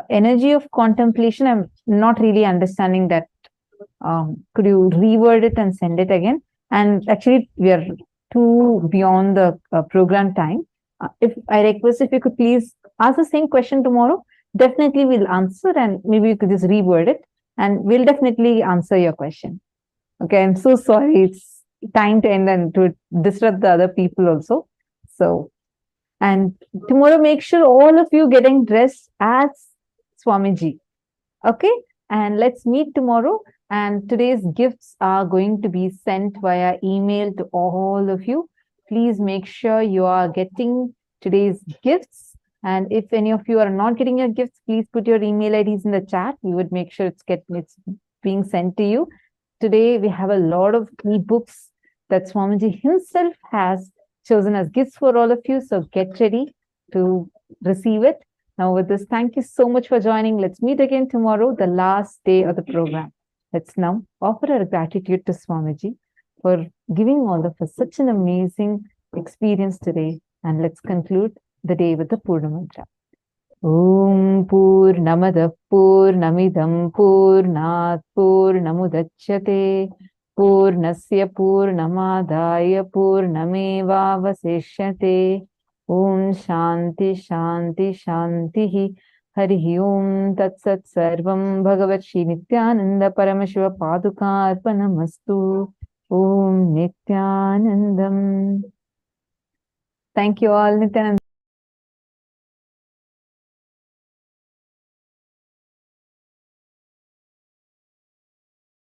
Energy of contemplation, I'm not really understanding that. Could you reword it and send it again? And actually, we are too beyond the program time. If I request, if you could please ask the same question tomorrow, definitely we'll answer, and maybe you could just reword it and we'll definitely answer your question. Okay, I'm so sorry. It's time to end and to disrupt the other people also. So, and tomorrow, make sure all of you getting dressed as Swamiji. Okay, and let's meet tomorrow. And today's gifts are going to be sent via email to all of you. Please make sure you are getting today's gifts. And if any of you are not getting your gifts, please put your email IDs in the chat. We would make sure it's being sent to you. Today, we have a lot of ebooks that Swamiji himself has chosen as gifts for all of you. So get ready to receive it. Now with this, thank you so much for joining. Let's meet again tomorrow, the last day of the program. Let's now offer our gratitude to Swamiji for giving all of us such an amazing experience today. And let's conclude the day with the Purna Mantra. Om Purnamada Purnamidam Purnat Purnamudachyate Purnasya Purnamadaya Purnameva Vasishyate. Om Shanti Shanti Shanti Hari Om Tat Sat Sarvam Bhagavat Shri Nithyananda Paramashiva Paduka Arpanamastu. Om Nithyanandam. Thank you all, Nithyananda.